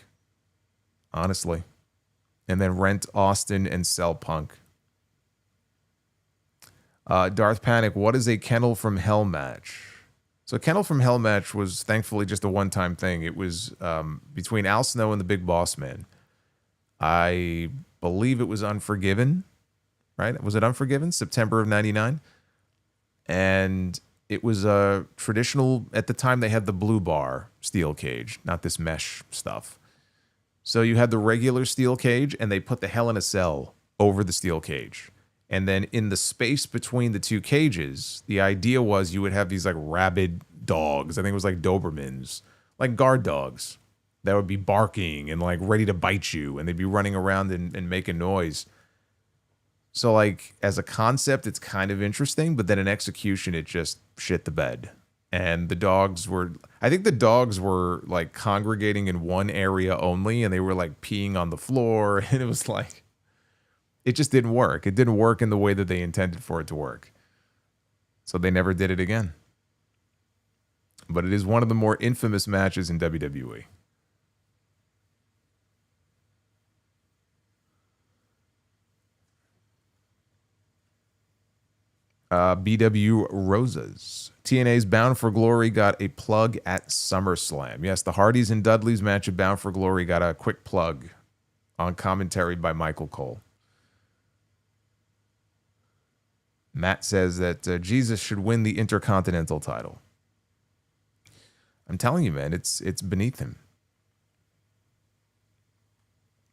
A: honestly, and then rent Austin and sell Punk. Darth Panic, what is a Kennel from Hell match? So Kennel from Hell match was thankfully just a one-time thing. It was between Al Snow and the Big Boss Man. I believe it was Unforgiven, right? Was it Unforgiven? September of 99. And it was a traditional, at the time they had the blue bar steel cage, not this mesh stuff. So you had the regular steel cage and they put the Hell in a Cell over the steel cage. And then in the space between the two cages, the idea was you would have these like rabid dogs. I think it was like Dobermans, like guard dogs that would be barking and like ready to bite you. And they'd be running around and making noise. So like as a concept, it's kind of interesting, but then in execution, it just shit the bed. And the dogs were, I think the dogs were like congregating in one area only, and they were like peeing on the floor. And it was like, it just didn't work. It didn't work in the way that they intended for it to work. So they never did it again. But it is one of the more infamous matches in WWE. BW Rosas. TNA's Bound for Glory got a plug at SummerSlam. Yes, the Hardys and Dudleys match of Bound for Glory got a quick plug on commentary by Michael Cole. Matt says that Jesus should win the Intercontinental title. I'm telling you, man, it's beneath him.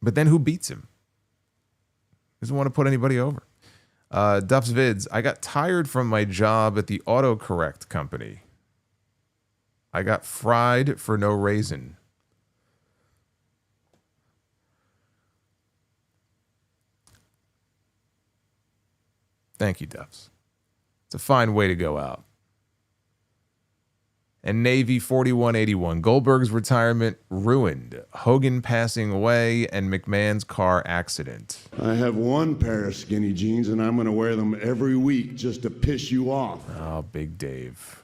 A: But then who beats him? Doesn't want to put anybody over. Duff's Vids, I got tired from my job at the autocorrect company. I got fried for no reason. Thank you, Duffs. It's a fine way to go out. And Navy 4181, Goldberg's retirement ruined, Hogan passing away, and McMahon's car accident.
D: I have one pair of skinny jeans, and I'm going to wear them every week just to piss you off.
A: Oh, Big Dave.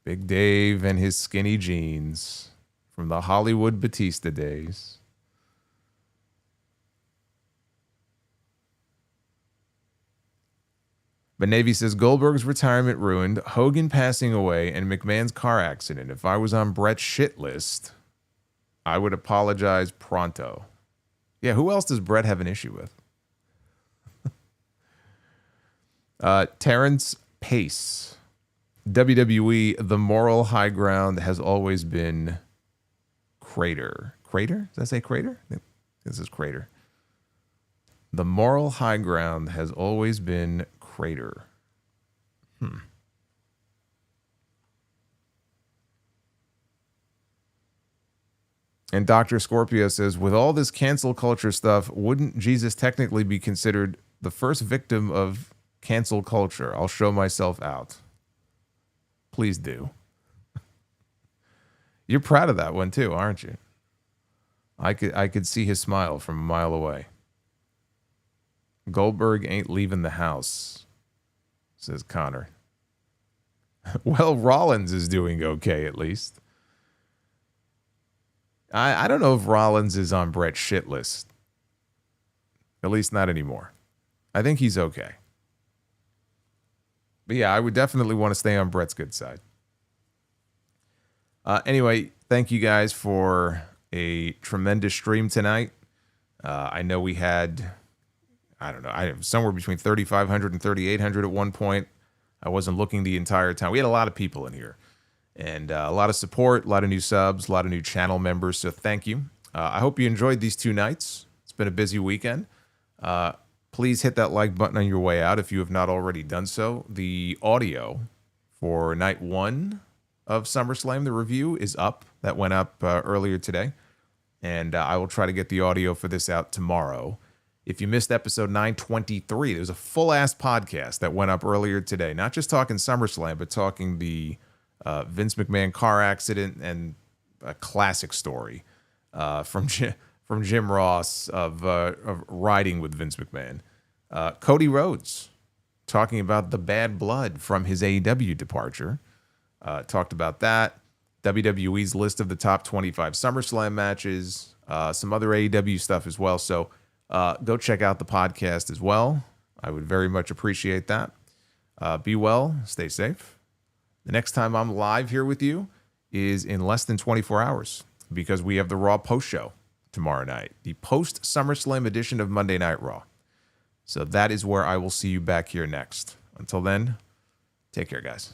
A: Big Dave and his skinny jeans from the Hollywood Batista days. But Navy says Goldberg's retirement ruined, Hogan passing away, and McMahon's car accident. If I was on Brett's shit list, I would apologize pronto. Yeah, who else does Brett have an issue with? Terrence Pace. WWE, the moral high ground has always been Crater. Crater? Does that say Crater? This is Crater. The moral high ground has always been Crater. And Dr. Scorpio says, with all this cancel culture stuff, wouldn't Jesus technically be considered the first victim of cancel culture? I'll show myself out. Please do. You're proud of that one too, aren't you? I could see his smile from a mile away. Goldberg ain't leaving the house, says Connor. Well, Rollins is doing okay, at least. I don't know if Rollins is on Brett's shit list. At least not anymore. I think he's okay. But yeah, I would definitely want to stay on Brett's good side. Anyway, thank you guys for a tremendous stream tonight. I know we had, I don't know, somewhere between 3,500 and 3,800 at one point. I wasn't looking the entire time. We had a lot of people in here. And a lot of support, a lot of new subs, a lot of new channel members. So thank you. I hope you enjoyed these 2 nights. It's been a busy weekend. Please hit that like button on your way out if you have not already done so. The audio for night 1 of SummerSlam, the review, is up. That went up earlier today. And I will try to get the audio for this out tomorrow. If you missed episode 923, there's a full-ass podcast that went up earlier today. Not just talking SummerSlam, but talking the Vince McMahon car accident and a classic story from Jim Ross of riding with Vince McMahon. Cody Rhodes talking about the bad blood from his AEW departure. Talked about that. WWE's list of the top 25 SummerSlam matches. Some other AEW stuff as well. So go check out the podcast as well. I would very much appreciate that. Be well. Stay safe. The next time I'm live here with you is in less than 24 hours because we have the Raw post show tomorrow night, the post SummerSlam edition of Monday Night Raw. So that is where I will see you back here next. Until then, take care, guys.